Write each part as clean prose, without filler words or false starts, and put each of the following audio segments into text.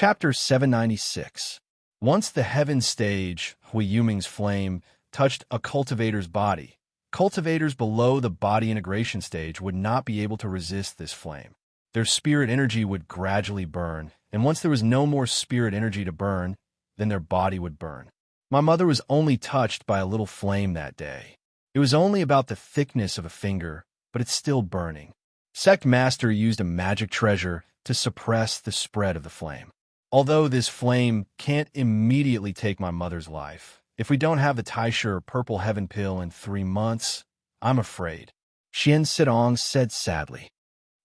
Chapter 796. Once the heaven stage, Hui Yuming's flame, touched a cultivator's body, cultivators below the body integration stage would not be able to resist this flame. Their spirit energy would gradually burn, and once there was no more spirit energy to burn, then their body would burn. My mother was only touched by a little flame that day. It was only about the thickness of a finger, but it's still burning. Sect Master used a magic treasure to suppress the spread of the flame. Although this flame can't immediately take my mother's life, if we don't have the Taisher purple heaven pill in 3 months, I'm afraid. Xian Sidong said sadly.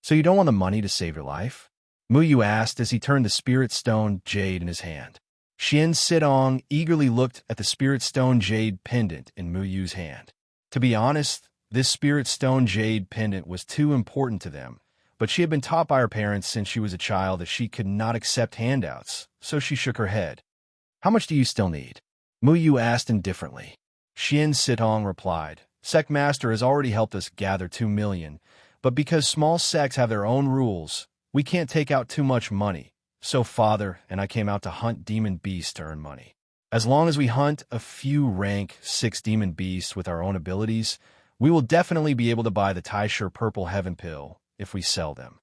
So you don't want the money to save your life? Mu Yu asked as he turned the spirit stone jade in his hand. Xian Sidong eagerly looked at the spirit stone jade pendant in Mu Yu's hand. To be honest, this spirit stone jade pendant was too important to them, but she had been taught by her parents since she was a child that she could not accept handouts, so she shook her head. How much do you still need? Mu Yu asked indifferently. Xian Sidong replied, Sect Master has already helped us gather 2 million, but because small sects have their own rules, we can't take out too much money, so Father and I came out to hunt demon beasts to earn money. As long as we hunt a few rank 6 demon beasts with our own abilities, we will definitely be able to buy the Taisher purple heaven pill if we sell them.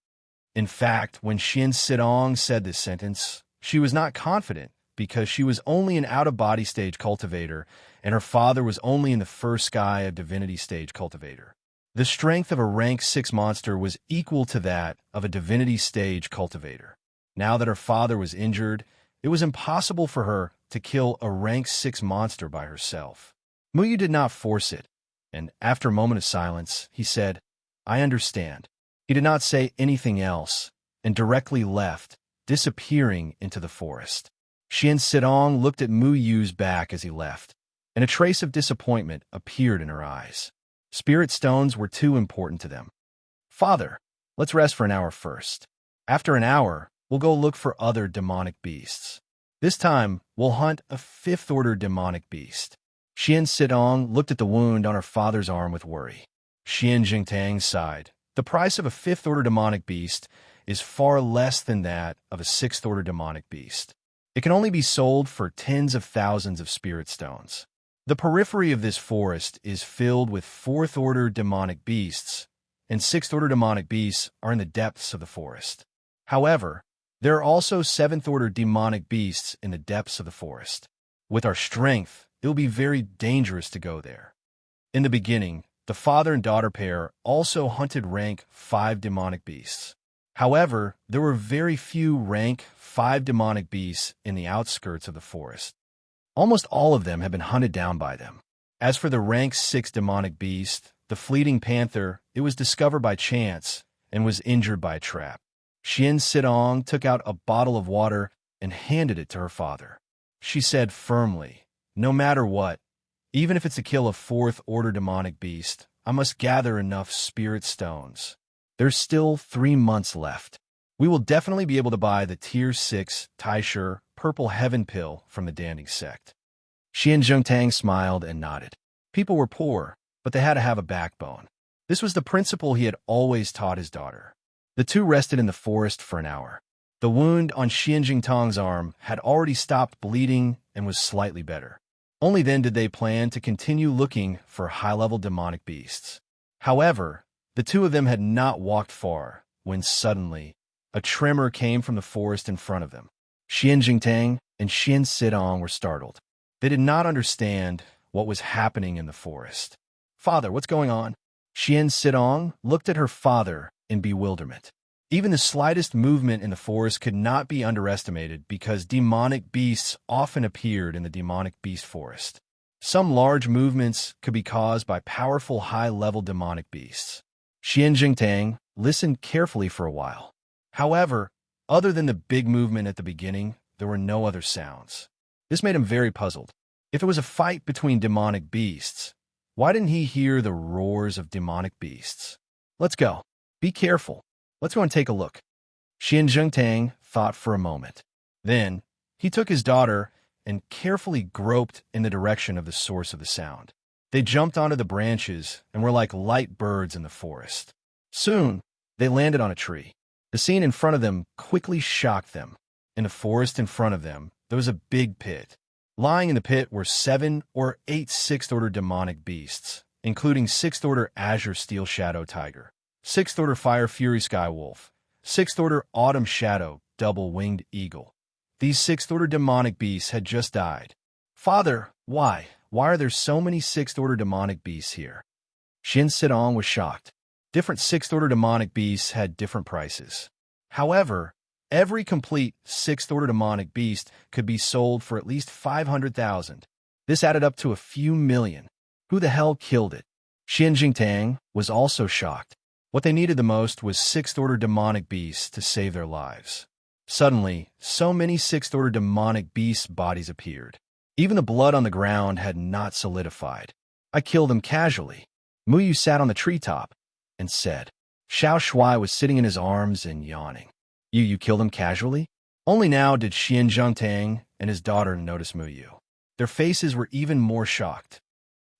In fact, when Xian Sidong said this sentence, she was not confident because she was only an out-of-body stage cultivator and her father was only in the first sky of divinity stage cultivator. The strength of a rank 6 monster was equal to that of a divinity stage cultivator. Now that her father was injured, it was impossible for her to kill a rank 6 monster by herself. Mu Yu did not force it, and after a moment of silence, he said, I understand. He did not say anything else, and directly left, disappearing into the forest. Xian Sidong looked at Mu Yu's back as he left, and a trace of disappointment appeared in her eyes. Spirit stones were too important to them. Father, let's rest for an hour first. After an hour, we'll go look for other demonic beasts. This time, we'll hunt a 5th-order demonic beast. Xian Sidong looked at the wound on her father's arm with worry. Xian Jingtang sighed. The price of a 5th-order demonic beast is far less than that of a 6th-order demonic beast. It can only be sold for tens of thousands of spirit stones. The periphery of this forest is filled with 4th-order demonic beasts, and 6th-order demonic beasts are in the depths of the forest. However, there are also 7th-order demonic beasts in the depths of the forest. With our strength, it will be very dangerous to go there. In the beginning, the father and daughter pair also hunted rank 5 demonic beasts. However, there were very few rank 5 demonic beasts in the outskirts of the forest. Almost all of them had been hunted down by them. As for the rank 6 demonic beast, the fleeting panther, it was discovered by chance and was injured by a trap. Xian Sidong took out a bottle of water and handed it to her father. She said firmly, no matter what, even if it's to kill a 4th-order demonic beast, I must gather enough spirit stones. There's still 3 months left. We will definitely be able to buy the Tier 6 Taisher purple heaven pill from the Danding sect. Xian Zhongtang smiled and nodded. People were poor, but they had to have a backbone. This was the principle he had always taught his daughter. The two rested in the forest for an hour. The wound on Xian Jingtang's arm had already stopped bleeding and was slightly better. Only then did they plan to continue looking for high-level demonic beasts. However, the two of them had not walked far when suddenly a tremor came from the forest in front of them. Xian Jingtang and Xian Sidong were startled. They did not understand what was happening in the forest. Father, what's going on? Xian Sidong looked at her father in bewilderment. Even the slightest movement in the forest could not be underestimated because demonic beasts often appeared in the demonic beast forest. Some large movements could be caused by powerful high-level demonic beasts. Xian Jingtang listened carefully for a while. However, other than the big movement at the beginning, there were no other sounds. This made him very puzzled. If it was a fight between demonic beasts, why didn't he hear the roars of demonic beasts? Let's go. Be careful. Let's go and take a look. Xian Zhongtang thought for a moment. Then, he took his daughter and carefully groped in the direction of the source of the sound. They jumped onto the branches and were like light birds in the forest. Soon, they landed on a tree. The scene in front of them quickly shocked them. In the forest in front of them, there was a big pit. Lying in the pit were 7 or 8 sixth-order demonic beasts, including 6th Order Azure Steel Shadow Tiger, 6th Order Fire Fury Sky Wolf, 6th Order Autumn Shadow Double-Winged Eagle. These 6th Order demonic beasts had just died. Father, why? Why are there so many 6th Order demonic beasts here? Xin Sidong was shocked. Different 6th Order demonic beasts had different prices. However, every complete 6th Order demonic beast could be sold for at least 500,000. This added up to a few million. Who the hell killed it? Xian Jingtang was also shocked. What they needed the most was 6th Order demonic beasts to save their lives. Suddenly, so many 6th Order demonic beasts' bodies appeared. Even the blood on the ground had not solidified. I killed them casually. Muyu sat on the treetop and said. Xiao Shuai was sitting in his arms and yawning. You killed him casually? Only now did Xian Zhongtang and his daughter notice Muyu. Their faces were even more shocked.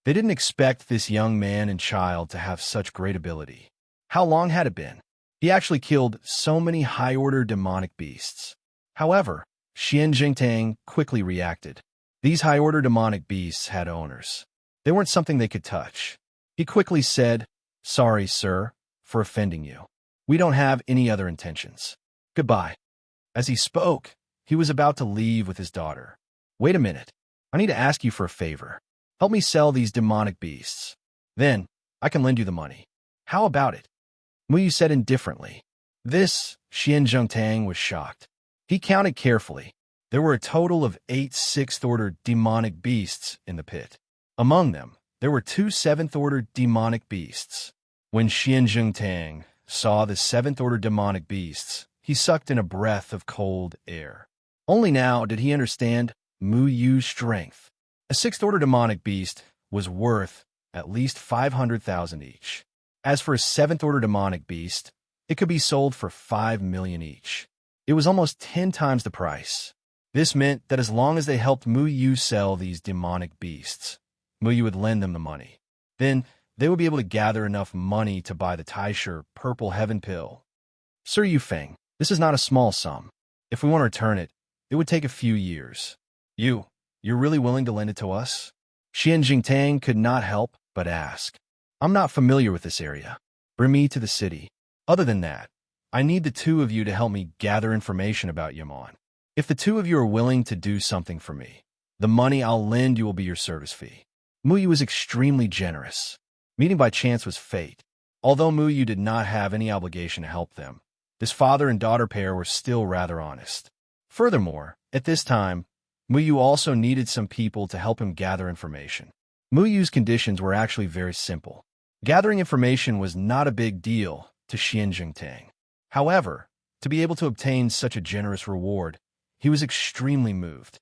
They didn't expect this young man and child to have such great ability. How long had it been? He actually killed so many high-order demonic beasts. However, Xian Jingtang quickly reacted. These high-order demonic beasts had owners. They weren't something they could touch. He quickly said, Sorry, sir, for offending you. We don't have any other intentions. Goodbye. As he spoke, he was about to leave with his daughter. Wait a minute. I need to ask you for a favor. Help me sell these demonic beasts. Then, I can lend you the money. How about it? Muyu said indifferently. This, Xian Zhongtang was shocked. He counted carefully. There were a total of 8 6th Order demonic beasts in the pit. Among them, there were 2 7th Order demonic beasts. When Xian Zhongtang saw the 7th Order demonic beasts, he sucked in a breath of cold air. Only now did he understand Muyu's strength. A 6th Order demonic beast was worth at least 500,000 each. As for a 7th Order demonic beast, it could be sold for 5 million each. It was almost 10 times the price. This meant that as long as they helped Muyu sell these demonic beasts, Muyu would lend them the money. Then, they would be able to gather enough money to buy the Taisher Purple Heaven Pill. Sir Yufeng, this is not a small sum. If we want to return it, it would take a few years. You're really willing to lend it to us? Xian Jingtang could not help but ask. I'm not familiar with this area. Bring me to the city. Other than that, I need the 2 of you to help me gather information about Yaman. If the 2 of you are willing to do something for me, the money I'll lend you will be your service fee. Muyu was extremely generous. Meeting by chance was fate. Although Muyu did not have any obligation to help them, this father and daughter pair were still rather honest. Furthermore, at this time, Muyu also needed some people to help him gather information. Muyu's conditions were actually very simple. Gathering information was not a big deal to Xian Jingtang. However, to be able to obtain such a generous reward, he was extremely moved.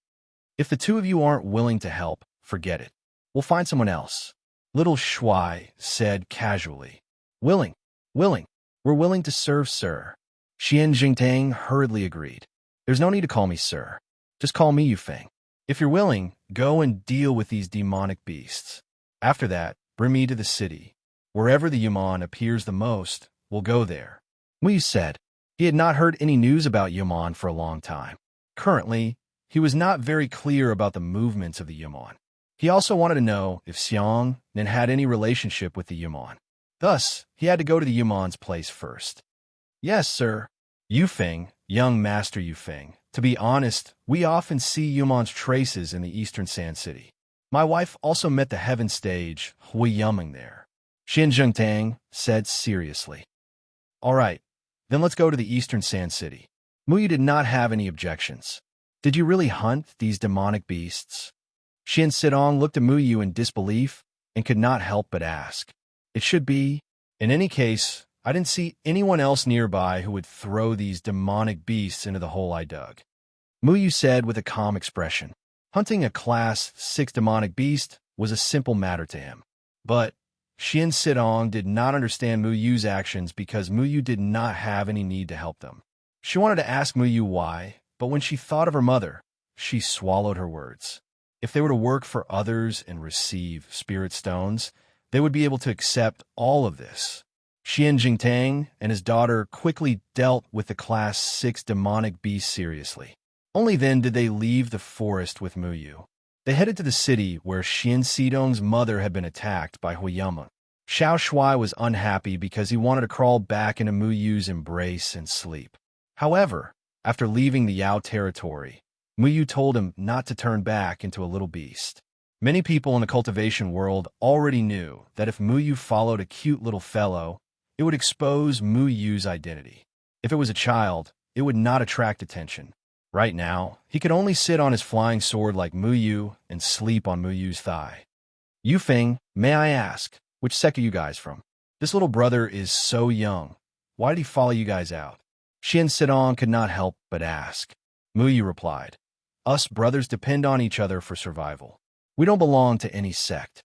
If the 2 of you aren't willing to help, forget it. We'll find someone else. Little Shuai said casually. Willing. We're willing to serve, sir. Xian Jingtang hurriedly agreed. There's no need to call me sir. Just call me Yufeng. If you're willing, go and deal with these demonic beasts. After that, bring me to the city. Wherever the Yaman appears the most, we'll go there. Muyu said. He had not heard any news about Yaman for a long time. Currently, he was not very clear about the movements of the Yaman. He also wanted to know if Xiang Nen had any relationship with the Yaman. Thus, he had to go to the Yaman's place first. Yes, sir. Yufeng, young Master Yufeng. To be honest, we often see Yaman's traces in the Eastern Sand City. My wife also met the Heaven Stage, Hui Yuming there. Xian Zhongtang said seriously. All right, then let's go to the Eastern Sand City. Muyu did not have any objections. Did you really hunt these demonic beasts? Xian Sidong looked at Muyu in disbelief and could not help but ask. It should be. In any case, I didn't see anyone else nearby who would throw these demonic beasts into the hole I dug. Muyu said with a calm expression. Hunting a Class 6 demonic beast was a simple matter to him. But Xian Sidong did not understand Muyu's actions because Muyu did not have any need to help them. She wanted to ask Muyu why, but when she thought of her mother, she swallowed her words. If they were to work for others and receive spirit stones, they would be able to accept all of this. Xian Jingtang and his daughter quickly dealt with the Class 6 demonic beast seriously. Only then did they leave the forest with Muyu. They headed to the city where Xian Xidong's mother had been attacked by Huiyama. Xiao Shuai was unhappy because he wanted to crawl back into Muyu's embrace and sleep. However, after leaving the Yao territory, Muyu told him not to turn back into a little beast. Many people in the cultivation world already knew that if Muyu followed a cute little fellow, it would expose Muyu's identity. If it was a child, it would not attract attention. Right now, he could only sit on his flying sword like Muyu and sleep on Muyu's thigh. Yufeng, may I ask, which sect are you guys from? This little brother is so young. Why did he follow you guys out? Xian Xidong could not help but ask. Muyu replied, us brothers depend on each other for survival. We don't belong to any sect.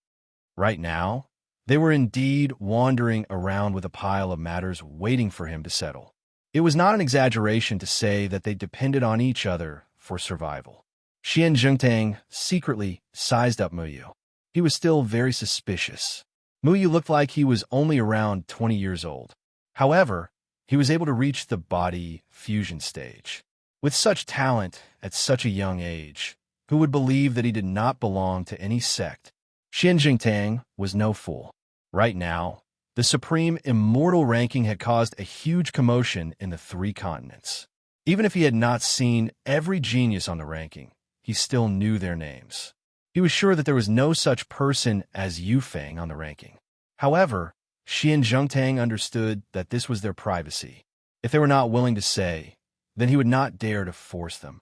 Right now, they were indeed wandering around with a pile of matters waiting for him to settle. It was not an exaggeration to say that they depended on each other for survival. Xian Zhengtang secretly sized up Muyu. He was still very suspicious. Muyu looked like he was only around 20 years old. However, he was able to reach the body fusion stage. With such talent at such a young age, who would believe that he did not belong to any sect? Xian Jingtang was no fool. Right now, the supreme immortal ranking had caused a huge commotion in the 3 continents. Even if he had not seen every genius on the ranking, he still knew their names. He was sure that there was no such person as Yufeng on the ranking. However, Xian Zhengtang understood that this was their privacy. If they were not willing to say, then he would not dare to force them.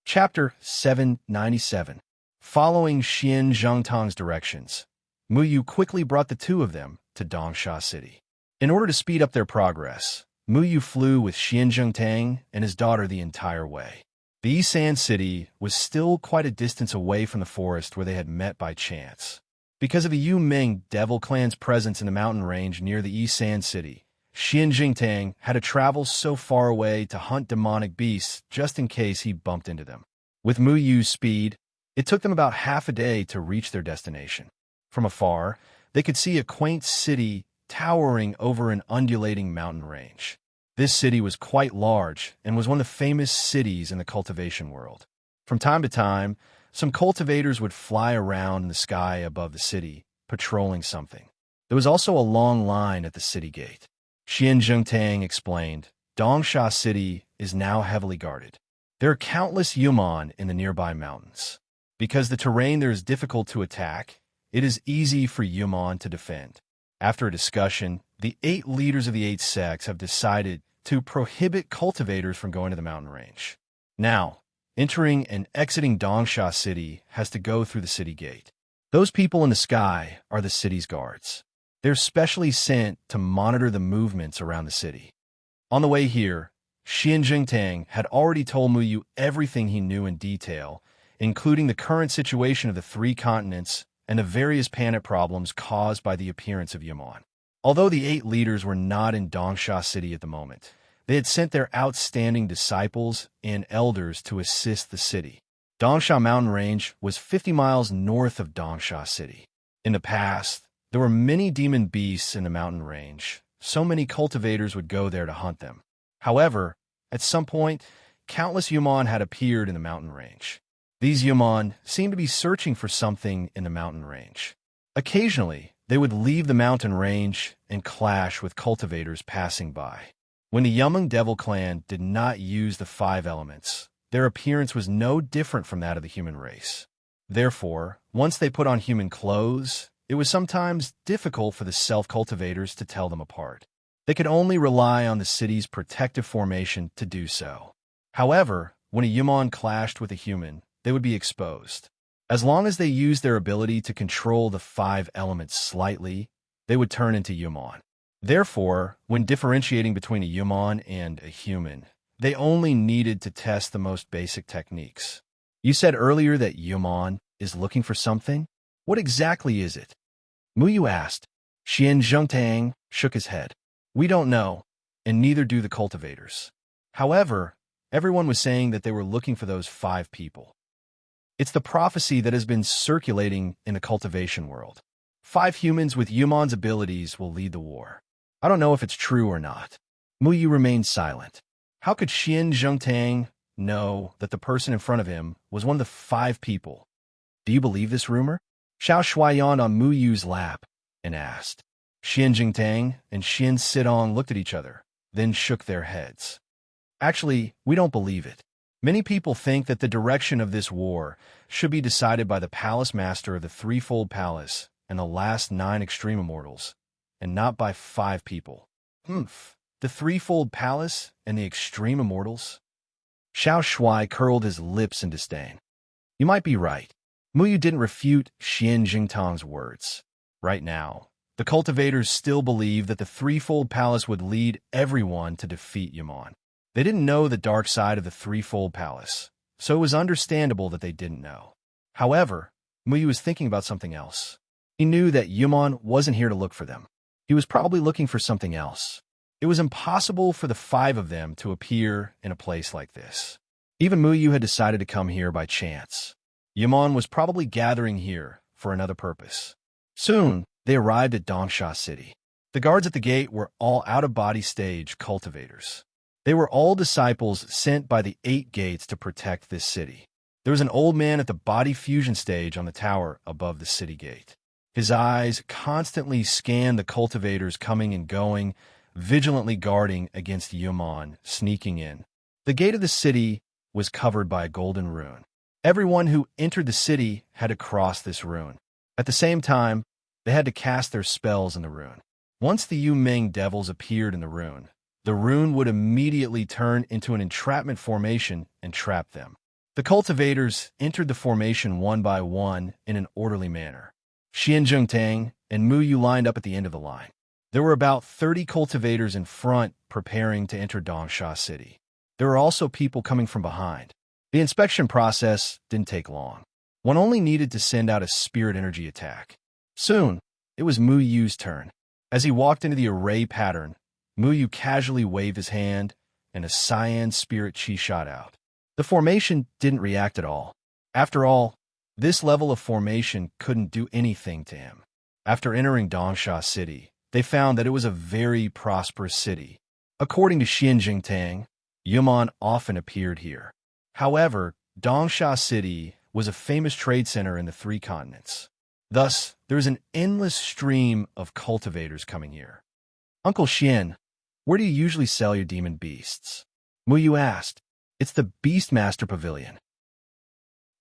Chapter 797. Following Xian Zhengtang's directions, Muyu quickly brought the 2 of them to Dongsha City. In order to speed up their progress, Muyu flew with Xian Zhengtang and his daughter the entire way. The Yisan city was still quite a distance away from the forest where they had met by chance. Because of the Yu Ming Devil Clan's presence in the mountain range near the Yisan city, Xian Jingtang had to travel so far away to hunt demonic beasts just in case he bumped into them. With Muyu's speed, it took them about half a day to reach their destination. From afar, they could see a quaint city towering over an undulating mountain range. This city was quite large and was one of the famous cities in the cultivation world. From time to time, some cultivators would fly around in the sky above the city, patrolling something. There was also a long line at the city gate. Xian Zhengtang explained, Dongsha City is now heavily guarded. There are countless Yuman in the nearby mountains. Because the terrain there is difficult to attack, it is easy for Yuman to defend. After a discussion, the 8 leaders of the 8 sects have decided to prohibit cultivators from going to the mountain range. Now, entering and exiting Dongsha City has to go through the city gate. Those people in the sky are the city's guards. They're specially sent to monitor the movements around the city. On the way here, Xian Jingtang had already told Muyu everything he knew in detail, including the current situation of the 3 continents and the various planet problems caused by the appearance of Yaman. Although the 8 leaders were not in Dongsha City at the moment, they had sent their outstanding disciples and elders to assist the city. Dongsha Mountain Range was 50 miles north of Dongsha City. In the past, there were many demon beasts in the mountain range. So many cultivators would go there to hunt them. However, at some point, countless Yuman had appeared in the mountain range. These Yuman seemed to be searching for something in the mountain range. Occasionally, they would leave the mountain range and clash with cultivators passing by. When the Yumeng Devil Clan did not use the 5 elements, their appearance was no different from that of the human race. Therefore, once they put on human clothes, it was sometimes difficult for the self-cultivators to tell them apart. They could only rely on the city's protective formation to do so. However, when a Yuman clashed with a human, they would be exposed. As long as they used their ability to control the 5 elements slightly, they would turn into Yuman. Therefore, when differentiating between a Yuman and a human, they only needed to test the most basic techniques. You said earlier that Yuman is looking for something? What exactly is it? Muyu asked. Xian Zhengtang shook his head. We don't know, and neither do the cultivators. However, everyone was saying that they were looking for those 5 people. It's the prophecy that has been circulating in the cultivation world. 5 humans with Yuman's abilities will lead the war. I don't know if it's true or not. Muyu remained silent. How could Xian Zhengtang know that the person in front of him was one of the 5 people? Do you believe this rumor? Xiao Shui yawned on Mu Yu's lap and asked. Xian Jingtang and Xian Sidong looked at each other, then shook their heads. Actually, we don't believe it. Many people think that the direction of this war should be decided by the palace master of the threefold palace and the last 9 extreme immortals, and not by 5 people. The threefold palace and the extreme immortals? Xiao Shui curled his lips in disdain. You might be right. Mu Yu didn't refute Xian Jingtang's words. Right now, the cultivators still believe that the threefold palace would lead everyone to defeat Yaman. They didn't know the dark side of the threefold palace, so it was understandable that they didn't know. However, Mu Yu was thinking about something else. He knew that Yaman wasn't here to look for them. He was probably looking for something else. It was impossible for the 5 of them to appear in a place like this. Even Mu Yu had decided to come here by chance. Yaman was probably gathering here for another purpose. Soon, they arrived at Dongsha City. The guards at the gate were all out-of-body stage cultivators. They were all disciples sent by the 8 gates to protect this city. There was an old man at the body fusion stage on the tower above the city gate. His eyes constantly scanned the cultivators coming and going, vigilantly guarding against Yaman sneaking in. The gate of the city was covered by a golden rune. Everyone who entered the city had to cross this rune. At the same time, they had to cast their spells in the rune. Once the Yu Ming devils appeared in the rune would immediately turn into an entrapment formation and trap them. The cultivators entered the formation one by one in an orderly manner. Xian Zhengtang and Mu Yu lined up at the end of the line. There were about 30 cultivators in front preparing to enter Dongsha City. There were also people coming from behind. The inspection process didn't take long. One only needed to send out a spirit energy attack. Soon, it was Mu Yu's turn. As he walked into the array pattern, Mu Yu casually waved his hand, and a cyan spirit chi shot out. The formation didn't react at all. After all, this level of formation couldn't do anything to him. After entering Dongsha City, they found that it was a very prosperous city. According to Xian Jingtang, Yaman often appeared here. However, Dongsha City was a famous trade center in the 3 continents. Thus, there is an endless stream of cultivators coming here. Uncle Xian, where do you usually sell your demon beasts? Mu Yu asked. It's the Beastmaster Pavilion.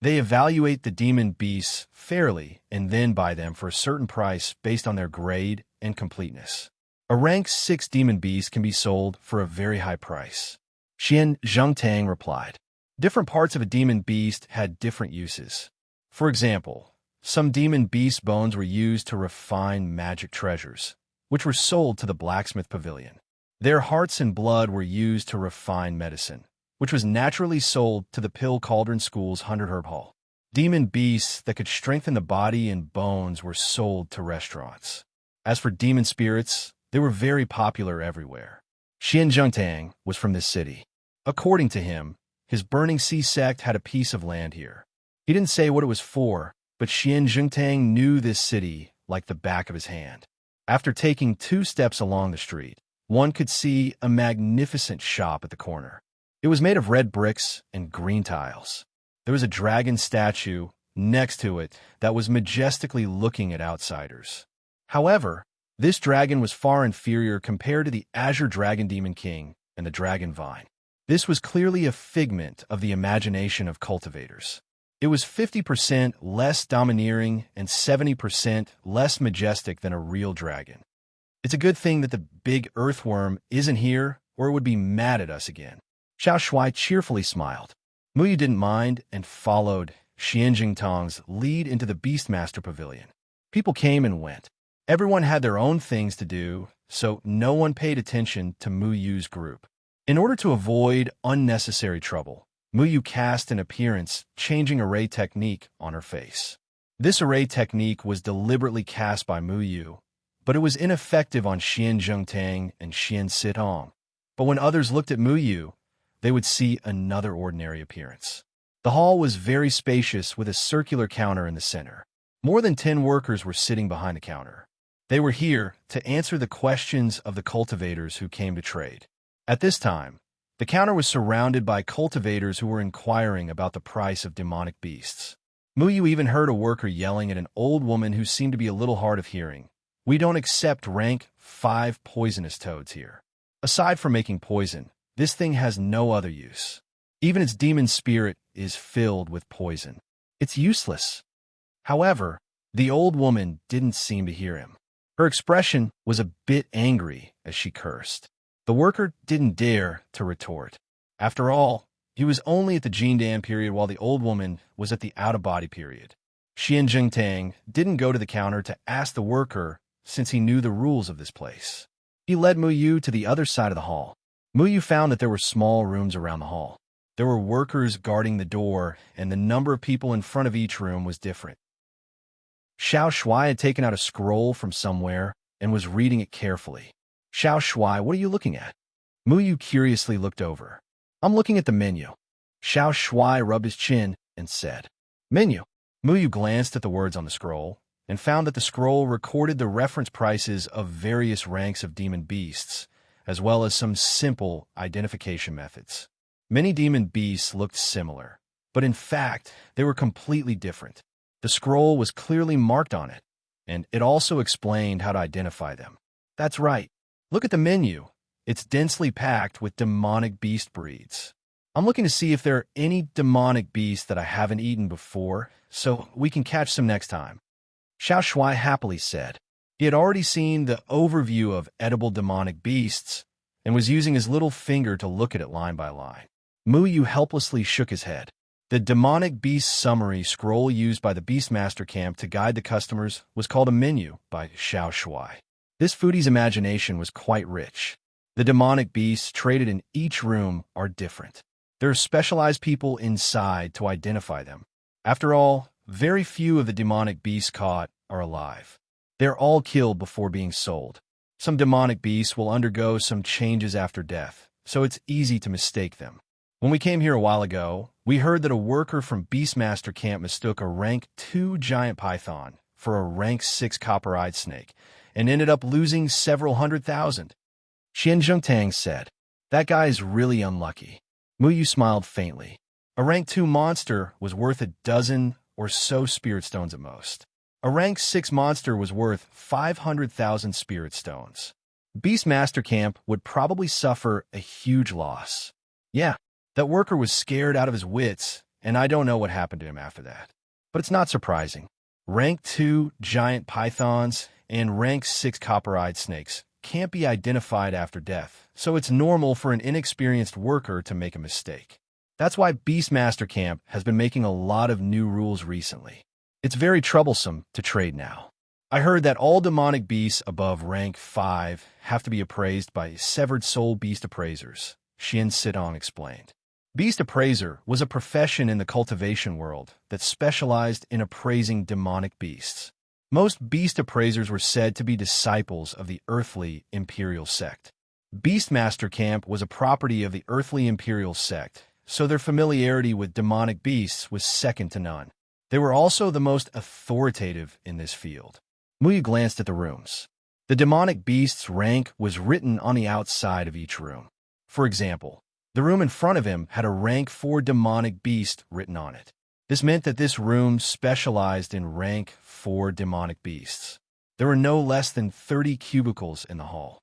They evaluate the demon beasts fairly and then buy them for a certain price based on their grade and completeness. A rank 6 demon beast can be sold for a very high price. Xian Zhengtang replied. Different parts of a demon beast had different uses. For example, some demon beast bones were used to refine magic treasures, which were sold to the blacksmith pavilion. Their hearts and blood were used to refine medicine, which was naturally sold to the Pill Cauldron School's 100 Herb Hall. Demon beasts that could strengthen the body and bones were sold to restaurants. As for demon spirits, they were very popular everywhere. Xian Zhengtang was from this city. According to him, his Burning Sea sect had a piece of land here. He didn't say what it was for, but Xian Zhengtang knew this city like the back of his hand. After taking 2 steps along the street, one could see a magnificent shop at the corner. It was made of red bricks and green tiles. There was a dragon statue next to it that was majestically looking at outsiders. However, this dragon was far inferior compared to the Azure Dragon Demon King and the Dragon Vine. This was clearly a figment of the imagination of cultivators. It was 50% less domineering and 70% less majestic than a real dragon. It's a good thing that the big earthworm isn't here, or it would be mad at us again. Xiao Shui cheerfully smiled. Mu Yu didn't mind and followed Xian Jingtang's lead into the Beastmaster Pavilion. People came and went. Everyone had their own things to do, so no one paid attention to Mu Yu's group. In order to avoid unnecessary trouble, Mu Yu cast an appearance-changing array technique on her face. This array technique was deliberately cast by Mu Yu, but it was ineffective on Xian Zhengtang and Xian Sidong. But when others looked at Mu Yu, they would see another ordinary appearance. The hall was very spacious with a circular counter in the center. More than 10 workers were sitting behind the counter. They were here to answer the questions of the cultivators who came to trade. At this time, The counter was surrounded by cultivators who were inquiring about the price of demonic beasts. Muyu even heard a worker yelling at an old woman who seemed to be a little hard of hearing. "We don't accept rank 5 poisonous toads here. Aside from making poison, this thing has no other use. Even its demon spirit is filled with poison. It's useless." However, the old woman didn't seem to hear him. Her expression was a bit angry as she cursed. The worker didn't dare to retort. After all, he was only at the Jindan period while the old woman was at the out-of-body period. Xian Jingtang didn't go to the counter to ask the worker since he knew the rules of this place. He led Muyu to the other side of the hall. Muyu found that there were small rooms around the hall. There were workers guarding the door, and the number of people in front of each room was different. Xiao Shuai had taken out a scroll from somewhere and was reading it carefully. "Xiao Shuai, what are you looking at?" Muyu curiously looked over. "I'm looking at the menu." Xiao Shuai rubbed his chin and said, "Menu." Muyu glanced at the words on the scroll and found that the scroll recorded the reference prices of various ranks of demon beasts, as well as some simple identification methods. Many demon beasts looked similar, but in fact, they were completely different. The scroll was clearly marked on it, and it also explained how to identify them. That's right. Look at the menu. It's densely packed with demonic beast breeds. I'm looking to see if there are any demonic beasts that I haven't eaten before, so we can catch some next time." Xiao Shuai happily said. He had already seen the overview of edible demonic beasts and was using his little finger to look at it line by line. Muyu helplessly shook his head. The demonic beast summary scroll used by the Beastmaster camp to guide the customers was called a menu by Xiao Shuai. This foodie's imagination was quite rich. The demonic beasts traded in each room are different. There are specialized people inside to identify them. After all, very few of the demonic beasts caught are alive. They're all killed before being sold. Some demonic beasts will undergo some changes after death, so it's easy to mistake them. When we came here a while ago, we heard that a worker from Beastmaster camp mistook a rank 2 giant python for a rank 6 copper-eyed snake and ended up losing several 100,000. Xian Zhengtang said, "That guy is really unlucky." Muyu smiled faintly. A rank 2 monster was worth a dozen or so spirit stones at most. A rank 6 monster was worth 500,000 spirit stones. Beastmaster camp would probably suffer a huge loss. Yeah, that worker was scared out of his wits, and I don't know what happened to him after that. But it's not surprising. Rank 2 giant pythons and rank 6 copper-eyed snakes can't be identified after death, so it's normal for an inexperienced worker to make a mistake. That's why Beastmaster camp has been making a lot of new rules recently. It's very troublesome to trade now. I heard that all demonic beasts above rank 5 have to be appraised by severed soul beast appraisers, Xian Sidong explained. Beast appraiser was a profession in the cultivation world that specialized in appraising demonic beasts. Most beast appraisers were said to be disciples of the earthly imperial sect. Beastmaster camp was a property of the earthly imperial sect, so their familiarity with demonic beasts was second to none. They were also the most authoritative in this field. Muyu glanced at the rooms. The demonic beast's rank was written on the outside of each room. For example, the room in front of him had a rank 4 demonic beast written on it. This meant that this room specialized in rank 4 demonic beasts. There were no less than 30 cubicles in the hall.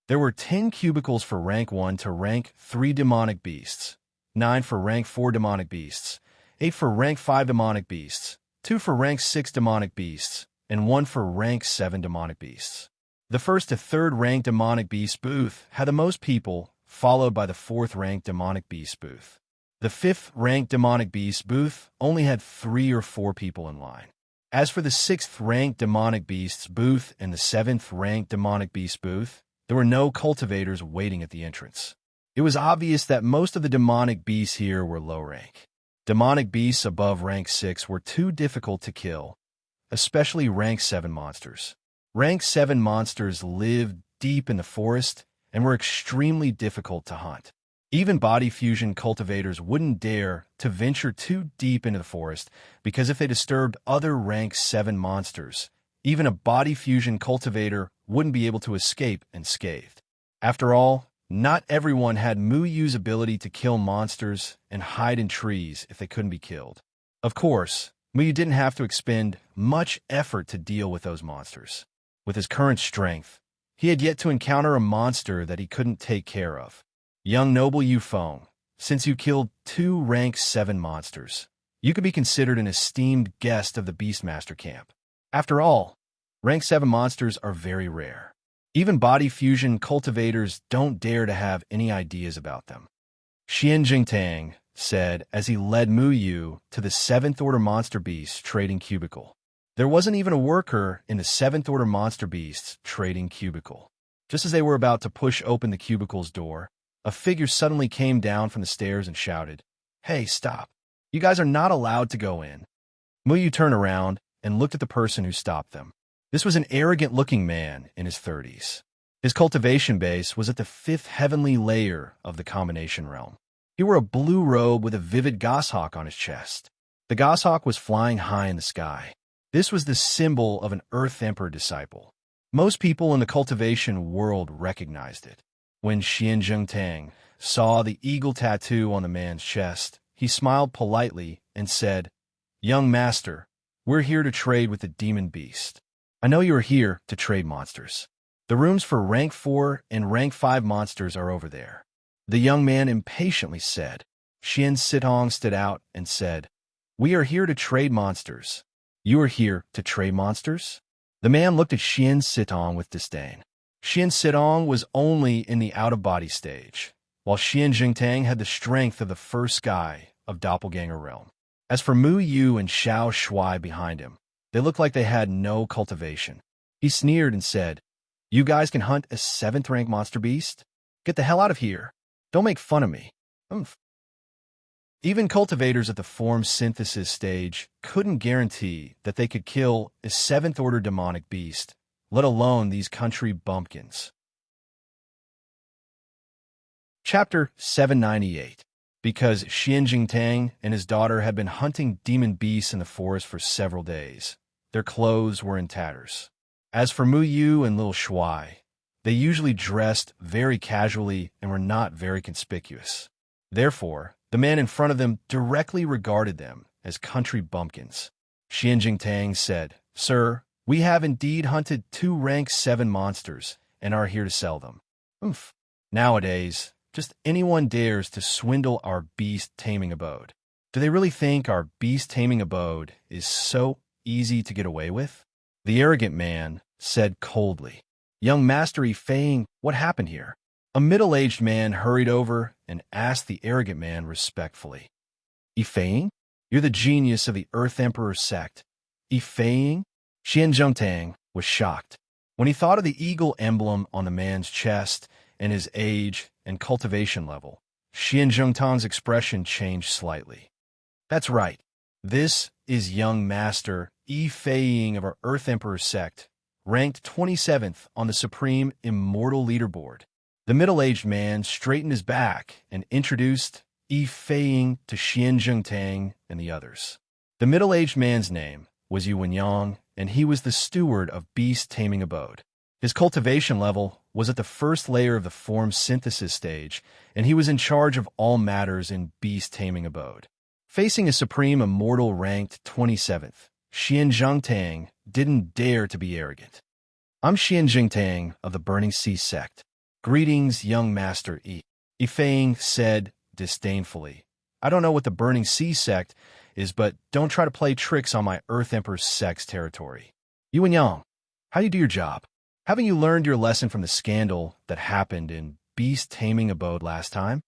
There were 10 cubicles for rank 1 to rank 3 demonic beasts, 9 for rank 4 demonic beasts, 8 for rank 5 demonic beasts, 2 for rank 6 demonic beasts, and 1 for rank 7 demonic beasts. The first to third rank demonic beast booth had the most people, followed by the 4th rank demonic beast booth. The 5th rank demonic beast booth only had 3 or 4 people in line. As for the 6th rank demonic beasts booth and the 7th rank demonic beast booth, there were no cultivators waiting at the entrance. It was obvious that most of the demonic beasts here were low rank. Demonic beasts above rank 6 were too difficult to kill, especially rank 7 monsters. Rank 7 monsters lived deep in the forest and were extremely difficult to hunt. Even body fusion cultivators wouldn't dare to venture too deep into the forest because if they disturbed other rank 7 monsters, even a body fusion cultivator wouldn't be able to escape unscathed. After all, Not everyone had Mu Yu's ability to kill monsters and hide in trees if they couldn't be killed. Of course, Mu Yu didn't have to expend much effort to deal with those monsters. With his current strength, he had yet to encounter a monster that he couldn't take care of. Young noble Yu Feng, since you killed 2 rank 7 monsters, you could be considered an esteemed guest of the Beastmaster camp. After all, rank 7 monsters are very rare. Even body fusion cultivators don't dare to have any ideas about them. Xian Jingtang said as he led Mu Yu to the 7th Order Monster Beast trading cubicle. There wasn't even a worker in the 7th Order Monster Beasts trading cubicle. Just as they were about to push open the cubicle's door, a figure suddenly came down from the stairs and shouted, "Hey, stop. You guys are not allowed to go in." Mu Yu turned around and looked at the person who stopped them. This was an arrogant-looking man in his 30s. His cultivation base was at the 5th heavenly layer of the combination realm. He wore a blue robe with a vivid goshawk on his chest. The goshawk was flying high in the sky. This was the symbol of an Earth Emperor disciple. Most people in the cultivation world recognized it. When Xian Zhengtang saw the eagle tattoo on the man's chest, he smiled politely and said, "Young master, we're here to trade with the demon beast. I know you are here to trade monsters. The rooms for rank 4 and rank 5 monsters are over there." The young man impatiently said. Xian Sitong stood out and said, "We are here to trade monsters. You are here to trade monsters?" The man looked at Xian Sitong with disdain. Xian Sitong was only in the out-of-body stage, while Xian Jingtang had the strength of the first sky of Doppelganger Realm. As for Mu Yu and Xiao Shui behind him, they looked like they had no cultivation. He sneered and said, "You guys can hunt a 7th rank monster beast? Get the hell out of here. Don't make fun of me." Even cultivators at the form synthesis stage couldn't guarantee that they could kill a 7th order demonic beast, let alone these country bumpkins. Chapter 798. Because Xian Jingtang and his daughter had been hunting demon beasts in the forest for several days, their clothes were in tatters. As for Mu Yu and Lil Shuai, they usually dressed very casually and were not very conspicuous. Therefore, the man in front of them directly regarded them as country bumpkins. Xian Jingtang said, "Sir, we have indeed hunted 2 rank 7 monsters and are here to sell them." Nowadays, just anyone dares to swindle our beast-taming abode. Do they really think our beast-taming abode is so easy to get away with? The arrogant man said coldly, "Young Master Yifeng, what happened here?" A middle-aged man hurried over and asked the arrogant man respectfully, "Yifeng, you're the genius of the Earth Emperor sect. Yifeng?" Xian Zhongtang was shocked. When he thought of the eagle emblem on the man's chest and his age and cultivation level, Xian Zhongtang's expression changed slightly. "That's right. This is young Master Yifeng of our Earth Emperor sect, ranked 27th on the Supreme Immortal Leaderboard." The middle-aged man straightened his back and introduced Yifeng to Xian Zhongtang and the others. The middle-aged man's name was Yu Wenyang, and he was the steward of Beast Taming Abode. His cultivation level was at the first layer of the form synthesis stage, and he was in charge of all matters in Beast Taming Abode. Facing a Supreme Immortal ranked 27th, Xian Zhongtang didn't dare to be arrogant. "I'm Xian Jingtang of the Burning Sea sect. Greetings, young Master Yi," Yifeng said disdainfully. "I don't know what the Burning Sea sect is, but don't try to play tricks on my Earth Emperor sect's territory. Yu and Yang, how do you do your job? Haven't you learned your lesson from the scandal that happened in Beast Taming Abode last time?"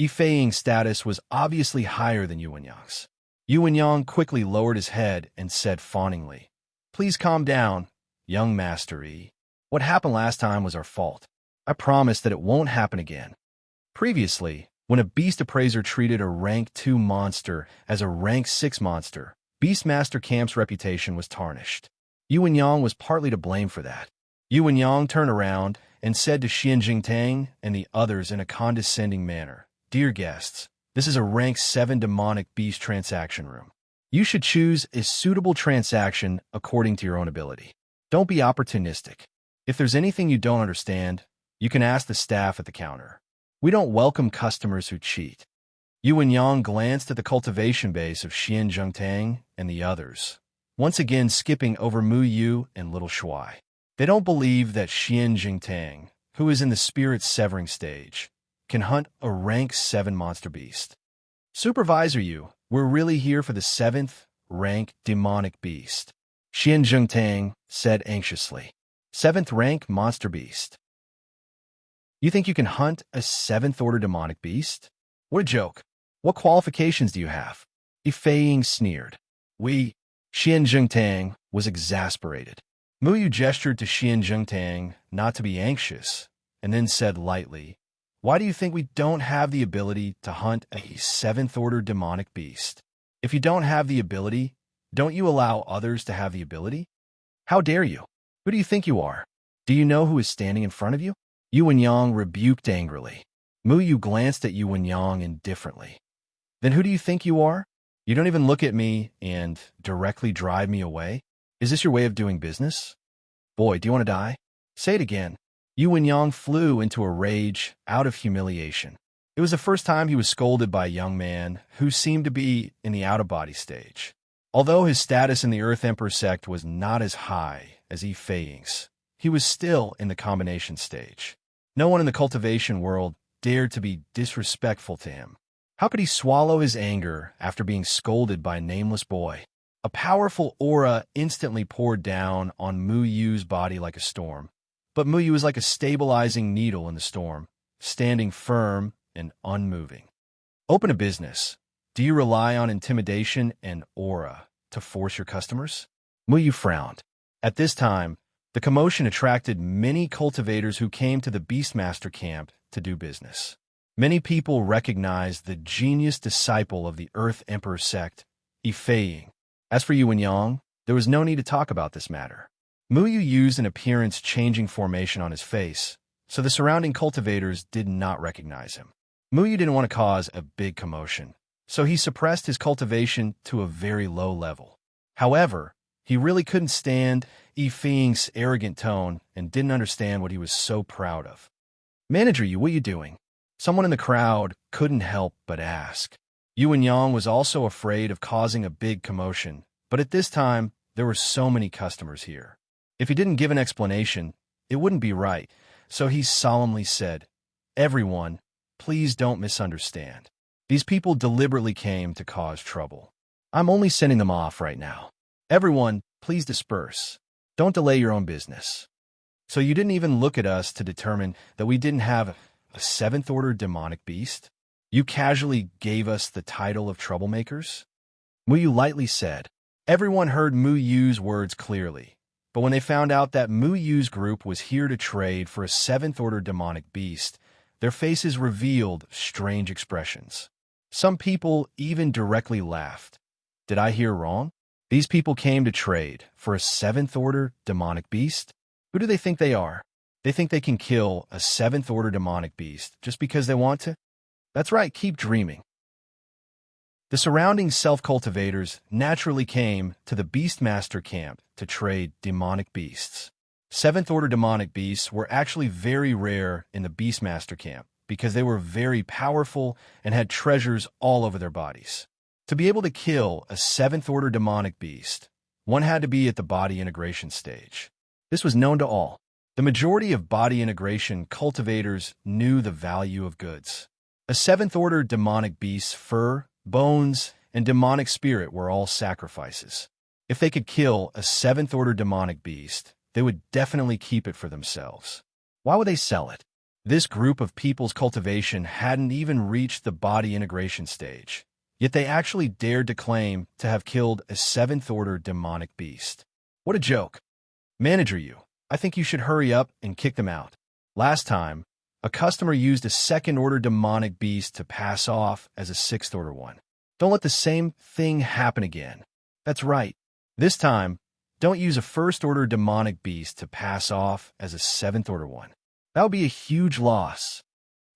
Yifeng's status was obviously higher than Yu Wenyang's. Yu Wenyang quickly lowered his head and said fawningly, "Please calm down, young Master Yi. What happened last time was our fault. I promise that it won't happen again." Previously, when a beast appraiser treated a rank 2 monster as a rank 6 monster, Beastmaster Camp's reputation was tarnished. Yu Wenyang was partly to blame for that. Yu Wenyang turned around and said to Xian Jingtang and the others in a condescending manner, "Dear guests, this is a rank 7 demonic beast transaction room. You should choose a suitable transaction according to your own ability. Don't be opportunistic. If there's anything you don't understand, You can ask the staff at the counter. We don't welcome customers who cheat. Yu and Yang glanced at the cultivation base of Xian Zhengtang and the others, once again skipping over Mu Yu and Little Shuai. They don't believe that Xian Jingtang, who is in the spirit severing stage, can hunt a rank 7 monster beast. Supervisor Yu, we're really here for the 7th rank demonic beast, Xian Jingtang said anxiously. 7th rank monster beast. You think you can hunt a 7th order demonic beast? What a joke. What qualifications do you have? Yifei sneered. We, Xian Jingtang, was exasperated. Mu Yu gestured to Xian Jingtang not to be anxious, and then said lightly, why do you think we don't have the ability to hunt a 7th order demonic beast? If you don't have the ability, don't you allow others to have the ability? How dare you? Who do you think you are? Do you know who is standing in front of you? Yu and Yang rebuked angrily. Mu Yu glanced at Yu and Yang indifferently. Then who do you think you are? You don't even look at me and directly drive me away? Is this your way of doing business? Boy, do you want to die? Say it again. Yu and Yang flew into a rage out of humiliation. It was the first time he was scolded by a young man who seemed to be in the out-of-body stage. Although his status in the Earth Emperor sect was not as high as Yifei's, he was still in the combination stage. No one in the cultivation world dared to be disrespectful to him. How could he swallow his anger after being scolded by a nameless boy? A powerful aura instantly poured down on Mu Yu's body like a storm. But Mu Yu was like a stabilizing needle in the storm, standing firm and unmoving. Open a business. Do you rely on intimidation and aura to force your customers? Mu Yu frowned. At this time, the commotion attracted many cultivators who came to the Beastmaster camp to do business. Many people recognized the genius disciple of the Earth Emperor sect, Yifei. As for Yu and Yang, there was no need to talk about this matter. Mu Yu used an appearance-changing formation on his face, so the surrounding cultivators did not recognize him. Mu Yu didn't want to cause a big commotion, so he suppressed his cultivation to a very low level. However, he really couldn't stand Yifei's arrogant tone and didn't understand what he was so proud of. Manager Yu, what are you doing? Someone in the crowd couldn't help but ask. Yu and Yang was also afraid of causing a big commotion, but at this time, there were so many customers here. If he didn't give an explanation, it wouldn't be right, so he solemnly said, everyone, please don't misunderstand. These people deliberately came to cause trouble. I'm only sending them off right now. Everyone, please disperse. Don't delay your own business. So you didn't even look at us to determine that we didn't have a 7th order demonic beast? You casually gave us the title of troublemakers? Mu Yu lightly said. Everyone heard Mu Yu's words clearly, but when they found out that Mu Yu's group was here to trade for a 7th order demonic beast, their faces revealed strange expressions. Some people even directly laughed. Did I hear wrong? These people came to trade for a 7th order demonic beast? Who do they think they are? They think they can kill a 7th order demonic beast just because they want to? That's right, keep dreaming. The surrounding self-cultivators naturally came to the Beastmaster camp to trade demonic beasts. 7th order demonic beasts were actually very rare in the Beastmaster camp because they were very powerful and had treasures all over their bodies. To be able to kill a 7th order demonic beast, one had to be at the body integration stage. This was known to all. The majority of body integration cultivators knew the value of goods. A 7th order demonic beast's fur, bones, and demonic spirit were all sacrifices. If they could kill a 7th order demonic beast, they would definitely keep it for themselves. Why would they sell it? This group of people's cultivation hadn't even reached the body integration stage, yet they actually dared to claim to have killed a 7th order demonic beast. What a joke. Manager Yu, I think you should hurry up and kick them out. Last time, a customer used a 2nd order demonic beast to pass off as a 6th order one. Don't let the same thing happen again. That's right. This time, don't use a 1st order demonic beast to pass off as a 7th order one. That would be a huge loss.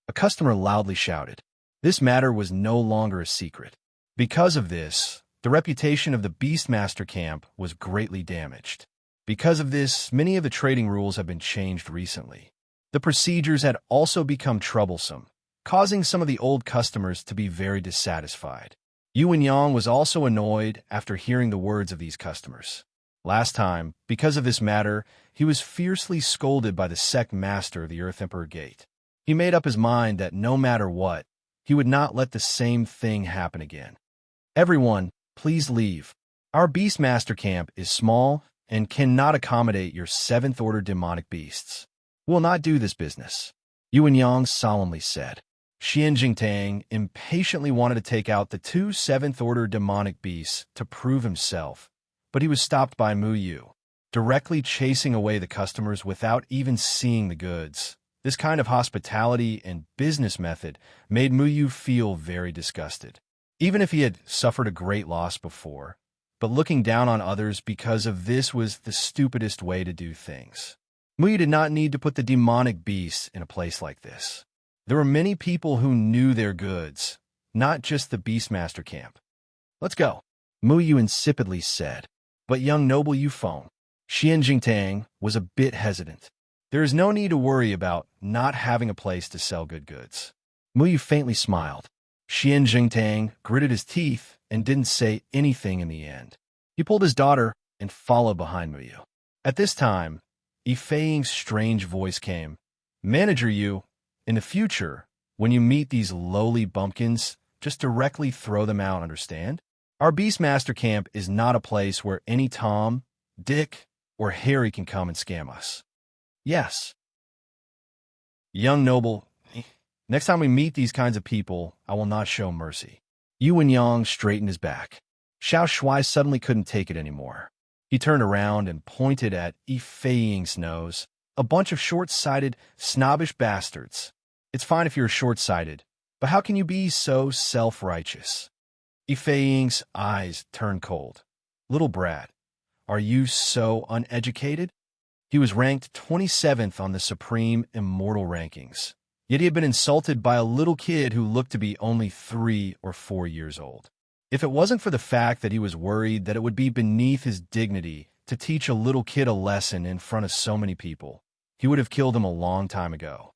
A customer loudly shouted. This matter was no longer a secret. Because of this, the reputation of the Beastmaster camp was greatly damaged. Because of this, many of the trading rules have been changed recently. The procedures had also become troublesome, causing some of the old customers to be very dissatisfied. Yu Yang was also annoyed after hearing the words of these customers. Last time, because of this matter, he was fiercely scolded by the sect master of the Earth Emperor Gate. He made up his mind that no matter what, he would not let the same thing happen again. Everyone, please leave. Our Beastmaster camp is small and cannot accommodate your 7th order demonic beasts. We'll not do this business, Yu Yang solemnly said. Xian Jingtang impatiently wanted to take out the 2 7th order demonic beasts to prove himself, but he was stopped by Mu Yu, directly chasing away the customers without even seeing the goods. This kind of hospitality and business method made Mu Yu feel very disgusted. Even if he had suffered a great loss before, but looking down on others because of this was the stupidest way to do things. Mu Yu did not need to put the demonic beasts in a place like this. There were many people who knew their goods, not just the Beastmaster camp. Let's go, Mu Yu insipidly said. But young noble Yufeng, Xian Jingtang, was a bit hesitant. There is no need to worry about not having a place to sell good goods. Mu Yu faintly smiled. Xian Jingtang gritted his teeth and didn't say anything in the end. He pulled his daughter and followed behind Mu Yu. At this time, Yifei's strange voice came. Manager Yu, in the future, when you meet these lowly bumpkins, just directly throw them out, understand? Our Beastmaster camp is not a place where any Tom, Dick, or Harry can come and scam us. Yes. Young noble, next time we meet these kinds of people, I will not show mercy. Yu Yang straightened his back. Xiao Shuai suddenly couldn't take it anymore. He turned around and pointed at Yifei's nose. A bunch of short-sighted, snobbish bastards. It's fine if you're short-sighted, but how can you be so self-righteous? Yifei's eyes turned cold. Little brat, are you so uneducated? He was ranked 27th on the Supreme Immortal rankings. Yet he had been insulted by a little kid who looked to be only 3 or 4 years old. If it wasn't for the fact that he was worried that it would be beneath his dignity to teach a little kid a lesson in front of so many people, he would have killed him a long time ago.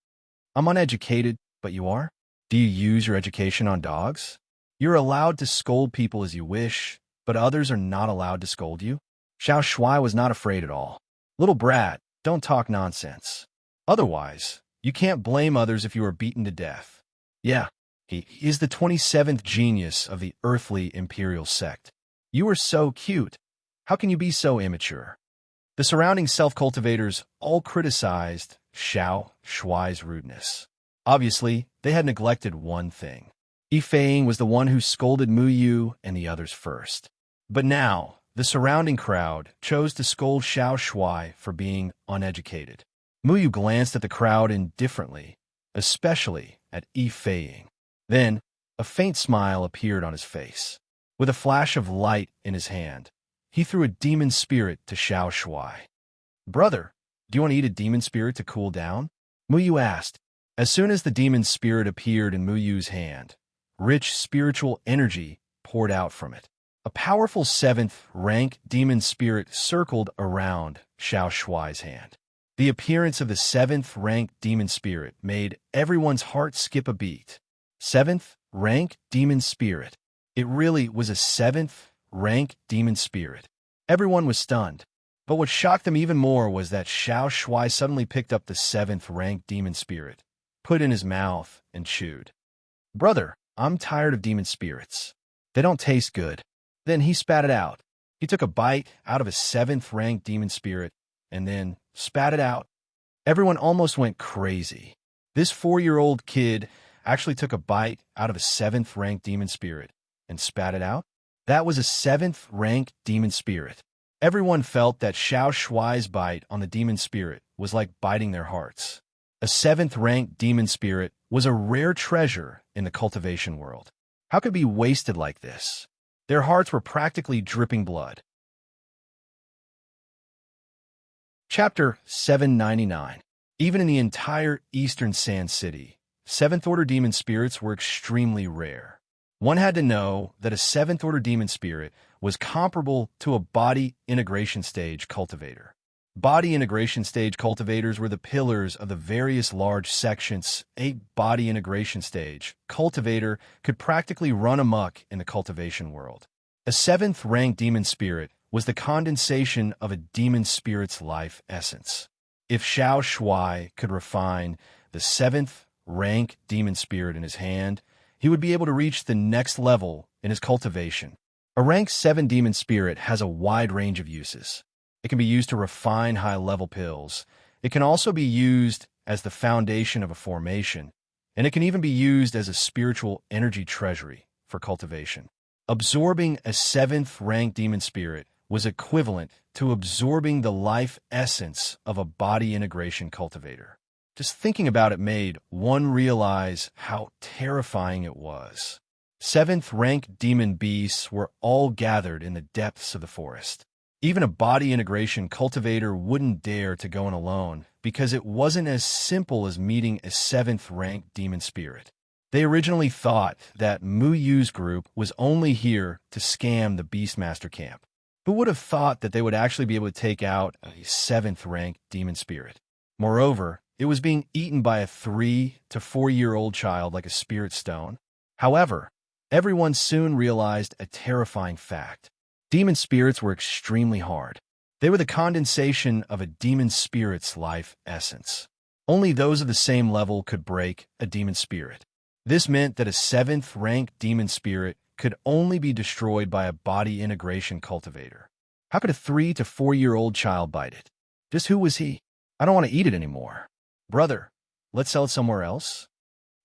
I'm uneducated, but you are? Do you use your education on dogs? You're allowed to scold people as you wish, but others are not allowed to scold you? Xiao Shuai was not afraid at all. Little brat, don't talk nonsense. Otherwise, you can't blame others if you are beaten to death. Yeah, he is the 27th genius of the earthly imperial sect. You are so cute. How can you be so immature? The surrounding self-cultivators all criticized Xiao Shuai's rudeness. Obviously, they had neglected one thing. Yifei was the one who scolded Mu Yu and the others first. But now, the surrounding crowd chose to scold Xiao Shuai for being uneducated. Mu Yu glanced at the crowd indifferently, especially at Yifei. Then, a faint smile appeared on his face. With a flash of light in his hand, he threw a demon spirit to Xiao Shuai. Brother, do you want to eat a demon spirit to cool down? Mu Yu asked. As soon as the demon spirit appeared in Mu Yu's hand, rich spiritual energy poured out from it. A powerful 7th rank demon spirit circled around Xiao Shuai's hand. The appearance of the 7th rank demon spirit made everyone's heart skip a beat. 7th rank demon spirit. It really was a 7th rank demon spirit. Everyone was stunned. But what shocked them even more was that Xiao Shuai suddenly picked up the 7th rank demon spirit, put in his mouth, and chewed. Brother, I'm tired of demon spirits. They don't taste good. Then he spat it out. He took a bite out of a 7th rank demon spirit and then spat it out. Everyone almost went crazy. This 4-year-old kid actually took a bite out of a 7th rank demon spirit and spat it out. That was a 7th rank demon spirit. Everyone felt that Xiao Shuai's bite on the demon spirit was like biting their hearts. A 7th rank demon spirit was a rare treasure in the cultivation world. How could it be wasted like this? Their hearts were practically dripping blood. Chapter 799. Even in the entire Eastern Sand City, 7th Order demon spirits were extremely rare. One had to know that a 7th Order demon spirit was comparable to a body integration stage cultivator. Body integration stage cultivators were the pillars of the various large sections. A body integration stage cultivator could practically run amok in the cultivation world. A seventh-rank demon spirit was the condensation of a demon spirit's life essence. If Xiao Shui could refine the seventh-rank demon spirit in his hand, he would be able to reach the next level in his cultivation. A rank 7 demon spirit has a wide range of uses. It can be used to refine high-level pills. It can also be used as the foundation of a formation, and it can even be used as a spiritual energy treasury for cultivation. Absorbing a 7th-rank demon spirit was equivalent to absorbing the life essence of a body integration cultivator. Just thinking about it made one realize how terrifying it was. 7th-rank demon beasts were all gathered in the depths of the forest. Even a body integration cultivator wouldn't dare to go in alone because it wasn't as simple as meeting a 7th-rank demon spirit. They originally thought that Mu Yu's group was only here to scam the Beastmaster camp. Who would have thought that they would actually be able to take out a 7th-rank demon spirit? Moreover, it was being eaten by a 3 to 4-year-old child like a spirit stone. However, everyone soon realized a terrifying fact. Demon spirits were extremely hard. They were the condensation of a demon spirit's life essence. Only those of the same level could break a demon spirit. This meant that a 7th-rank demon spirit could only be destroyed by a body integration cultivator. How could a 3 to 4-year-old child bite it? Just who was he? I don't want to eat it anymore. Brother, let's sell it somewhere else.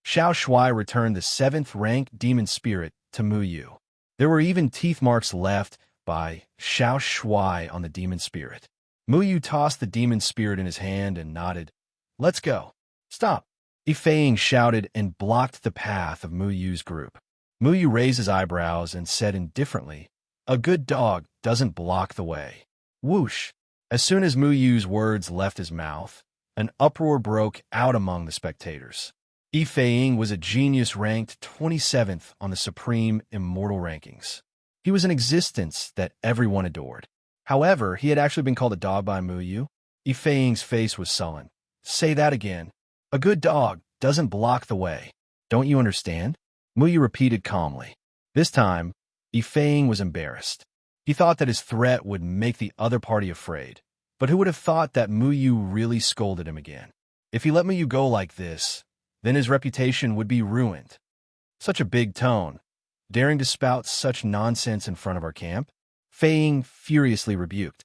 Xiao Shui returned the 7th-rank demon spirit to Mu Yu. There were even teeth marks left by Xiao Shui on the demon spirit. Mu Yu tossed the demon spirit in his hand and nodded. Let's go. Stop. Yifei shouted and blocked the path of Mu Yu's group. Mu Yu raised his eyebrows and said indifferently, "A good dog doesn't block the way." Whoosh! As soon as Mu Yu's words left his mouth, an uproar broke out among the spectators. Yifei was a genius ranked 27th on the Supreme Immortal rankings. He was an existence that everyone adored. However, he had actually been called a dog by Mu Yu. Yifei's face was sullen. Say that again. A good dog doesn't block the way. Don't you understand? Mu Yu repeated calmly. This time, Yifei was embarrassed. He thought that his threat would make the other party afraid. But who would have thought that Mu Yu really scolded him again? If he let Mu Yu go like this, then his reputation would be ruined. Such a big tone. Daring to spout such nonsense in front of our camp? Fei furiously rebuked.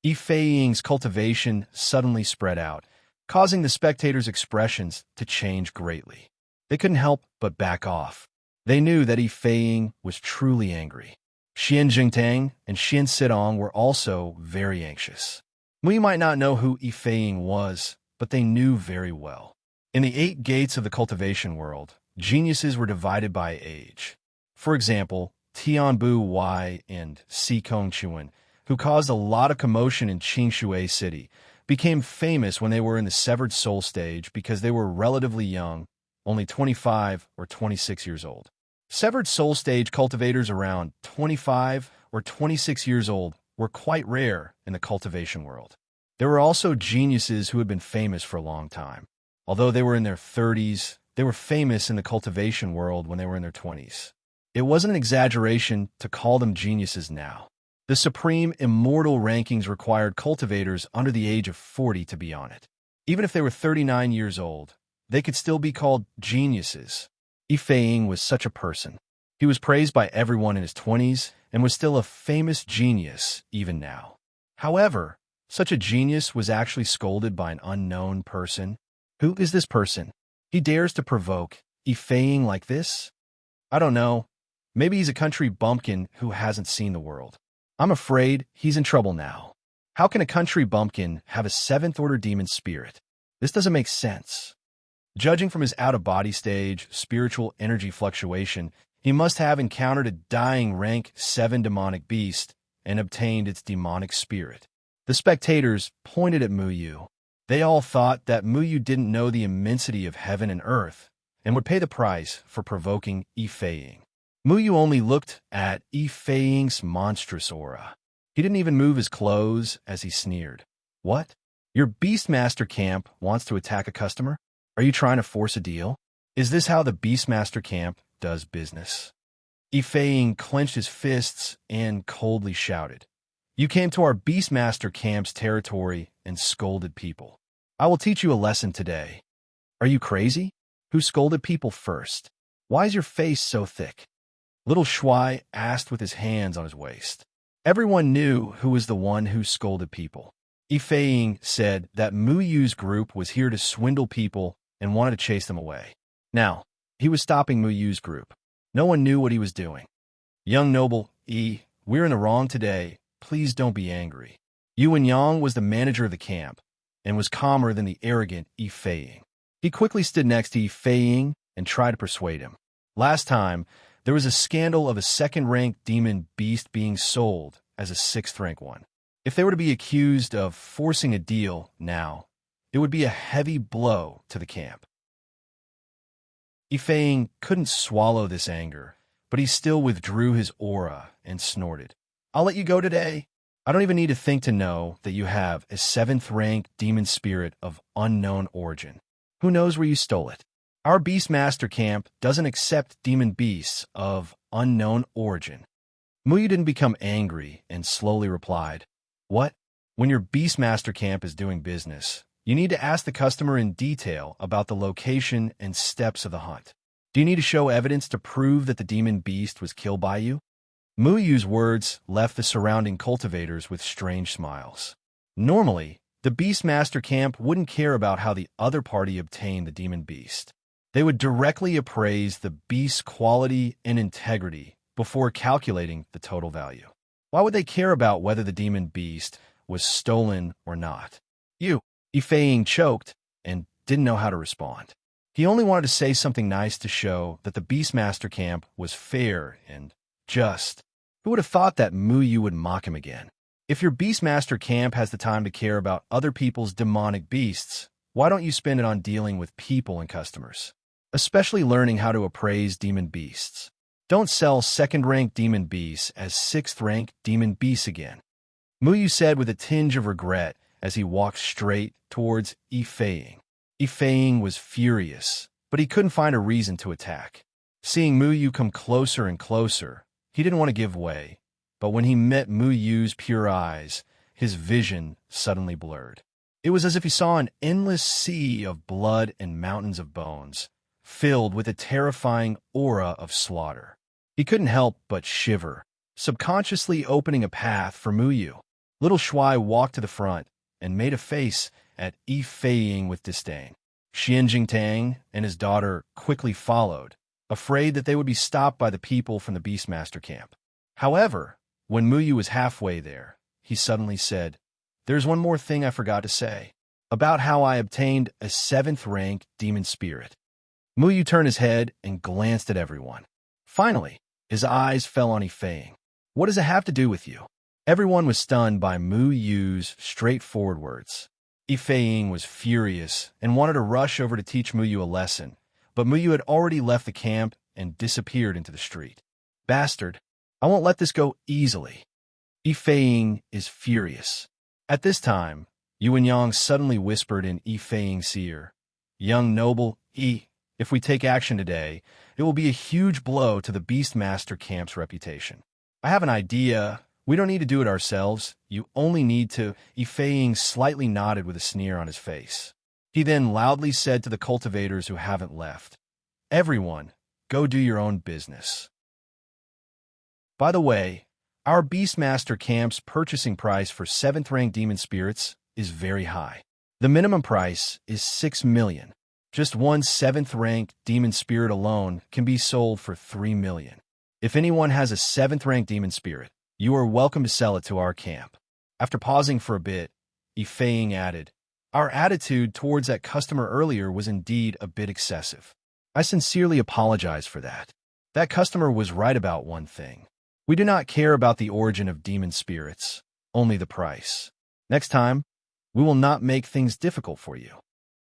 Yifei's cultivation suddenly spread out, causing the spectators' expressions to change greatly. They couldn't help but back off. They knew that Yifei was truly angry. Xian Jingtang and Xian Sidong were also very anxious. We might not know who Yifei was, but they knew very well. In the 8 gates of the cultivation world, geniuses were divided by age. For example, Tianbu Wai and Si Kongchuan, who caused a lot of commotion in Qingshui City, became famous when they were in the severed soul stage because they were relatively young, only 25 or 26 years old. Severed soul stage cultivators around 25 or 26 years old were quite rare in the cultivation world. There were also geniuses who had been famous for a long time. Although they were in their 30s, they were famous in the cultivation world when they were in their 20s. It wasn't an exaggeration to call them geniuses now. The Supreme Immortal rankings required cultivators under the age of 40 to be on it. Even if they were 39 years old, they could still be called geniuses. Yifei was such a person. He was praised by everyone in his 20s and was still a famous genius even now. However, such a genius was actually scolded by an unknown person. Who is this person? He dares to provoke Yifei like this? I don't know. Maybe he's a country bumpkin who hasn't seen the world. I'm afraid he's in trouble now. How can a country bumpkin have a 7th-order demon spirit? This doesn't make sense. Judging from his out-of-body stage, spiritual energy fluctuation, he must have encountered a dying rank 7 demonic beast and obtained its demonic spirit. The spectators pointed at Mu Yu. They all thought that Mu Yu didn't know the immensity of heaven and earth and would pay the price for provoking Yifei. Mu Yu only looked at Yifei's monstrous aura. He didn't even move his clothes as he sneered. What? Your Beastmaster camp wants to attack a customer? Are you trying to force a deal? Is this how the Beastmaster camp does business? Yifei clenched his fists and coldly shouted, You came to our Beastmaster camp's territory and scolded people. I will teach you a lesson today. Are you crazy? Who scolded people first? Why is your face so thick? Little Shuai asked with his hands on his waist. Everyone knew who was the one who scolded people. Yifei said that Mu Yu's group was here to swindle people and wanted to chase them away. Now, he was stopping Mu Yu's group. No one knew what he was doing. Young noble, we're in the wrong today. Please don't be angry. Yu Yang was the manager of the camp and was calmer than the arrogant Yifei. He quickly stood next to Yifei and tried to persuade him. Last time, there was a scandal of a second-rank demon beast being sold as a sixth-rank one. If they were to be accused of forcing a deal now, it would be a heavy blow to the camp. Yifei couldn't swallow this anger, but he still withdrew his aura and snorted. I'll let you go today. I don't even need to think to know that you have a seventh-rank demon spirit of unknown origin. Who knows where you stole it? Our Beastmaster camp doesn't accept demon beasts of unknown origin. Muyu didn't become angry and slowly replied, What? When your Beastmaster camp is doing business, you need to ask the customer in detail about the location and steps of the hunt. Do you need to show evidence to prove that the demon beast was killed by you? Muyu's words left the surrounding cultivators with strange smiles. Normally, the Beastmaster camp wouldn't care about how the other party obtained the demon beast. They would directly appraise the beast's quality and integrity before calculating the total value. Why would they care about whether the demon beast was stolen or not? Yifei choked and didn't know how to respond. He only wanted to say something nice to show that the Beastmaster camp was fair and just. Who would have thought that Muyu would mock him again? If your Beastmaster camp has the time to care about other people's demonic beasts, why don't you spend it on dealing with people and customers? Especially learning how to appraise demon beasts. Don't sell second-rank demon beasts as sixth-rank demon beasts again. Muyu said with a tinge of regret as he walked straight towards Yifei. Yifei was furious, but he couldn't find a reason to attack. Seeing Muyu come closer and closer, he didn't want to give way, but when he met Muyu's pure eyes, his vision suddenly blurred. It was as if he saw an endless sea of blood and mountains of bones, filled with a terrifying aura of slaughter. He couldn't help but shiver, subconsciously opening a path for Muyu. Little Shuai walked to the front and made a face at Yifei with disdain. Xian Jingtang and his daughter quickly followed, afraid that they would be stopped by the people from the Beastmaster camp. However, when Muyu was halfway there, he suddenly said, There's one more thing I forgot to say, about how I obtained a seventh-rank demon spirit. Muyu turned his head and glanced at everyone. Finally, his eyes fell on Yifei. What does it have to do with you? Everyone was stunned by Muyu's straightforward words. Yifei was furious and wanted to rush over to teach Muyu a lesson, but Muyu had already left the camp and disappeared into the street. Bastard, I won't let this go easily. Yifei is furious. At this time, Yu Yang suddenly whispered in Yifei's ear, Young noble, if we take action today, it will be a huge blow to the Beastmaster camp's reputation. I have an idea. We don't need to do it ourselves. You only need to. Yifei slightly nodded with a sneer on his face. He then loudly said to the cultivators who haven't left, Everyone, go do your own business. By the way, our Beastmaster camp's purchasing price for 7th-rank demon spirits is very high. The minimum price is 6 million. Just one 7th-rank demon spirit alone can be sold for 3 million. If anyone has a 7th-rank demon spirit, you are welcome to sell it to our camp. After pausing for a bit, Yifei added, Our attitude towards that customer earlier was indeed a bit excessive. I sincerely apologize for that. That customer was right about one thing. We do not care about the origin of demon spirits, only the price. Next time, we will not make things difficult for you.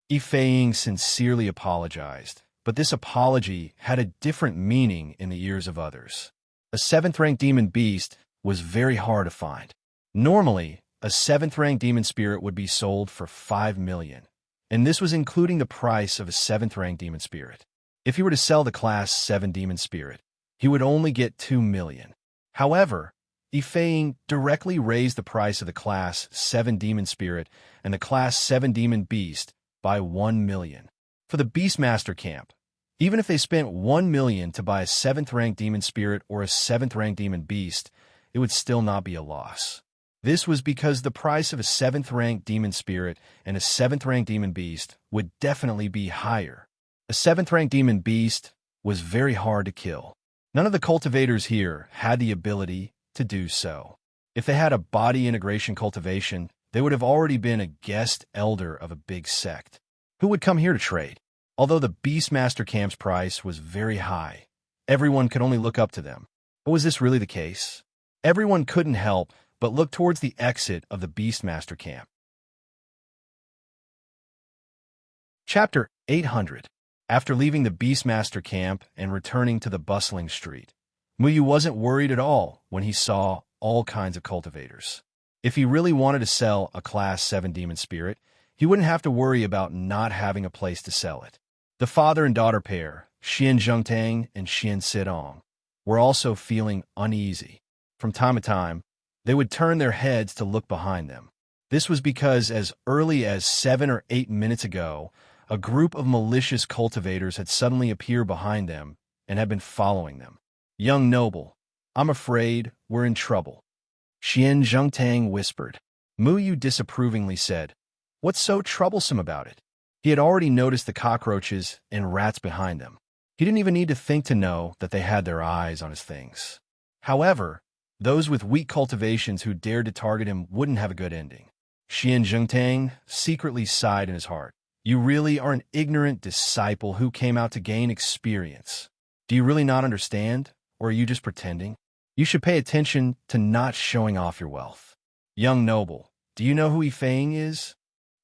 Yifei sincerely apologized, but this apology had a different meaning in the ears of others. A 7th-rank demon beast was very hard to find. Normally, a 7th-rank demon spirit would be sold for 5 million, and this was including the price of a 7th-rank demon spirit. If he were to sell the Class 7 demon spirit, he would only get 2 million. However, Yifeng directly raised the price of the Class 7 demon spirit and the Class 7 demon beast by 1 million. For the Beastmaster camp, even if they spent 1 million to buy a 7th-rank demon spirit or a 7th-rank demon beast, it would still not be a loss. This was because the price of a 7th-rank demon spirit and a 7th-rank demon beast would definitely be higher. A 7th-rank demon beast was very hard to kill. None of the cultivators here had the ability to do so. If they had a body integration cultivation, they would have already been a guest elder of a big sect. Who would come here to trade? Although the Beastmaster camp's price was very high, everyone could only look up to them. But was this really the case? Everyone couldn't help but look towards the exit of the Beastmaster camp. Chapter 800. After leaving the Beastmaster camp and returning to the bustling street, Muyu wasn't worried at all when he saw all kinds of cultivators. If he really wanted to sell a Class 7 demon spirit, he wouldn't have to worry about not having a place to sell it. The father and daughter pair, Xian Zhongtang and Xian Sidong, were also feeling uneasy. From time to time, they would turn their heads to look behind them. This was because as early as 7 or 8 minutes ago, a group of malicious cultivators had suddenly appeared behind them and had been following them. "Young noble, I'm afraid we're in trouble," Xian Zhongtang whispered. Muyu disapprovingly said, "What's so troublesome about it?" He had already noticed the cockroaches and rats behind them. He didn't even need to think to know that they had their eyes on his things. However, those with weak cultivations who dared to target him wouldn't have a good ending. Xian Zhongtang secretly sighed in his heart. "You really are an ignorant disciple who came out to gain experience. Do you really not understand, or are you just pretending? You should pay attention to not showing off your wealth. Young noble, do you know who Yifeng is?"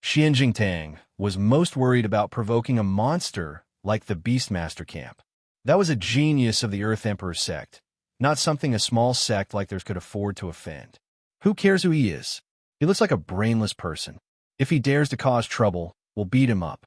Xian Jingtang was most worried about provoking a monster like the Beastmaster camp. That was a genius of the Earth Emperor sect, not something a small sect like theirs could afford to offend. Who cares who he is? He looks like a brainless person. If he dares to cause trouble, we'll beat him up,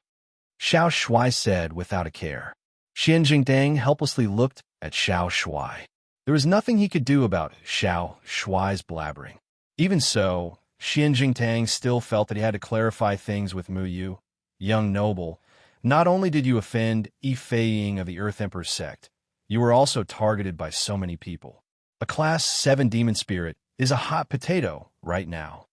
Xiao Shuai said without a care. Xian Jingtang helplessly looked at Xiao Shuai. There was nothing he could do about Xiao Shuai's blabbering. Even so, Xian Jingtang still felt that he had to clarify things with Muyu. "Young noble, not only did you offend Yifeng of the Earth Emperor sect, you were also targeted by so many people. A Class 7 demon spirit is a hot potato right now."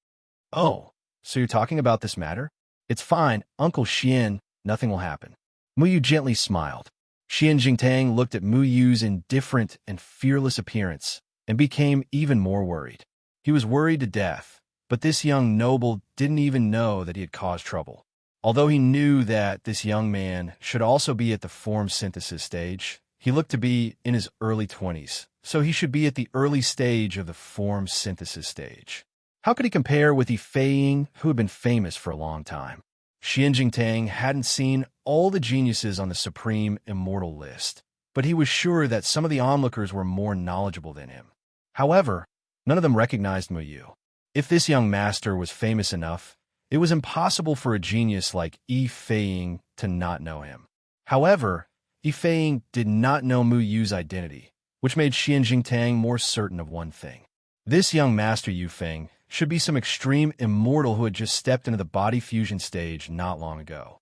"Oh, so you're talking about this matter? It's fine, Uncle Xian, nothing will happen." Muyu gently smiled. Xian Jingtang looked at Muyu's indifferent and fearless appearance and became even more worried. He was worried to death, but this young noble didn't even know that he had caused trouble. Although he knew that this young man should also be at the form synthesis stage, he looked to be in his early 20s, so he should be at the early stage of the form synthesis stage. How could he compare with Yifeng, who had been famous for a long time? Xian Jingtang hadn't seen all the geniuses on the Supreme Immortal list, but he was sure that some of the onlookers were more knowledgeable than him. However, none of them recognized Muyu. If this young master was famous enough, it was impossible for a genius like Yifeng to not know him. However, Yifeng did not know Muyu's identity, which made Xian Jingtang more certain of one thing. This young master Yifeng should be some extreme immortal who had just stepped into the body fusion stage not long ago.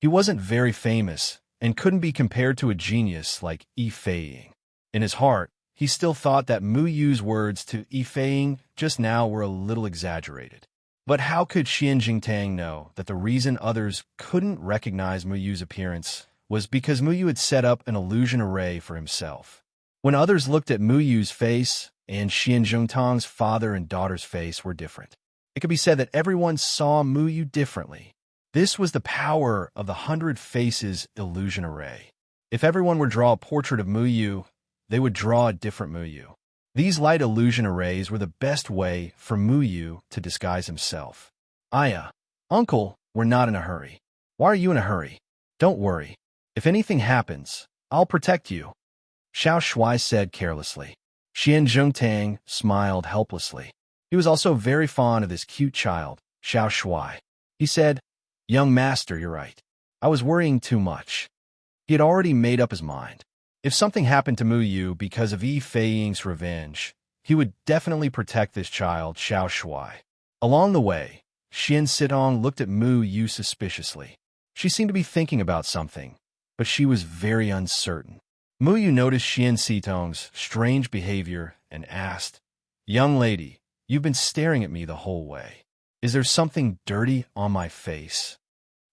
He wasn't very famous and couldn't be compared to a genius like Yifeng. In his heart, he still thought that Muyu's words to Yifeng just now were a little exaggerated. But how could Xian Jingtang know that the reason others couldn't recognize Muyu's appearance was because Muyu had set up an illusion array for himself? When others looked at Muyu's face and Xian Zhongtang's father and daughter's face were different, it could be said that everyone saw Muyu differently. This was the power of the 100 Faces illusion array. If everyone were to draw a portrait of Muyu, they would draw a different Muyu. These light illusion arrays were the best way for Muyu to disguise himself. "Aya, uncle, we're not in a hurry." "Why are you in a hurry?" "Don't worry. If anything happens, I'll protect you," Xiao Shuai said carelessly. Xian Zhongtang smiled helplessly. He was also very fond of this cute child, Xiao Shuai. He said, "Young master, you're right. I was worrying too much." He had already made up his mind. If something happened to Mu Yu because of Yi Feiying's revenge, he would definitely protect this child, Xiao Shuai. Along the way, Xian Sitong looked at Mu Yu suspiciously. She seemed to be thinking about something, but she was very uncertain. Mu Yu noticed Xian Sitong's strange behavior and asked, "Young lady, you've been staring at me the whole way. Is there something dirty on my face?"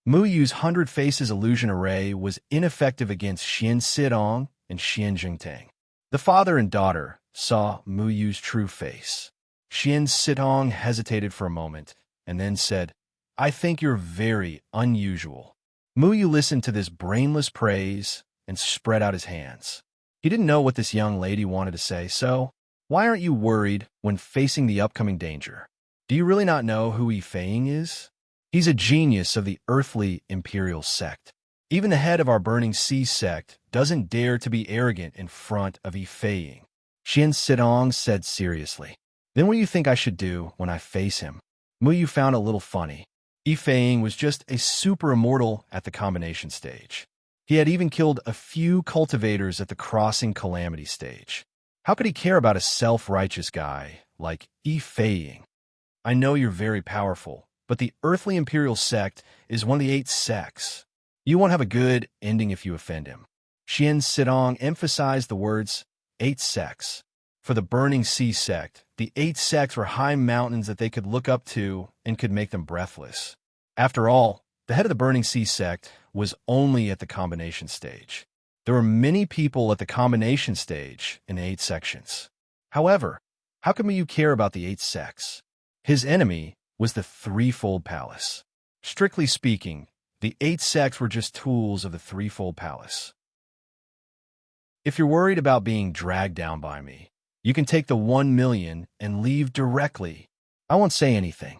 Mu Yu's 100 Faces illusion array was ineffective against Xian Sitong and Xian Jingtang. The father and daughter saw Mu Yu's true face. Xian Sitong hesitated for a moment and then said, "I think you're very unusual." Mu Yu listened to this brainless praise and spread out his hands. He didn't know what this young lady wanted to say, so why aren't you worried when facing the upcoming danger? Do you really not know who Yi Feiying is? He's a genius of the earthly imperial sect. Even the head of our Burning Sea sect doesn't dare to be arrogant in front of Yi Feiying. Xian Sitong said seriously. Then what do you think I should do when I face him? Mu Yu found it a little funny. Yi Feiying was just a super immortal at the combination stage. He had even killed a few cultivators at the crossing calamity stage. How could he care about a self-righteous guy like Yi Feiying? I know you're very powerful, but the earthly imperial sect is one of the 8 sects. You won't have a good ending if you offend him. Xian Sitong emphasized the words 8 sects. For the Burning Sea sect, the 8 sects were high mountains that they could look up to and could make them breathless. After all, the head of the Burning Sea sect was only at the combination stage. There were many people at the combination stage in the 8 sections. However, how come you care about the 8 sects? His enemy was the threefold palace. Strictly speaking, the 8 sects were just tools of the threefold palace. If you're worried about being dragged down by me, you can take the 1 million and leave directly. I won't say anything.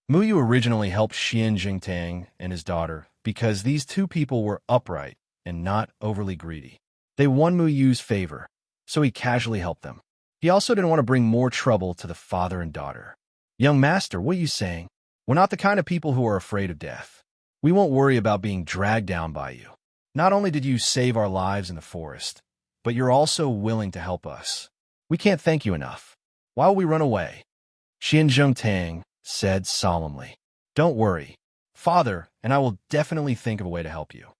Mu Yu originally helped Xian Jingtang and his daughter because these 2 people were upright and not overly greedy. They won Mu Yu's favor, so he casually helped them. He also didn't want to bring more trouble to the father and daughter. "Young master, what are you saying? We're not the kind of people who are afraid of death. We won't worry about being dragged down by you. Not only did you save our lives in the forest, but you're also willing to help us. We can't thank you enough. Why will we run away?" Xian Zhongtang said solemnly, "Don't worry. Father and I will definitely think of a way to help you."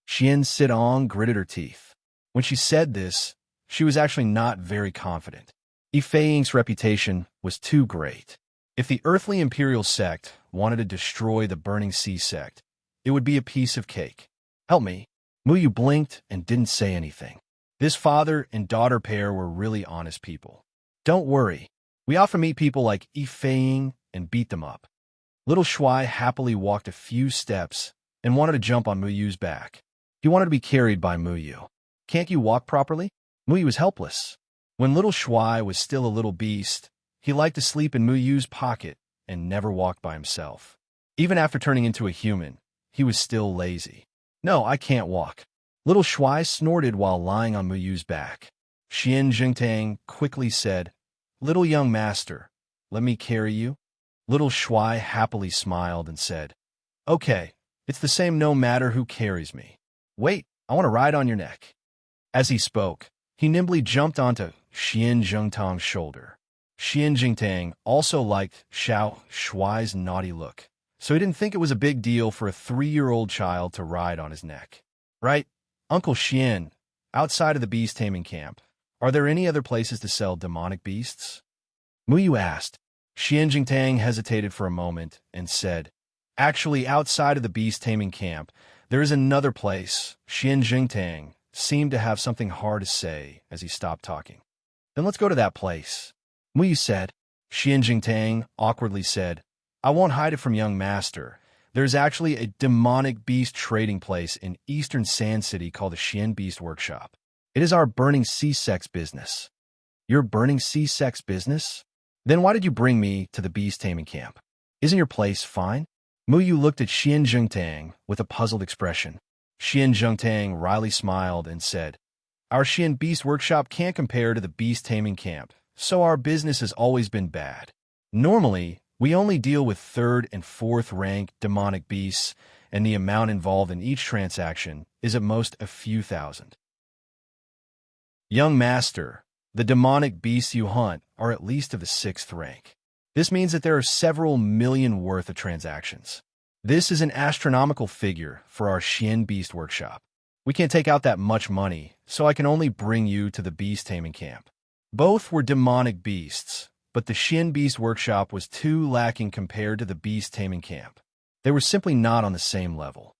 Xian Sitong gritted her teeth. When she said this, she was actually not very confident. Yi Feiying's reputation was too great. If the earthly imperial sect wanted to destroy the Burning Sea sect, it would be a piece of cake. "Help me." Mu Yu blinked and didn't say anything. This father and daughter pair were really honest people. "Don't worry. We often meet people like Yi Feiying and beat them up." Little Shuai happily walked a few steps and wanted to jump on Mu Yu's back. He wanted to be carried by Mu Yu. "Can't you walk properly?" Mu Yu was helpless. When little Shuai was still a little beast, he liked to sleep in Mu Yu's pocket and never walked by himself. Even after turning into a human, he was still lazy. "No, I can't walk." Little Shuai snorted while lying on Mu Yu's back. Xian Jingtang quickly said, "Little young master, let me carry you." Little Shuai happily smiled and said, "Okay, it's the same no matter who carries me. Wait, I want to ride on your neck." As he spoke, he nimbly jumped onto Xian Zhongtang's shoulder. Xian Jingtang also liked Xiao Shuai's naughty look, so he didn't think it was a big deal for a 3-year-old child to ride on his neck. "Right, Uncle Xian, outside of the beast taming camp, are there any other places to sell demonic beasts?" Mu Yu asked. Xian Jingtang hesitated for a moment and said, "Actually, outside of the beast taming camp, there is another place." Xian Jingtang seemed to have something hard to say as he stopped talking. "Then let's go to that place," Mu Yu said. Xian Jingtang awkwardly said, "I won't hide it from young master. There's actually a demonic beast trading place in Eastern Sand City called the Xian Beast Workshop. It is our Burning Sea Sex business." "Your Burning Sea Sex business? Then why did you bring me to the beast taming camp? Isn't your place fine?" Mu Yu looked at Xian Zhongtang with a puzzled expression. Xian Zhongtang wryly smiled and said, Our Xian Beast Workshop can't compare to the beast taming camp, so our business has always been bad. Normally, we only deal with 3rd and 4th rank demonic beasts, and the amount involved in each transaction is at most a few thousand. Young Master, the demonic beasts you hunt are at least of the 6th rank. This means that there are several million worth of transactions. This is an astronomical figure for our Xian Beast Workshop. We can't take out that much money, so I can only bring you to the beast taming camp. Both were demonic beasts, but the Xian Beast Workshop was too lacking compared to the beast taming camp. They were simply not on the same level.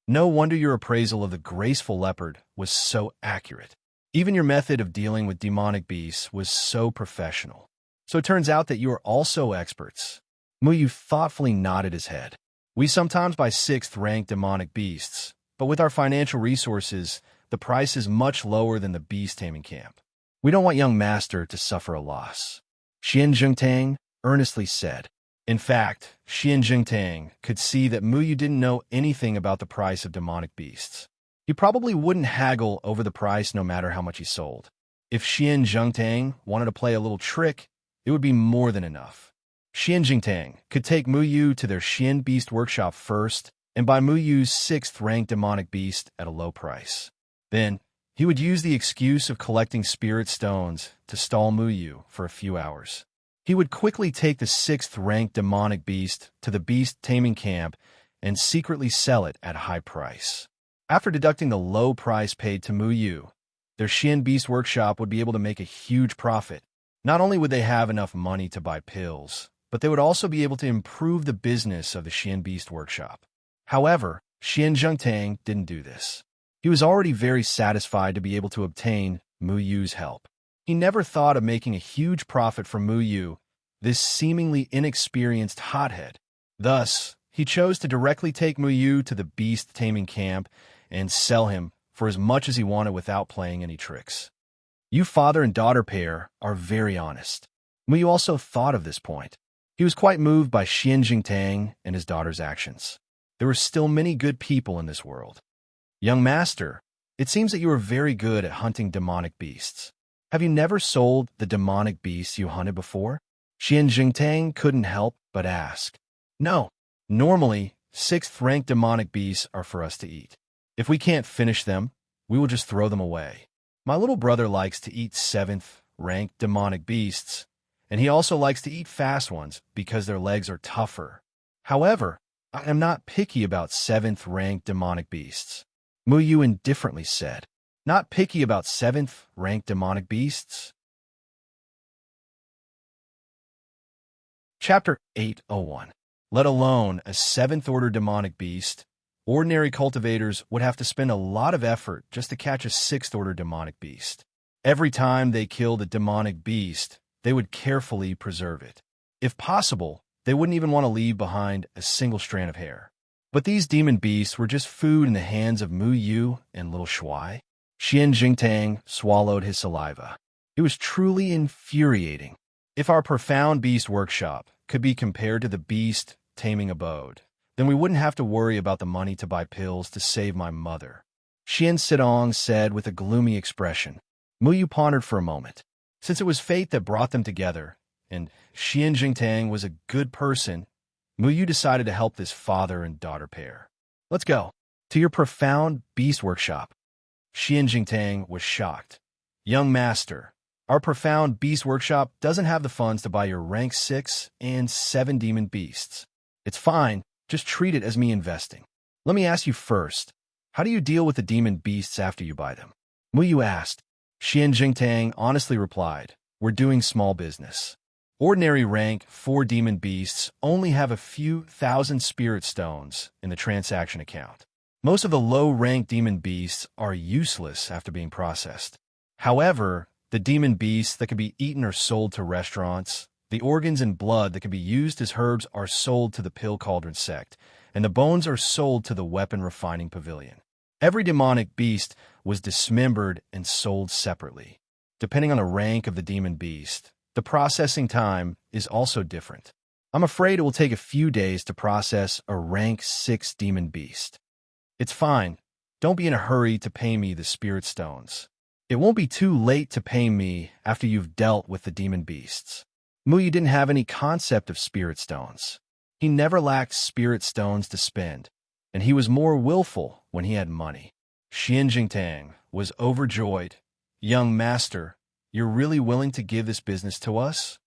No wonder your appraisal of the graceful leopard was so accurate. Even your method of dealing with demonic beasts was so professional. So it turns out that you are also experts. Muyu thoughtfully nodded his head. We sometimes buy 6th rank demonic beasts, but with our financial resources, the price is much lower than the beast taming camp. We don't want young master to suffer a loss. Xian Zhengtang earnestly said. In fact, Xian Zhengtang could see that Muyu didn't know anything about the price of demonic beasts. He probably wouldn't haggle over the price no matter how much he sold. If Xian Zhengtang wanted to play a little trick, it would be more than enough. Xian Zhengtang could take Muyu to their Xian Beast Workshop first and buy Muyu's 6th rank demonic beast at a low price. Then, he would use the excuse of collecting spirit stones to stall Muyu for a few hours. He would quickly take the 6th rank demonic beast to the beast taming camp and secretly sell it at a high price. After deducting the low price paid to Muyu, their Xian Beast Workshop would be able to make a huge profit. Not only would they have enough money to buy pills, but they would also be able to improve the business of the Xian Beast Workshop. However, Xian Zhengtang didn't do this. He was already very satisfied to be able to obtain Muyu's help. He never thought of making a huge profit from Muyu, this seemingly inexperienced hothead. Thus, he chose to directly take Muyu to the beast taming camp and sell him for as much as he wanted without playing any tricks. You father and daughter pair are very honest. Muyu also thought of this point. He was quite moved by Xian Jingtang and his daughter's actions. There were still many good people in this world. Young master, it seems that you are very good at hunting demonic beasts. Have you never sold the demonic beasts you hunted before? Xian Jingtang couldn't help but ask. No. Normally, 6th rank demonic beasts are for us to eat. If we can't finish them, we will just throw them away. My little brother likes to eat 7th rank demonic beasts, and he also likes to eat fast ones because their legs are tougher. However, I am not picky about 7th rank demonic beasts. Muyu indifferently said. Not picky about 7th rank demonic beasts? Chapter 801. Let alone a 7th order demonic beast, ordinary cultivators would have to spend a lot of effort just to catch a 6th order demonic beast. Every time they killed a demonic beast, they would carefully preserve it. If possible, they wouldn't even want to leave behind a single strand of hair. But these demon beasts were just food in the hands of Mu Yu and little Shuai. Xian Jingtang swallowed his saliva. It was truly infuriating. If our profound beast workshop could be compared to the beast taming abode, then we wouldn't have to worry about the money to buy pills to save my mother. Xian Sidong said with a gloomy expression. Mu Yu pondered for a moment. Since it was fate that brought them together, and Xian Jingtang was a good person, Mu Yu decided to help this father and daughter pair. Let's go. To your profound beast workshop. Xian Jingtang was shocked. Young master, our profound beast workshop doesn't have the funds to buy your rank 6 and 7 demon beasts. It's fine, just treat it as me investing. Let me ask you first, how do you deal with the demon beasts after you buy them? Mu Yu asked. Xian Jingtang honestly replied, we're doing small business. Ordinary rank 4 demon beasts only have a few thousand spirit stones in the transaction account. Most of the low-rank demon beasts are useless after being processed. However, the demon beasts that can be eaten or sold to restaurants, the organs and blood that can be used as herbs are sold to the Pill Cauldron sect, and the bones are sold to the Weapon Refining Pavilion. Every demonic beast was dismembered and sold separately. Depending on the rank of the demon beast, the processing time is also different. I'm afraid it will take a few days to process a rank 6 demon beast. It's fine. Don't be in a hurry to pay me the spirit stones. It won't be too late to pay me after you've dealt with the demon beasts. Muyu didn't have any concept of spirit stones. He never lacked spirit stones to spend, and he was more willful when he had money. Xian Jingtang was overjoyed. Young master, you're really willing to give this business to us?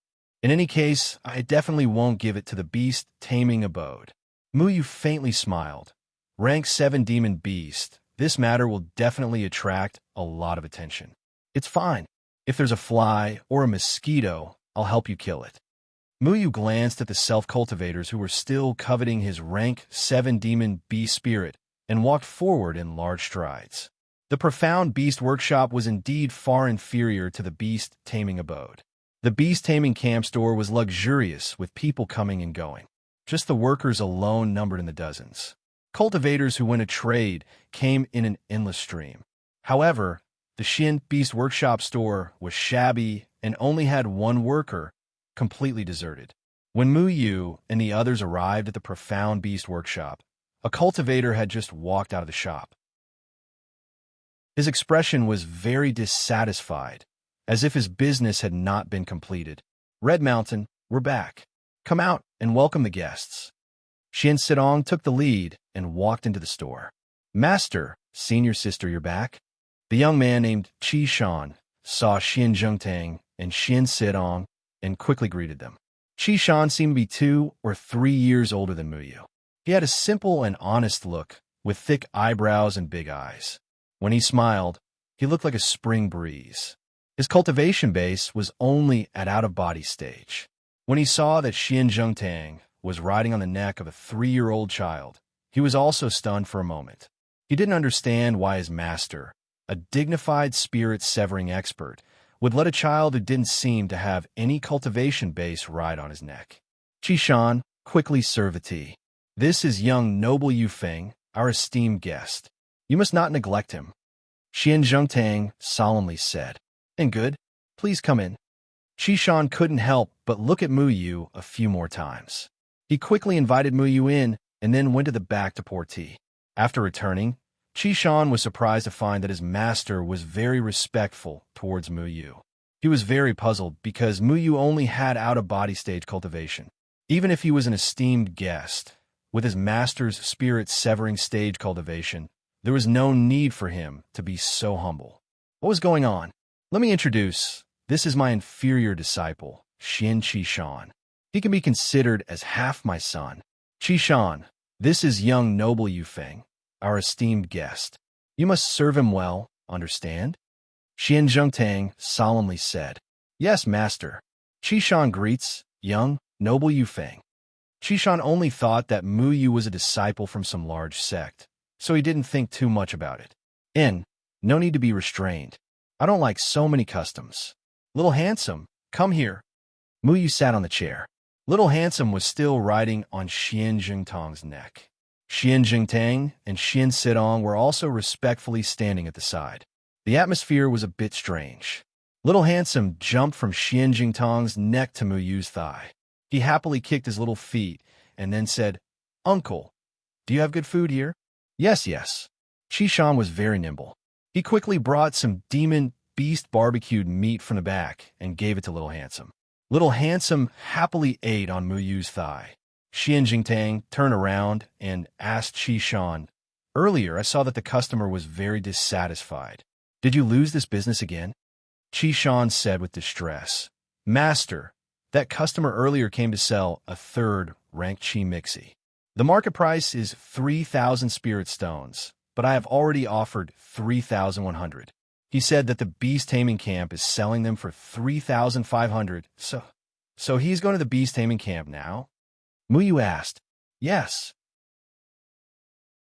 In any case, I definitely won't give it to the beast taming abode. Muyu faintly smiled. Rank 7 demon beast, this matter will definitely attract a lot of attention. It's fine. If there's a fly or a mosquito, I'll help you kill it. Muyu glanced at the self-cultivators who were still coveting his rank 7 demon beast spirit and walked forward in large strides. The profound beast workshop was indeed far inferior to the beast taming abode. The beast taming camp store was luxurious with people coming and going. Just the workers alone numbered in the dozens. Cultivators who went to trade came in an endless stream. However, the Xin Beast Workshop store was shabby and only had one worker, completely deserted. When Muyu and the others arrived at the profound beast workshop, a cultivator had just walked out of the shop. His expression was very dissatisfied, as if his business had not been completed. Red Mountain, we're back. Come out and welcome the guests. Xian Sidong took the lead and walked into the store. Master, senior sister, you're back? The young man named Qi Shan saw Xian Zhengtang and Xian Sidong and quickly greeted them. Qi Shan seemed to be 2 or 3 years older than Muyu. He had a simple and honest look, with thick eyebrows and big eyes. When he smiled, he looked like a spring breeze. His cultivation base was only at out-of-body stage. When he saw that Xian Zhengtang was riding on the neck of a 3-year-old child, he was also stunned for a moment. He didn't understand why his master, a dignified spirit-severing expert, would let a child who didn't seem to have any cultivation base ride on his neck. Qishan, quickly serve the tea. This is young noble Yufeng, our esteemed guest. You must not neglect him. Xian Zhengtang solemnly said. And good, please come in. Qishan couldn't help but look at Muyu a few more times. He quickly invited Muyu in and then went to the back to pour tea. After returning, Qishan was surprised to find that his master was very respectful towards Muyu. He was very puzzled because Muyu only had out-of-body stage cultivation. Even if he was an esteemed guest, with his master's spirit-severing stage cultivation, there was no need for him to be so humble. What was going on? Let me introduce. This is my inferior disciple, Xian Qishan. He can be considered as half my son. Qishan, this is young noble Yufeng, our esteemed guest. You must serve him well, understand? Xian Zhengtang solemnly said. Yes, master. Qishan greets, young, noble Yufeng. Qishan only thought that Muyu was a disciple from some large sect, so he didn't think too much about it. No need to be restrained. I don't like so many customs. Little Handsome, come here. Muyu sat on the chair. Little Handsome was still riding on Xian Jingtang's neck. Xian Jingtang and Xian Sidong were also respectfully standing at the side. The atmosphere was a bit strange. Little Handsome jumped from Xian Jingtang's neck to Muyu's thigh. He happily kicked his little feet and then said, Uncle, do you have good food here? Yes. Qishan was very nimble. He quickly brought some demon beast barbecued meat from the back and gave it to Little Handsome. Little Handsome happily ate on Muyu's thigh. Xian Jingtang turned around and asked Qishan, Earlier I saw that the customer was very dissatisfied. Did you lose this business again? Qishan said with distress, Master, that customer earlier came to sell a 3rd rank chi mixie. The market price is 3,000 spirit stones, but I have already offered 3,100. He said that the beast taming camp is selling them for 3,500, so he's going to the beast taming camp now? Muyu asked. Yes.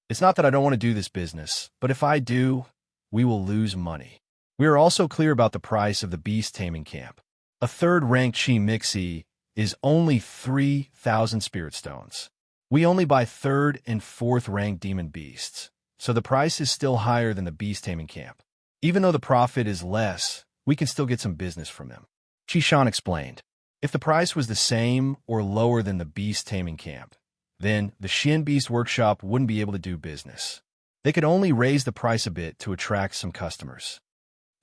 It's not that I don't want to do this business, but if I do, we will lose money. We are also clear about the price of the beast taming camp. A 3rd rank chi mixie is only 3,000 spirit stones. We only buy 3rd and 4th rank demon beasts, so the price is still higher than the beast taming camp. Even though the profit is less, we can still get some business from them. Qishan explained. If the price was the same or lower than the beast taming camp, then the Xian Beast Workshop wouldn't be able to do business. They could only raise the price a bit to attract some customers.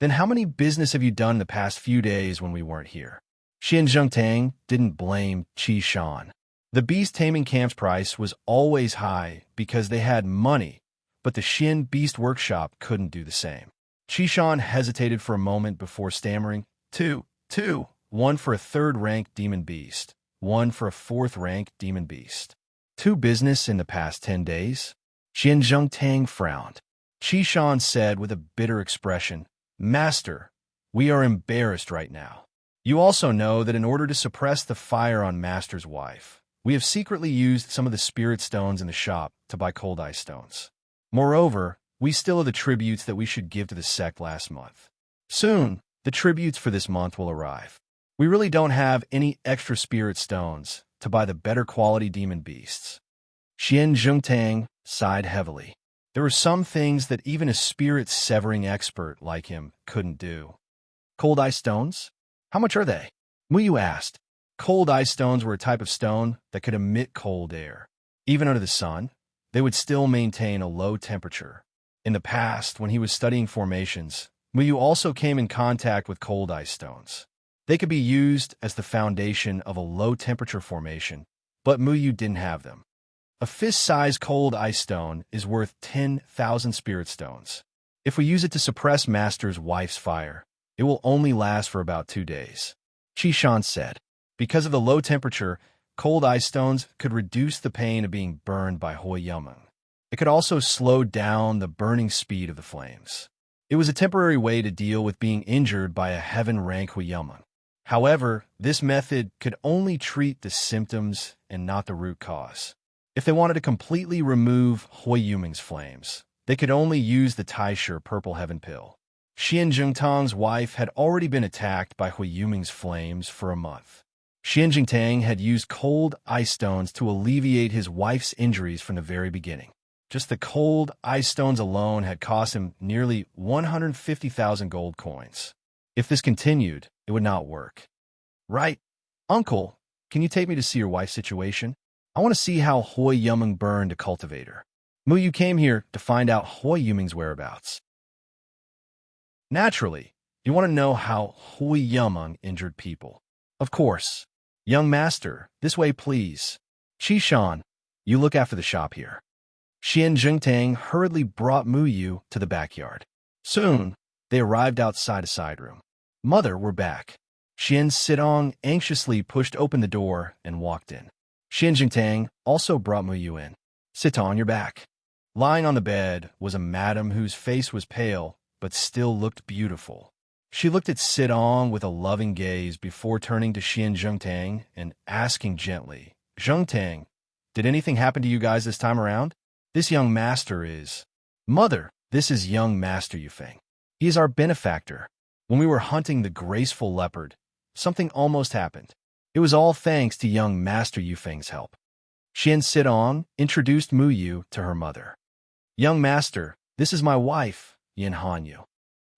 Then how many business have you done in the past few days when we weren't here? Xian Zhengtang didn't blame Qi Shan. The beast taming camp's price was always high because they had money, but the Xian Beast Workshop couldn't do the same. Qi Shan hesitated for a moment before stammering, Two, one for a third-rank demon beast, one for a fourth-rank demon beast. 2 business in the past 10 days? Xian Zhengtang frowned. Qi Shan said with a bitter expression, Master, we are embarrassed right now. You also know that in order to suppress the fire on Master's wife, we have secretly used some of the spirit stones in the shop to buy cold ice stones. Moreover, we still have the tributes that we should give to the sect last month. Soon, the tributes for this month will arrive. We really don't have any extra spirit stones to buy the better quality demon beasts. Xian Zhengtang sighed heavily. There were some things that even a spirit-severing expert like him couldn't do. Cold ice stones? How much are they? Muyu asked. Cold ice stones were a type of stone that could emit cold air. Even under the sun, they would still maintain a low temperature. In the past, when he was studying formations, Muyu also came in contact with cold ice stones. They could be used as the foundation of a low-temperature formation, but Muyu didn't have them. A fist-sized cold ice stone is worth 10,000 spirit stones. If we use it to suppress Master's wife's fire, it will only last for about 2 days. Qi Shan said. Because of the low temperature, cold ice stones could reduce the pain of being burned by Hui Yumeng. It could also slow down the burning speed of the flames. It was a temporary way to deal with being injured by a heaven-rank Hui Yumeng. However, this method could only treat the symptoms and not the root cause. If they wanted to completely remove Hui Yumeng's flames, they could only use the Taisher Purple Heaven Pill. Xian Zhengtang's wife had already been attacked by Hui Yumeng's flames for a month. Xian Zhengtang had used cold ice stones to alleviate his wife's injuries from the very beginning. Just the cold ice stones alone had cost him nearly 150,000 gold coins. If this continued, it would not work. Right, Uncle, can you take me to see your wife's situation? I want to see how Hui Yumeng burned a cultivator. Muyu came here to find out Hui Yumeng's whereabouts. Naturally, you want to know how Hui Yumeng injured people. Of course. Young master, this way please. Qi Shan, you look after the shop here. Xian Zhengtang hurriedly brought Muyu to the backyard. Soon, they arrived outside a side room. Mother, we're back. Xian Sidong anxiously pushed open the door and walked in. Xian Zhengtang also brought Muyu in. Sitong, you're back. Lying on the bed was a madam whose face was pale, but still looked beautiful. She looked at Sitong with a loving gaze before turning to Xian Zhengtang and asking gently, Zhengtang, did anything happen to you guys this time around? This young master is... Mother, this is young Master Yufeng. He is our benefactor. When we were hunting the graceful leopard, something almost happened. It was all thanks to young Master Yufeng's help. Xian Sidong introduced Muyu to her mother. Young master, this is my wife, Yin Hanyu.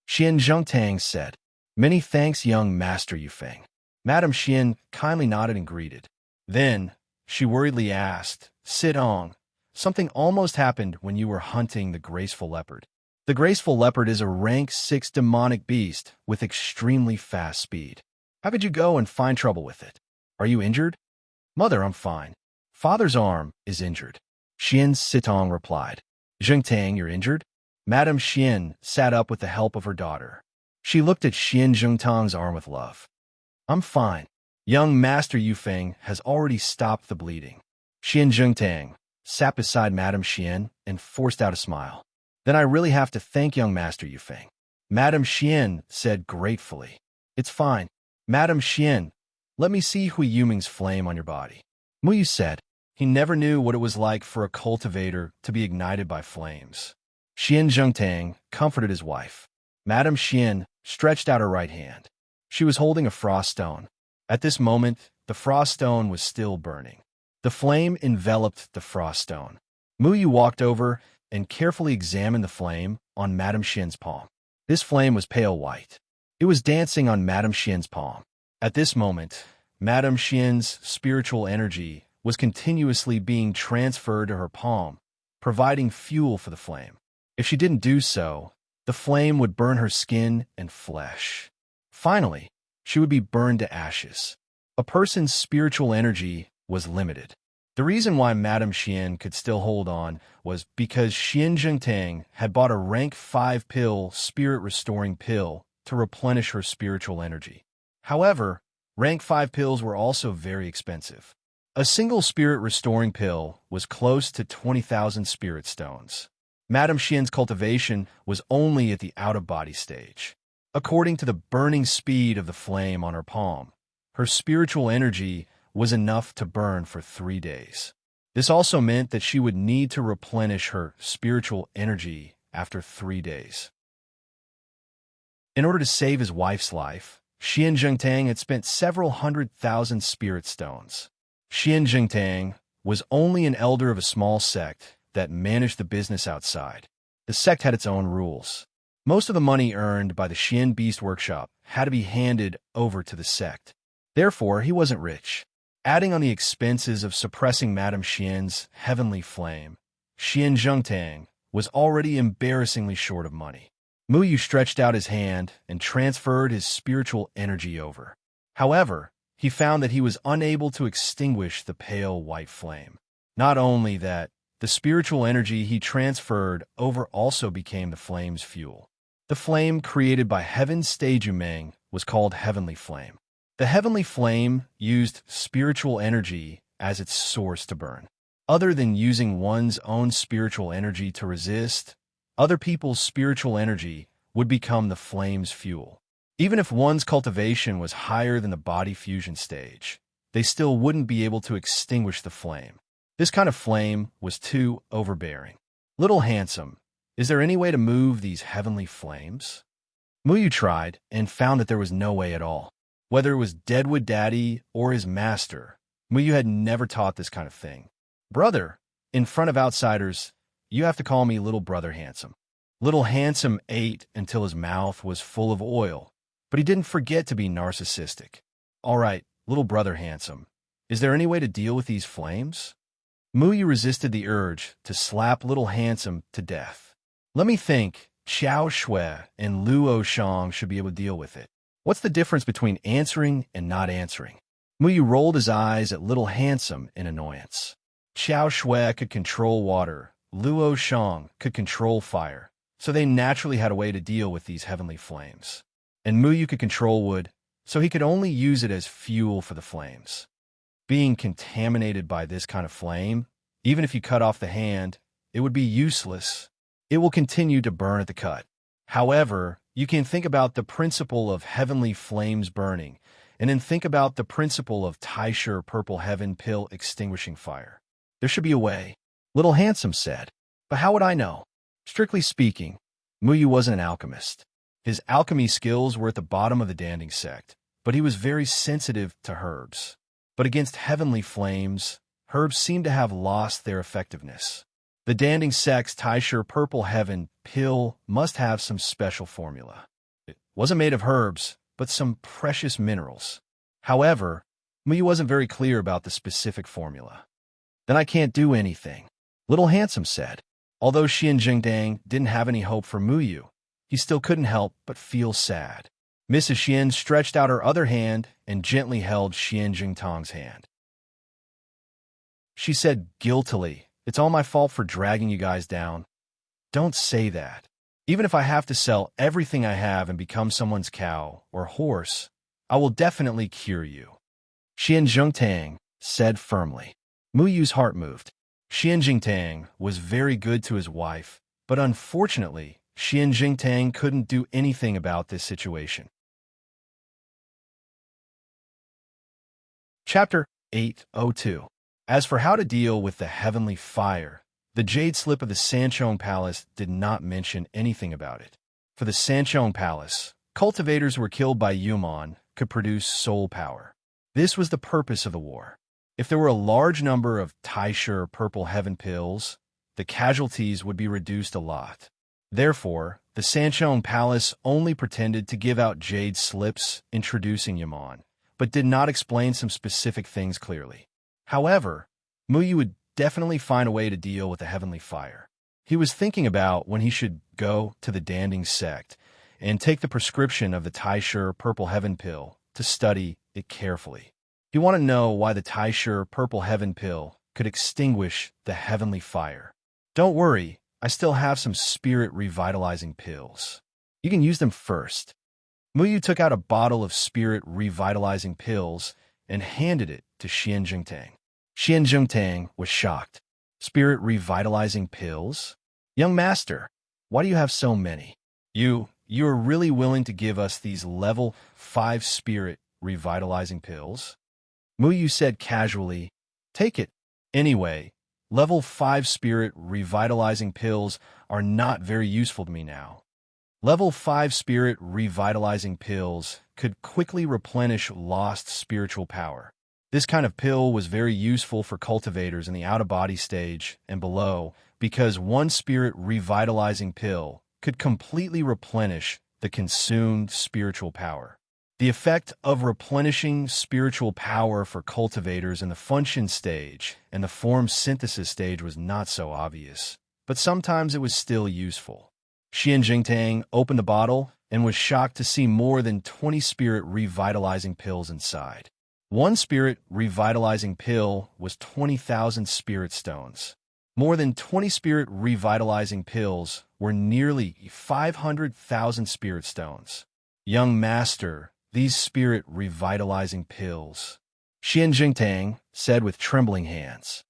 Xian Zhengtang said, Many thanks, young Master Yufeng. Madam Xian kindly nodded and greeted. Then, she worriedly asked, Sidong, something almost happened when you were hunting the graceful leopard. The graceful leopard is a rank 6 demonic beast with extremely fast speed. How could you go and find trouble with it? Are you injured? Mother, I'm fine. Father's arm is injured. Xian Sitong replied. Zhengtang, you're injured? Madam Xian sat up with the help of her daughter. She looked at Xian Zhengtang's arm with love. I'm fine. Young Master Yufeng has already stopped the bleeding. Xian Zhengtang sat beside Madam Xian and forced out a smile. Then I really have to thank young Master Yufeng. Madam Xian said gratefully. It's fine. Madam Xian, let me see Hui Yumeng's flame on your body. Muyu said. He never knew what it was like for a cultivator to be ignited by flames. Xian Zhengtang comforted his wife. Madam Xian stretched out her right hand. She was holding a frost stone. At this moment, the frost stone was still burning. The flame enveloped the frost stone. Muyu walked over and carefully examined the flame on Madam Xian's palm. This flame was pale white. It was dancing on Madam Xian's palm. At this moment, Madam Xian's spiritual energy was continuously being transferred to her palm, providing fuel for the flame. If she didn't do so, The flame would burn her skin and flesh. Finally, she would be burned to ashes. A person's spiritual energy was limited. The reason why Madame Xian could still hold on was because Xian Zhengtang had bought a rank 5 pill spirit-restoring pill to replenish her spiritual energy. However, rank 5 pills were also very expensive. A single spirit-restoring pill was close to 20,000 spirit stones. Madame Xian's cultivation was only at the out-of-body stage. According to the burning speed of the flame on her palm, her spiritual energy was enough to burn for 3 days. This also meant that she would need to replenish her spiritual energy after 3 days. In order to save his wife's life, Xian Zhengtang had spent several 100,000 spirit stones. Xian Zhengtang was only an elder of a small sect that managed the business outside. The sect had its own rules. Most of the money earned by the Xian Beast Workshop had to be handed over to the sect. Therefore, he wasn't rich. Adding on the expenses of suppressing Madame Xian's heavenly flame, Xian Zhengtang was already embarrassingly short of money. Muyu stretched out his hand and transferred his spiritual energy over. However, he found that he was unable to extinguish the pale white flame. Not only that, the spiritual energy he transferred over also became the flame's fuel. The flame created by Heaven's stage Yumeng was called Heavenly Flame. The heavenly flame used spiritual energy as its source to burn. Other than using one's own spiritual energy to resist, other people's spiritual energy would become the flame's fuel. Even if one's cultivation was higher than the body fusion stage, they still wouldn't be able to extinguish the flame. This kind of flame was too overbearing. Little Handsome, is there any way to move these heavenly flames? Muyu tried and found that there was no way at all. Whether it was Deadwood Daddy or his master, Muyu had never taught this kind of thing. Brother, in front of outsiders, you have to call me Little Brother Handsome. Little Handsome ate until his mouth was full of oil, but he didn't forget to be narcissistic. All right, Little Brother Handsome, is there any way to deal with these flames? Muyu resisted the urge to slap Little Handsome to death. Let me think. Xiao Shui and Luo Shang should be able to deal with it. What's the difference between answering and not answering? Muyu rolled his eyes at Little Handsome in annoyance. Xiao Shui could control water, Luo Shang could control fire, so they naturally had a way to deal with these heavenly flames. And Muyu could control wood, so he could only use it as fuel for the flames. Being contaminated by this kind of flame, even if you cut off the hand, it would be useless. It will continue to burn at the cut. However, you can think about the principle of heavenly flames burning, and then think about the principle of Taisher Purple Heaven Pill extinguishing fire. There should be a way, Little Handsome said. But how would I know? Strictly speaking, Muyu wasn't an alchemist. His alchemy skills were at the bottom of the Danding sect, but he was very sensitive to herbs. But against heavenly flames, herbs seemed to have lost their effectiveness. The Danding sect's Taisher Purple Heaven Pill must have some special formula. It wasn't made of herbs, but some precious minerals. However, Muyu wasn't very clear about the specific formula. Then I can't do anything, Little Handsome said. Although Xian Jingdang didn't have any hope for Muyu, he still couldn't help but feel sad. Mrs. Xian stretched out her other hand and gently held Xian Jingtang's hand. She said guiltily, "It's all my fault for dragging you guys down." "Don't say that. Even if I have to sell everything I have and become someone's cow or horse, I will definitely cure you," Xian Zhengtang said firmly. Muyu's heart moved. Xian Jingtang was very good to his wife, but unfortunately, Xian Jingtang couldn't do anything about this situation. Chapter 802. As for how to deal with the heavenly fire, the jade slip of the Sanchong Palace did not mention anything about it. For the Sanchong Palace, cultivators who were killed by Yumon could produce soul power. This was the purpose of the war. If there were a large number of Taisher Purple Heaven pills, the casualties would be reduced a lot. Therefore, the Sanchong Palace only pretended to give out jade slips introducing Yumon, but did not explain some specific things clearly. However, Muyu would definitely find a way to deal with the heavenly fire. He was thinking about when he should go to the Danding sect and take the prescription of the Taisher Purple Heaven pill to study it carefully. He wanted to know why the Taisher Purple Heaven pill could extinguish the heavenly fire. Don't worry, I still have some spirit revitalizing pills. You can use them first. Muyu took out a bottle of spirit revitalizing pills and handed it to Xian Jingtang. Xian Jingtang was shocked. Spirit revitalizing pills? Young master, why do you have so many? You are really willing to give us these level 5 spirit revitalizing pills? Muyu said casually, take it. Anyway, level 5 spirit revitalizing pills are not very useful to me now. Level 5 spirit revitalizing pills could quickly replenish lost spiritual power. This kind of pill was very useful for cultivators in the out-of-body stage and below because one spirit revitalizing pill could completely replenish the consumed spiritual power. The effect of replenishing spiritual power for cultivators in the function stage and the form synthesis stage was not so obvious, but sometimes it was still useful. Xian Jingtang opened the bottle and was shocked to see more than 20 spirit revitalizing pills inside. One spirit revitalizing pill was 20,000 spirit stones. More than 20 spirit revitalizing pills were nearly 500,000 spirit stones. Young master, these spirit revitalizing pills, Xian Jingtang said with trembling hands.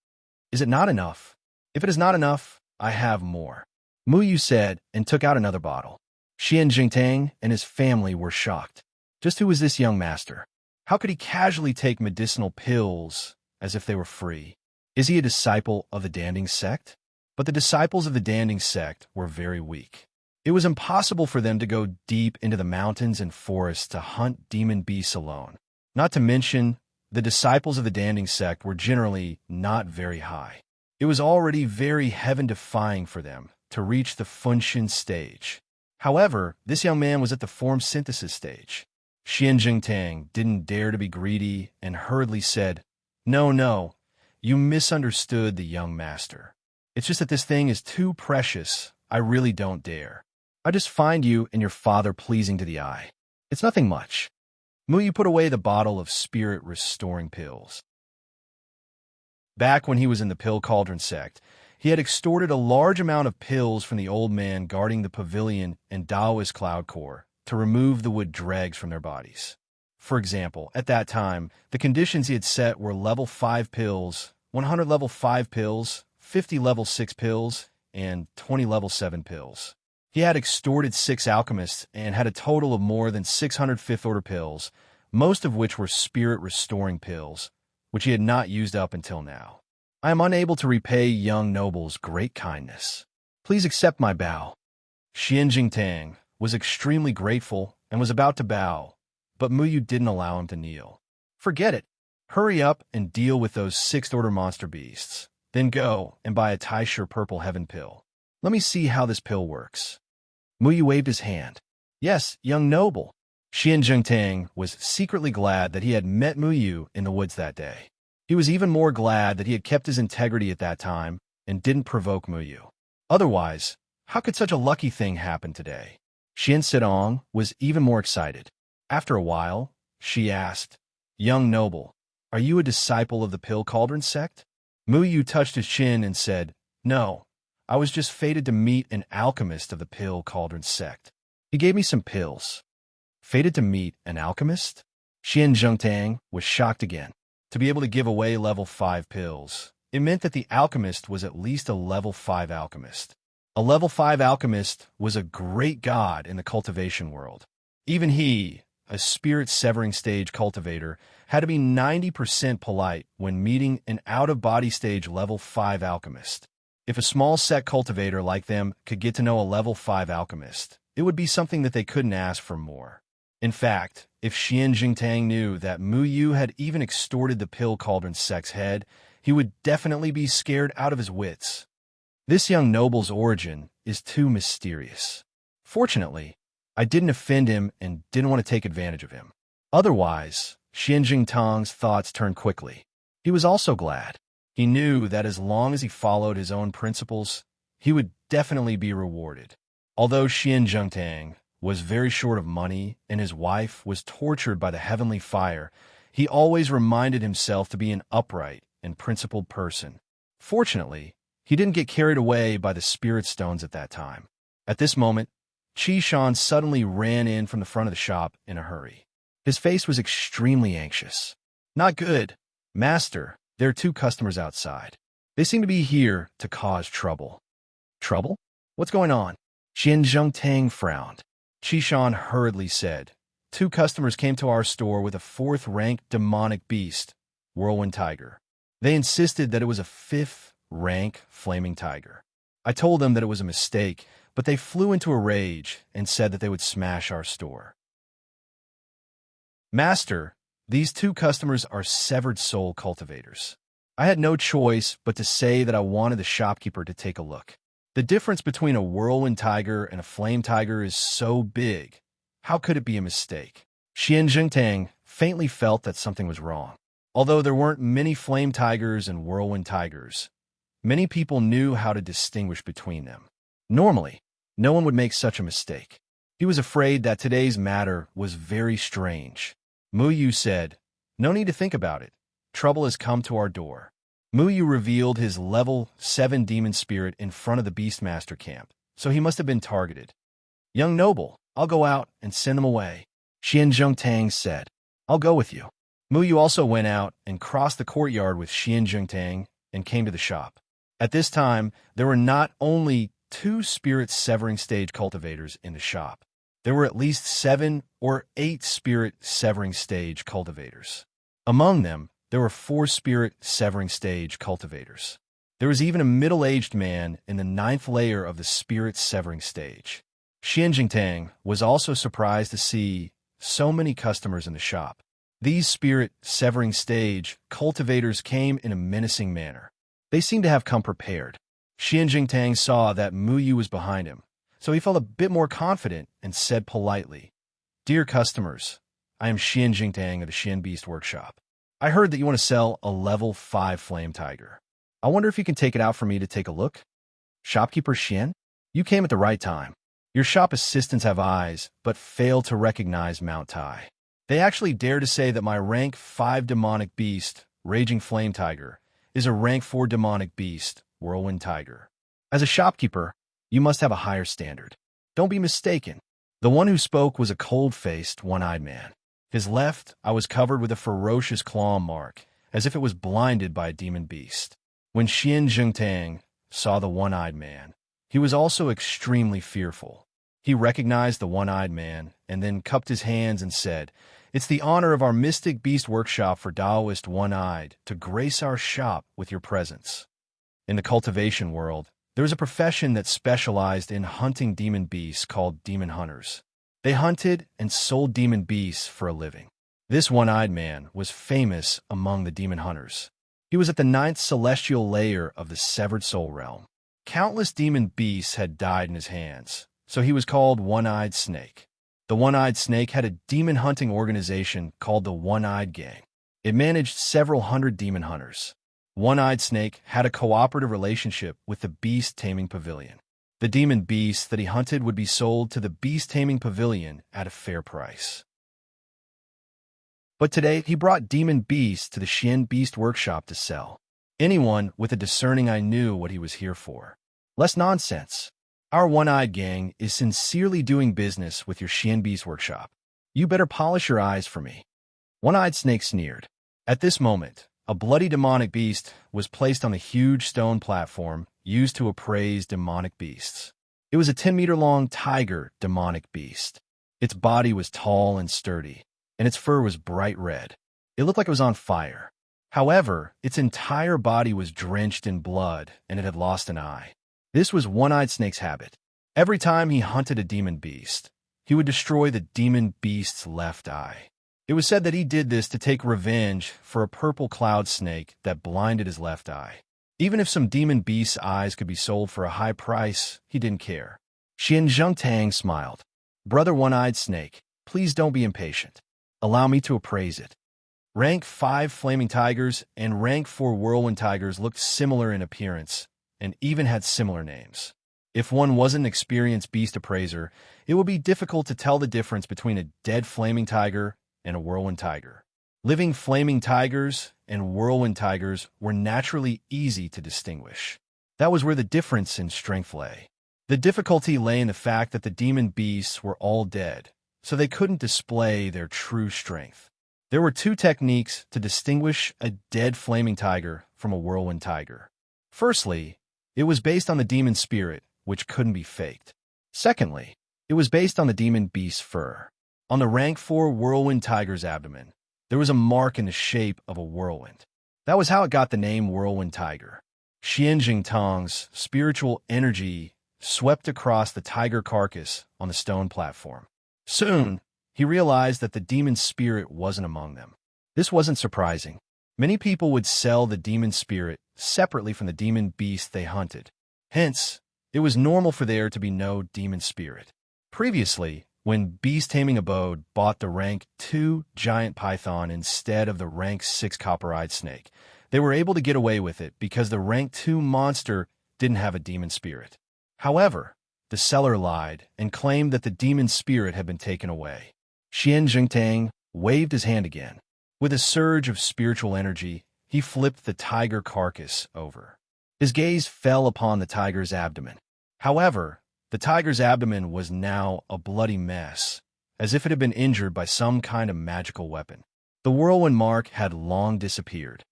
Is it not enough? If it is not enough, I have more. Muyu said and took out another bottle. Xian Jingtang and his family were shocked. Just who was this young master? How could he casually take medicinal pills as if they were free? Is he a disciple of the Danding sect? But the disciples of the Danding sect were very weak. It was impossible for them to go deep into the mountains and forests to hunt demon beasts alone. Not to mention, the disciples of the Danding sect were generally not very high. It was already very heaven-defying for them to reach the Funshin stage. However, this young man was at the form synthesis stage. Xian Jingtang didn't dare to be greedy and hurriedly said, No, you misunderstood the young master. It's just that this thing is too precious. I really don't dare. I just find you and your father pleasing to the eye. It's nothing much. Muyu put away the bottle of spirit-restoring pills. Back when he was in the Pill Cauldron sect, he had extorted a large amount of pills from the old man guarding the pavilion and Taoist cloud core to remove the wood dregs from their bodies. For example, at that time, the conditions he had set were level 5 pills, 100 level 5 pills, 50 level 6 pills, and 20 level 7 pills. He had extorted 6 alchemists and had a total of more than 600 fifth-order pills, most of which were spirit-restoring pills, which he had not used up until now. I am unable to repay young noble's great kindness. Please accept my bow. Xian Jingtang was extremely grateful and was about to bow, but Muyu didn't allow him to kneel. Forget it. Hurry up and deal with those 6th-order monster beasts. Then go and buy a Taisher Purple Heaven pill. Let me see how this pill works. Muyu waved his hand. Yes, young noble. Xian Jingtang was secretly glad that he had met Muyu in the woods that day. He was even more glad that he had kept his integrity at that time and didn't provoke Muyu. Otherwise, how could such a lucky thing happen today? Xian Sidong was even more excited. After a while, she asked, Young noble, are you a disciple of the Pill Cauldron sect? Muyu touched his chin and said, No, I was just fated to meet an alchemist of the Pill Cauldron sect. He gave me some pills. Fated to meet an alchemist? Xian Jingtang was shocked again. To be able to give away level 5 pills, it meant that the alchemist was at least a level 5 alchemist. A level 5 alchemist was a great god in the cultivation world. Even he, a spirit-severing stage cultivator, had to be 90% polite when meeting an out-of-body stage level 5 alchemist. If a small sect cultivator like them could get to know a level 5 alchemist, it would be something that they couldn't ask for more. In fact, if Xian Jingtang knew that Muyu had even extorted the Pill Cauldron sect's head, he would definitely be scared out of his wits. This young noble's origin is too mysterious. Fortunately, I didn't offend him and didn't want to take advantage of him. Otherwise, Xian Jingtang's thoughts turned quickly. He was also glad. He knew that as long as he followed his own principles, he would definitely be rewarded. Although Xian Zhengtang was very short of money and his wife was tortured by the heavenly fire, he always reminded himself to be an upright and principled person. Fortunately, he didn't get carried away by the spirit stones at that time. At this moment, Qi Shan suddenly ran in from the front of the shop in a hurry. His face was extremely anxious. Not good. Master, there are 2 customers outside. They seem to be here to cause trouble. Trouble? What's going on? Xian Zhengtang frowned. Qi Shan hurriedly said, 2 customers came to our store with a 4th-rank demonic beast, Whirlwind Tiger. They insisted that it was a 5th-rank flaming tiger. I told them that it was a mistake, but they flew into a rage and said that they would smash our store. Master, these 2 customers are severed soul cultivators. I had no choice but to say that I wanted the shopkeeper to take a look. The difference between a whirlwind tiger and a flame tiger is so big. How could it be a mistake? Xian Zhengtang faintly felt that something was wrong. Although there weren't many flame tigers and whirlwind tigers, many people knew how to distinguish between them. Normally, no one would make such a mistake. He was afraid that today's matter was very strange. Mu Yu said, "No need to think about it. Trouble has come to our door." Mu Yu revealed his level 7 demon spirit in front of the Beastmaster camp, so he must have been targeted. "Young noble, I'll go out and send them away," Xian Zhengtang said. "I'll go with you." Mu Yu also went out and crossed the courtyard with Xian Zhengtang and came to the shop. At this time, there were not only 2 spirit severing stage cultivators in the shop. There were at least 7 or 8 spirit severing stage cultivators. Among them, there were 4 spirit severing stage cultivators. There was even a middle-aged man in the 9th layer of the spirit severing stage. Xian Jingtang was also surprised to see so many customers in the shop. These spirit severing stage cultivators came in a menacing manner. They seemed to have come prepared. Xian Jingtang saw that Mu Yu was behind him, so he felt a bit more confident and said politely, "Dear customers, I am Xian Jingtang of the Xian Beast Workshop. I heard that you want to sell a level 5 flame tiger. I wonder if you can take it out for me to take a look?" "Shopkeeper Xian, you came at the right time. Your shop assistants have eyes, but fail to recognize Mount Tai. They actually dare to say that my rank 5 demonic beast, Raging Flame Tiger, is a rank 4 demonic beast, Whirlwind Tiger. As a shopkeeper, you must have a higher standard. Don't be mistaken." The one who spoke was a cold-faced, one-eyed man. His left eye was covered with a ferocious claw mark, as if it was blinded by a demon beast. When Xian Zhengtang saw the one-eyed man, he was also extremely fearful. He recognized the one-eyed man and then cupped his hands and said, "It's the honor of our mystic beast workshop for Taoist one-eyed to grace our shop with your presence." In the cultivation world, there was a profession that specialized in hunting demon beasts called demon hunters. They hunted and sold demon beasts for a living. This one-eyed man was famous among the demon hunters. He was at the 9th celestial layer of the severed soul realm. Countless demon beasts had died in his hands, so he was called One-Eyed Snake. The One-Eyed Snake had a demon hunting organization called the One-Eyed Gang. It managed several hundred demon hunters. One-Eyed Snake had a cooperative relationship with the Beast Taming Pavilion. The demon beasts that he hunted would be sold to the Beast Taming Pavilion at a fair price. But today, he brought demon beasts to the Xian Beast Workshop to sell. Anyone with a discerning eye knew what he was here for. Less nonsense. Our One-Eyed Gang is sincerely doing business with your Xian Beast Workshop. You better polish your eyes for me." One-Eyed Snake sneered. At this moment, a bloody demonic beast was placed on the huge stone platform used to appraise demonic beasts. It was a 10-meter-long tiger demonic beast. Its body was tall and sturdy, and its fur was bright red. It looked like it was on fire. However, its entire body was drenched in blood, and it had lost an eye. This was One-Eyed Snake's habit. Every time he hunted a demon beast, he would destroy the demon beast's left eye. It was said that he did this to take revenge for a purple cloud snake that blinded his left eye. Even if some demon beast's eyes could be sold for a high price, he didn't care. Xian Zhengtang smiled. "Brother One-Eyed Snake, please don't be impatient. Allow me to appraise it." Rank 5 flaming tigers and rank 4 whirlwind tigers looked similar in appearance and even had similar names. If one wasn't an experienced beast appraiser, it would be difficult to tell the difference between a dead flaming tiger and a whirlwind tiger. Living flaming tigers and whirlwind tigers were naturally easy to distinguish. That was where the difference in strength lay. The difficulty lay in the fact that the demon beasts were all dead, so they couldn't display their true strength. There were two techniques to distinguish a dead flaming tiger from a whirlwind tiger. Firstly, it was based on the demon spirit, which couldn't be faked. Secondly, it was based on the demon beast's fur. On the rank 4 whirlwind tiger's abdomen, there was a mark in the shape of a whirlwind. That was how it got the name whirlwind tiger. Xianjing Tong's spiritual energy swept across the tiger carcass on the stone platform. Soon, he realized that the demon spirit wasn't among them. This wasn't surprising. Many people would sell the demon spirit separately from the demon beast they hunted. Hence, it was normal for there to be no demon spirit. Previously, when Beast Taming Abode bought the rank 2 giant python instead of the rank 6 copper-eyed snake, they were able to get away with it because the rank 2 monster didn't have a demon spirit. However, the seller lied and claimed that the demon spirit had been taken away. Xian Jingtang waved his hand again. With a surge of spiritual energy, he flipped the tiger carcass over. His gaze fell upon the tiger's abdomen. However, the tiger's abdomen was now a bloody mess, as if it had been injured by some kind of magical weapon. The whirlwind mark had long disappeared.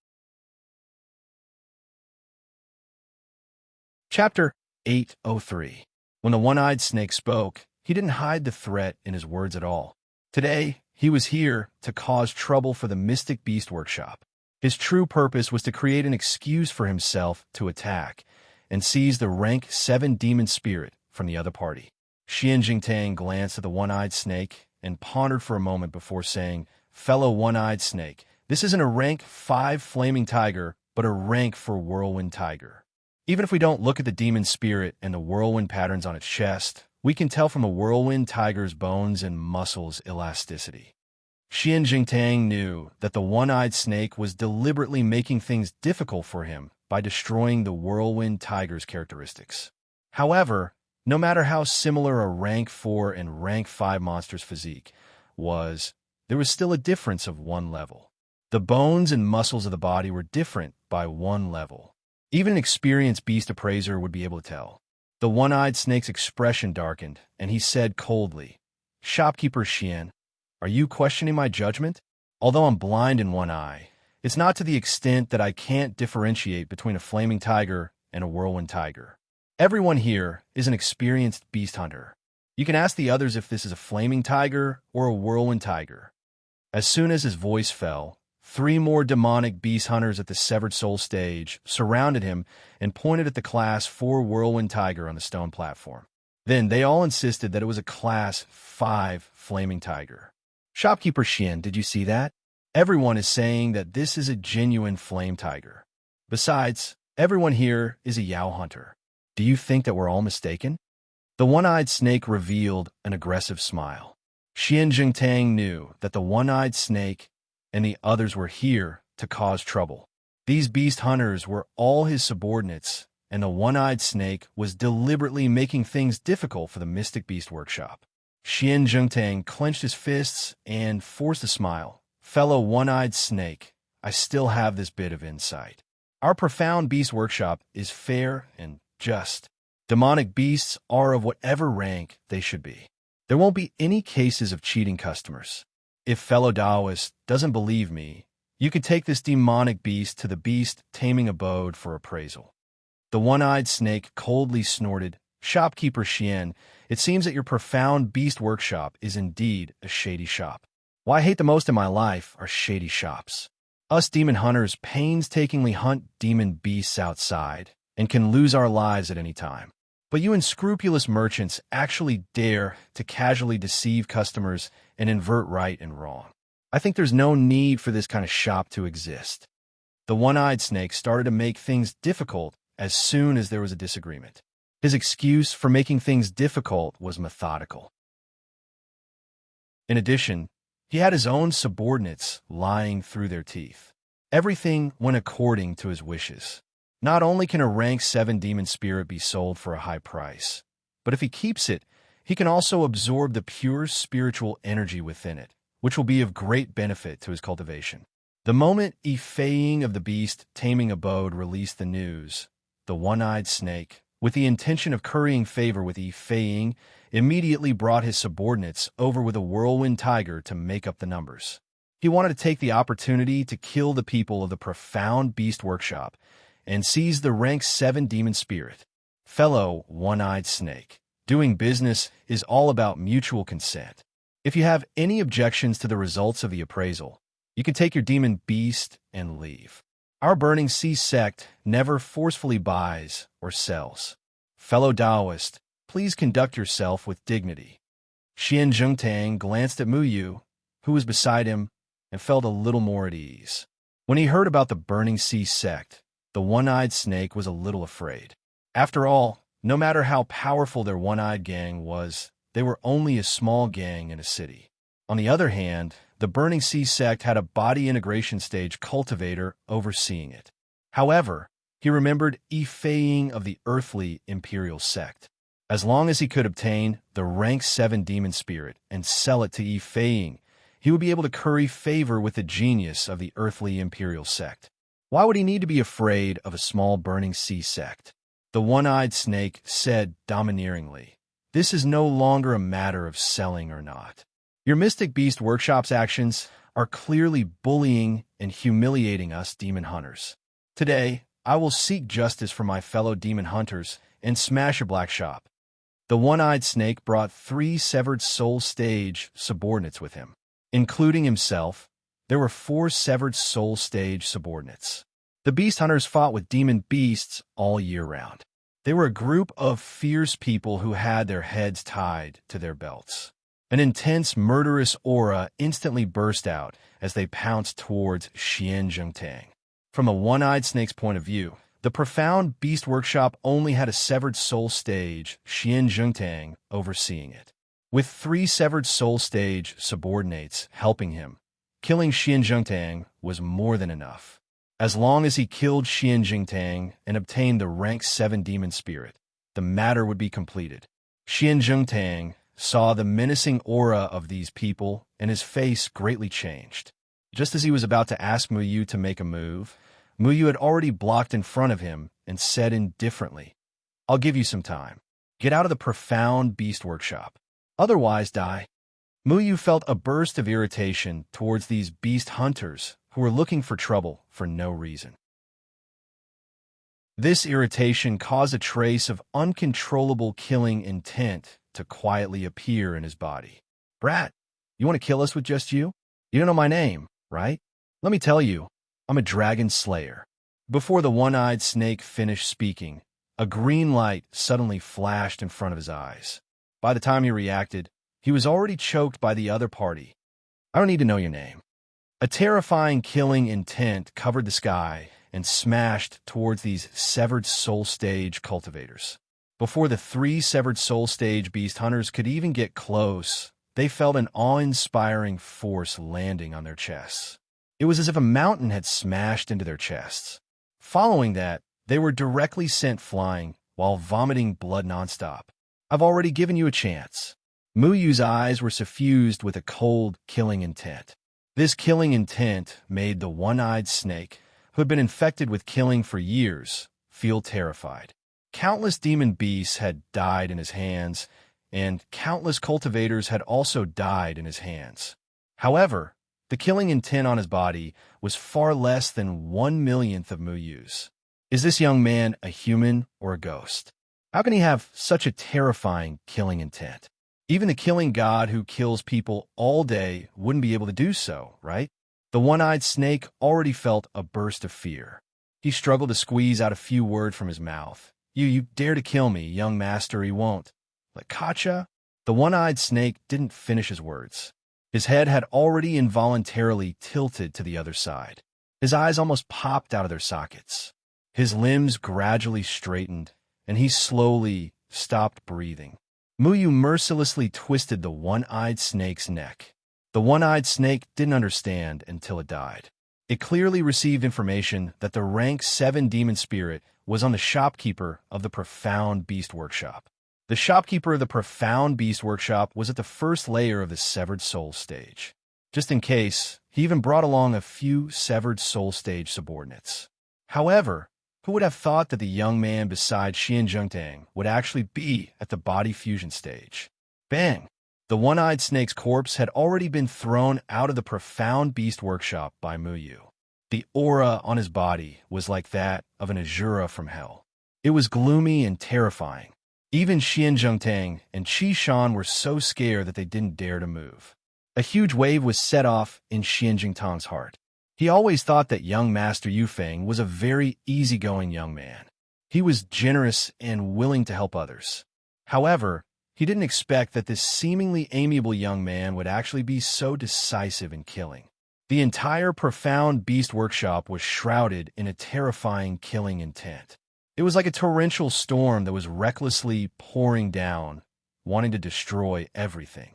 Chapter 803. When the one-eyed snake spoke, he didn't hide the threat in his words at all. Today, he was here to cause trouble for the Mystic Beast Workshop. His true purpose was to create an excuse for himself to attack and seize the rank 7 demon spirit from the other party. Xian Jingtang glanced at the one-eyed snake and pondered for a moment before saying, "Fellow one-eyed snake, this isn't a rank 5 flaming tiger, but a rank 4 whirlwind tiger. Even if we don't look at the demon spirit and the whirlwind patterns on its chest, we can tell from the whirlwind tiger's bones and muscles elasticity." Xian Jingtang knew that the one-eyed snake was deliberately making things difficult for him by destroying the whirlwind tiger's characteristics. However, no matter how similar a rank 4 and rank 5 monster's physique was, there was still a difference of 1 level. The bones and muscles of the body were different by 1 level. Even an experienced beast appraiser would be able to tell. The one-eyed snake's expression darkened, and he said coldly, "Shopkeeper Xian, are you questioning my judgment? Although I'm blind in one eye, it's not to the extent that I can't differentiate between a flaming tiger and a whirlwind tiger. Everyone here is an experienced beast hunter. You can ask the others if this is a flaming tiger or a whirlwind tiger." As soon as his voice fell, 3 more demonic beast hunters at the Severed Soul stage surrounded him and pointed at the Class 4 whirlwind tiger on the stone platform. Then they all insisted that it was a Class 5 flaming tiger. "Shopkeeper Xian, did you see that? Everyone is saying that this is a genuine flame tiger. Besides, everyone here is a Yao hunter. Do you think that we're all mistaken?" The one-eyed snake revealed an aggressive smile. Xian Jingtang knew that the one-eyed snake and the others were here to cause trouble. These beast hunters were all his subordinates, and the one-eyed snake was deliberately making things difficult for the Mystic Beast Workshop. Xian Jingtang clenched his fists and forced a smile. "Fellow one-eyed snake, I still have this bit of insight. Our profound beast workshop is fair and just. Demonic beasts are of whatever rank they should be. There won't be any cases of cheating customers. If fellow Taoist doesn't believe me, you could take this demonic beast to the Beast Taming Abode for appraisal." The one-eyed snake coldly snorted, "Shopkeeper Xian, it seems that your profound beast workshop is indeed a shady shop. What I hate the most in my life are shady shops. Us demon hunters painstakingly hunt demon beasts outside and can lose our lives at any time. But you unscrupulous merchants actually dare to casually deceive customers and invert right and wrong. I think there's no need for this kind of shop to exist." The one-eyed snake started to make things difficult as soon as there was a disagreement. His excuse for making things difficult was methodical. In addition, he had his own subordinates lying through their teeth. Everything went according to his wishes. Not only can a rank 7 demon spirit be sold for a high price, but if he keeps it, he can also absorb the pure spiritual energy within it, which will be of great benefit to his cultivation. The moment Ifeing of the beast taming abode released the news, the one-eyed snake, with the intention of currying favor with Ifeing, immediately brought his subordinates over with a whirlwind tiger to make up the numbers. He wanted to take the opportunity to kill the people of the profound beast workshop and seize the rank 7 demon spirit. Fellow one-eyed snake, doing business is all about mutual consent. If you have any objections to the results of the appraisal, you can take your demon beast and leave. Our Burning Sea sect never forcefully buys or sells. Fellow Taoist, please conduct yourself with dignity. Xian Zhengtang glanced at Mu Yu, who was beside him, and felt a little more at ease. When he heard about the Burning Sea sect, the one-eyed snake was a little afraid. After all, no matter how powerful their one-eyed gang was, they were only a small gang in a city. On the other hand, the Burning Sea sect had a body integration stage cultivator overseeing it. However, he remembered Ifeing of the earthly imperial sect. As long as he could obtain the rank 7 demon spirit and sell it to Ifeing, he would be able to curry favor with the genius of the earthly imperial sect. Why would he need to be afraid of a small Burning Sea sect? The one-eyed snake said domineeringly, "This is no longer a matter of selling or not. Your Mystic Beast Workshop's actions are clearly bullying and humiliating us demon hunters. Today, I will seek justice for my fellow demon hunters and smash your black shop." The one-eyed snake brought 3 severed soul stage subordinates with him. Including himself, there were 4 severed soul stage subordinates. The beast hunters fought with demon beasts all year round. They were a group of fierce people who had their heads tied to their belts. An intense, murderous aura instantly burst out as they pounced towards Xian Zhengtang. From a one-eyed snake's point of view, the profound beast workshop only had a severed soul stage, Xian Zhengtang, overseeing it. With 3 severed soul stage subordinates helping him, killing Xian Zhengtang was more than enough. As long as he killed Xian Zhengtang and obtained the rank 7 demon spirit, the matter would be completed. Xian Zhengtang saw the menacing aura of these people, and his face greatly changed. Just as he was about to ask Mu Yu to make a move, Mu Yu had already blocked in front of him and said indifferently, "I'll give you some time. Get out of the profound beast workshop. Otherwise, die." Mu Yu felt a burst of irritation towards these beast hunters who were looking for trouble for no reason. This irritation caused a trace of uncontrollable killing intent to quietly appear in his body. "Brat, you want to kill us with just you? You don't know my name, right? Let me tell you, I'm a dragon slayer." Before the one-eyed snake finished speaking, a green light suddenly flashed in front of his eyes. By the time he reacted, he was already choked by the other party. "I don't need to know your name." A terrifying killing intent covered the sky and smashed towards these severed soul stage cultivators. Before the 3 severed soul stage beast hunters could even get close, they felt an awe-inspiring force landing on their chests. It was as if a mountain had smashed into their chests. Following that, they were directly sent flying while vomiting blood nonstop. "I've already given you a chance." Mu Yu's eyes were suffused with a cold, killing intent. This killing intent made the one-eyed snake, who had been infected with killing for years, feel terrified. Countless demon beasts had died in his hands, and countless cultivators had also died in his hands. However, the killing intent on his body was far less than 1/1,000,000th of Mu Yu's. Is this young man a human or a ghost? How can he have such a terrifying killing intent? Even the killing god who kills people all day wouldn't be able to do so, right? The one-eyed snake already felt a burst of fear. He struggled to squeeze out a few words from his mouth. You dare to kill me, young master, he won't." "Like Kacha?" The one-eyed snake didn't finish his words. His head had already involuntarily tilted to the other side. His eyes almost popped out of their sockets. His limbs gradually straightened, and he slowly stopped breathing. Mu Yu mercilessly twisted the one-eyed snake's neck. The one-eyed snake didn't understand until it died. It clearly received information that the rank 7 demon spirit was on the shopkeeper of the Profound Beast Workshop. The shopkeeper of the Profound Beast Workshop was at the first layer of the Severed Soul stage. Just in case, he even brought along a few Severed Soul stage subordinates. However, who would have thought that the young man beside Xian Zhengtang would actually be at the body fusion stage? Bang! The one-eyed snake's corpse had already been thrown out of the Profound Beast Workshop by Muyu. The aura on his body was like that of an Azura from hell. It was gloomy and terrifying. Even Xian Zhengtang and Qi Shan were so scared that they didn't dare to move. A huge wave was set off in Xian Jingtang's heart. He always thought that young Master Yufeng was a very easygoing young man. He was generous and willing to help others. However, he didn't expect that this seemingly amiable young man would actually be so decisive in killing. The entire Profound Beast Workshop was shrouded in a terrifying killing intent. It was like a torrential storm that was recklessly pouring down, wanting to destroy everything.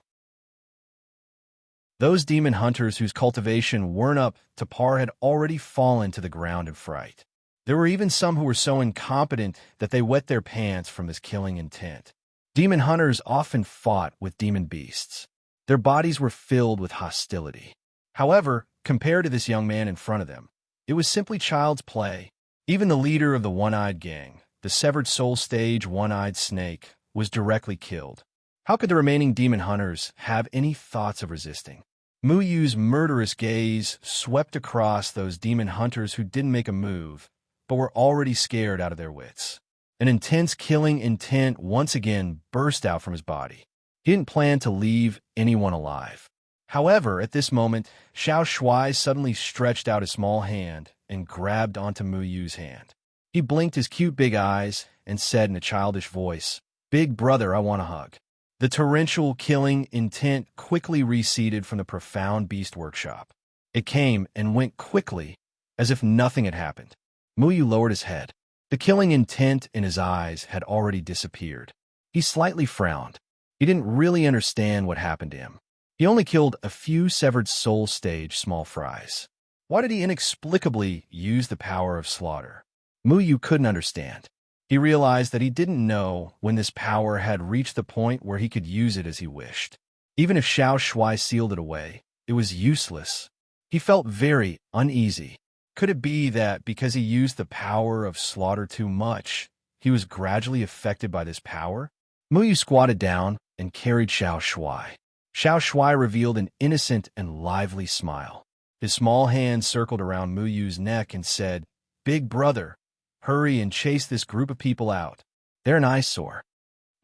Those demon hunters whose cultivation weren't up to par had already fallen to the ground in fright. There were even some who were so incompetent that they wet their pants from this killing intent. Demon hunters often fought with demon beasts. Their bodies were filled with hostility. However, compared to this young man in front of them, it was simply child's play. Even the leader of the One-Eyed Gang, the Severed Soul Stage One-Eyed Snake, was directly killed. How could the remaining demon hunters have any thoughts of resisting? Muyu's murderous gaze swept across those demon hunters who didn't make a move, but were already scared out of their wits. An intense killing intent once again burst out from his body. He didn't plan to leave anyone alive. However, at this moment, Xiao Shuai suddenly stretched out a small hand and grabbed onto Muyu's hand. He blinked his cute big eyes and said in a childish voice, "Big brother, I want a hug." The torrential killing intent quickly receded from the Profound Beast Workshop. It came and went quickly, as if nothing had happened. Muyu lowered his head. The killing intent in his eyes had already disappeared. He slightly frowned. He didn't really understand what happened to him. He only killed a few Severed Soul Stage small fries. Why did he inexplicably use the power of slaughter? Muyu couldn't understand. He realized that he didn't know when this power had reached the point where he could use it as he wished. Even if Xiao Shuai sealed it away, it was useless. He felt very uneasy. Could it be that because he used the power of slaughter too much, he was gradually affected by this power? Muyu squatted down and carried Xiao Shuai. Xiao Shuai revealed an innocent and lively smile. His small hand circled around Muyu's neck and said, "Big brother, hurry and chase this group of people out. They're an eyesore."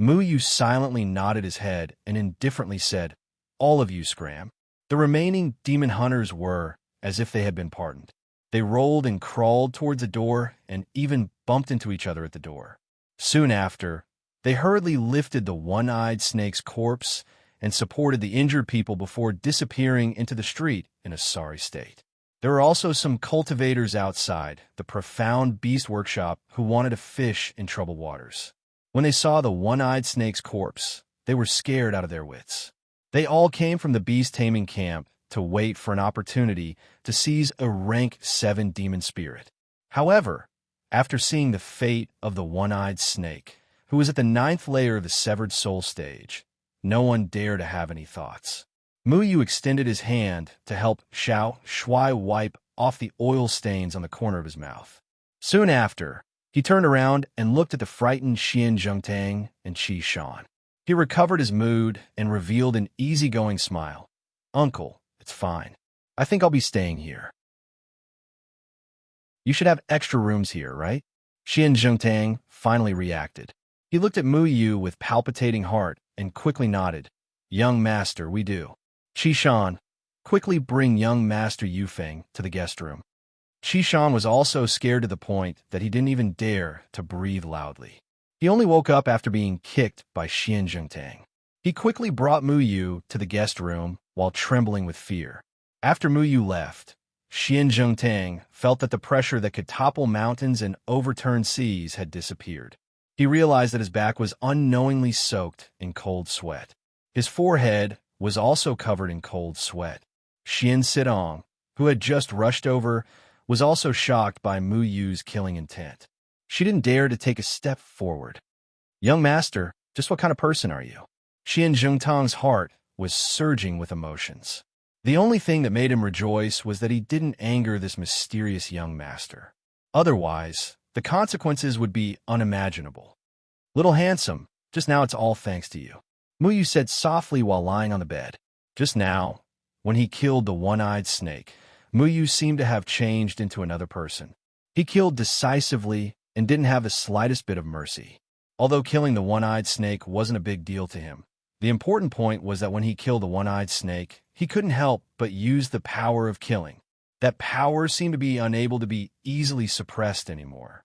Muyu silently nodded his head and indifferently said, "All of you scram." The remaining demon hunters were as if they had been pardoned. They rolled and crawled towards the door and even bumped into each other at the door. Soon after, they hurriedly lifted the one-eyed snake's corpse and supported the injured people before disappearing into the street in a sorry state. There were also some cultivators outside the Profound Beast Workshop who wanted to fish in troubled waters. When they saw the one-eyed snake's corpse, they were scared out of their wits. They all came from the beast taming camp to wait for an opportunity to seize a rank 7 demon spirit. However, after seeing the fate of the one-eyed snake, who was at the 9th layer of the Severed Soul stage, no one dared to have any thoughts. Muyu extended his hand to help Xiao Shuai wipe off the oil stains on the corner of his mouth. Soon after, he turned around and looked at the frightened Xian Zhengtang and Qi Shan. He recovered his mood and revealed an easygoing smile. "Uncle, it's fine. I think I'll be staying here." "You should have extra rooms here, right?" Xian Zhengtang finally reacted. He looked at Muyu with palpitating heart and quickly nodded. "Young master, we do." Qi Shan, quickly bring young Master Yufeng to the guest room. Qi Shan was also scared to the point that he didn't even dare to breathe loudly. He only woke up after being kicked by Xian Zhengtang. He quickly brought Muyu to the guest room while trembling with fear. After Muyu left, Xian Zhengtang felt that the pressure that could topple mountains and overturn seas had disappeared. He realized that his back was unknowingly soaked in cold sweat. His forehead was also covered in cold sweat. Xian Sidong, who had just rushed over, was also shocked by Mu Yu's killing intent. She didn't dare to take a step forward. "Young master, just what kind of person are you?" Xian Zhengtang's heart was surging with emotions. The only thing that made him rejoice was that he didn't anger this mysterious young master. Otherwise, the consequences would be unimaginable. "Little handsome, just now it's all thanks to you," Mu Yu said softly while lying on the bed. Just now, when he killed the one-eyed snake, Mu Yu seemed to have changed into another person. He killed decisively and didn't have the slightest bit of mercy. Although killing the one-eyed snake wasn't a big deal to him, the important point was that when he killed the one-eyed snake, he couldn't help but use the power of killing. That power seemed to be unable to be easily suppressed anymore.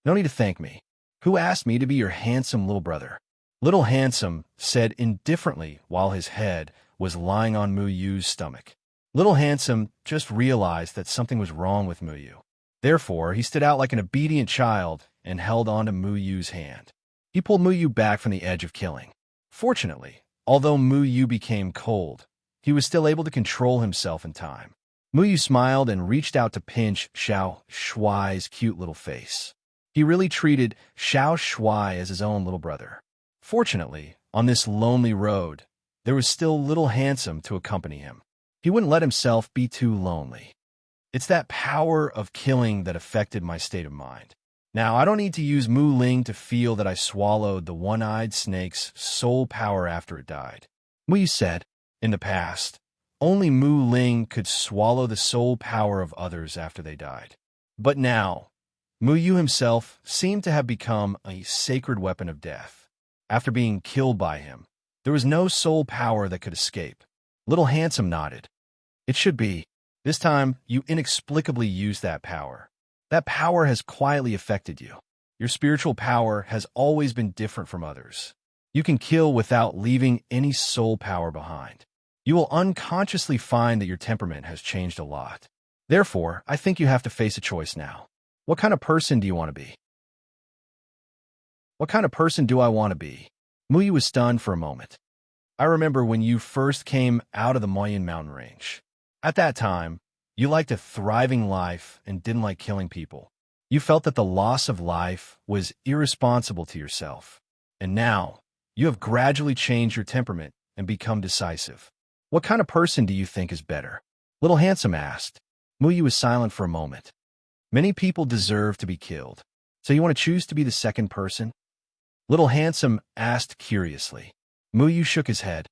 "No need to thank me. Who asked me to be your handsome little brother?" Little Handsome said indifferently while his head was lying on Mu Yu's stomach. Little Handsome just realized that something was wrong with Mu Yu. Therefore, he stood out like an obedient child and held on to Mu Yu's hand. He pulled Mu Yu back from the edge of killing. Fortunately, although Mu Yu became cold, he was still able to control himself in time. Mu Yu smiled and reached out to pinch Xiao Shuai's cute little face. He really treated Xiao Shuai as his own little brother. Fortunately, on this lonely road, there was still Little Handsome to accompany him. He wouldn't let himself be too lonely. It's that power of killing that affected my state of mind. Now, I don't need to use Mu Ling to feel that I swallowed the one-eyed snake's soul power after it died. Mu Yu said, in the past, only Mu Ling could swallow the soul power of others after they died. But now, Mu Yu himself seemed to have become a sacred weapon of death. After being killed by him, there was no soul power that could escape. Little Handsome nodded. "It should be. This time, you inexplicably used that power. That power has quietly affected you. Your spiritual power has always been different from others. You can kill without leaving any soul power behind. You will unconsciously find that your temperament has changed a lot. Therefore, I think you have to face a choice now. What kind of person do you want to be?" "What kind of person do I want to be?" Mu Yu was stunned for a moment. "I remember when you first came out of the Moyen mountain range. At that time, you liked a thriving life and didn't like killing people. You felt that the loss of life was irresponsible to yourself. And now, you have gradually changed your temperament and become decisive. What kind of person do you think is better?" Little Handsome asked. Mu Yu was silent for a moment. "Many people deserve to be killed. So you want to choose to be the second person?" Little Handsome asked curiously. Mu Yu shook his head.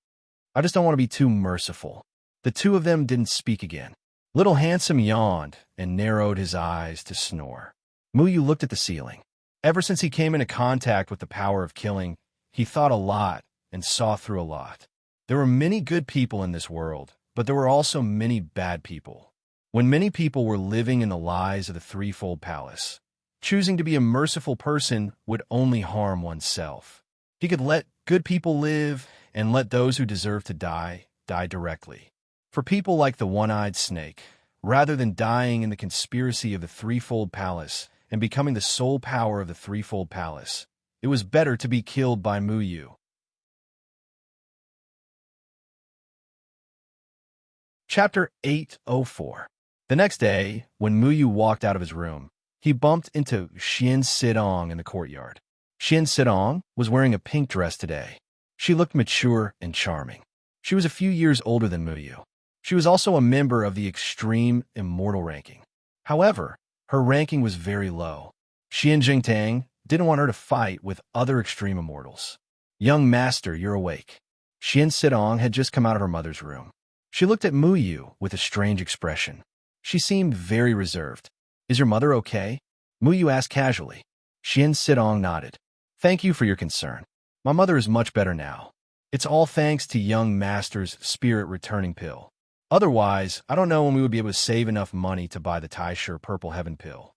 "I just don't want to be too merciful." The two of them didn't speak again. Little Handsome yawned and narrowed his eyes to snore. Mu Yu looked at the ceiling. Ever since he came into contact with the power of killing, he thought a lot and saw through a lot. There were many good people in this world, but there were also many bad people. When many people were living in the lies of the threefold palace, choosing to be a merciful person would only harm oneself. He could let good people live and let those who deserve to die, die directly. For people like the one-eyed snake, rather than dying in the conspiracy of the threefold palace and becoming the sole power of the threefold palace, it was better to be killed by Mu Yu. Chapter 804. The next day, when Mu Yu walked out of his room, he bumped into Xian Sidong in the courtyard. Xian Sidong was wearing a pink dress today. She looked mature and charming. She was a few years older than Mu Yu. She was also a member of the extreme immortal ranking. However, her ranking was very low. Xian Jingtang didn't want her to fight with other extreme immortals. "Young master, you're awake." Xian Sidong had just come out of her mother's room. She looked at Mu Yu with a strange expression. She seemed very reserved. "Is your mother okay?" Mu Yu asked casually. Xian Sidong nodded. "Thank you for your concern. My mother is much better now. It's all thanks to young master's spirit returning pill. Otherwise, I don't know when we would be able to save enough money to buy the Taisher Purple Heaven pill.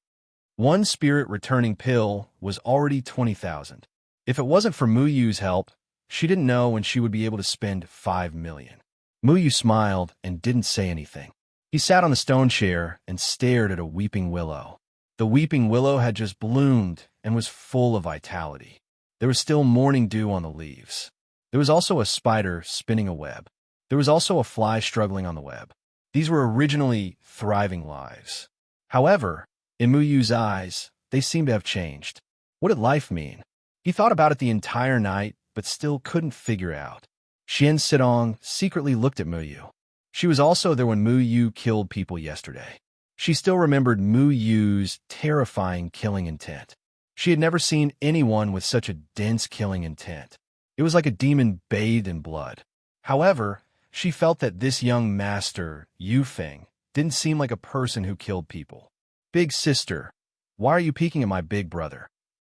One spirit returning pill was already 20,000. If it wasn't for Mu Yu's help, she didn't know when she would be able to spend 5 million. Mu Yu smiled and didn't say anything. He sat on the stone chair and stared at a weeping willow. The weeping willow had just bloomed and was full of vitality. There was still morning dew on the leaves. There was also a spider spinning a web. There was also a fly struggling on the web. These were originally thriving lives. However, in Mu Yu's eyes, they seemed to have changed. What did life mean? He thought about it the entire night, but still couldn't figure out. Xian Sidong secretly looked at Mu Yu. She was also there when Mu Yu killed people yesterday. She still remembered Mu Yu's terrifying killing intent. She had never seen anyone with such a dense killing intent. It was like a demon bathed in blood. However, she felt that this young master, Yu Feng, didn't seem like a person who killed people. Big sister, why are you peeking at my big brother?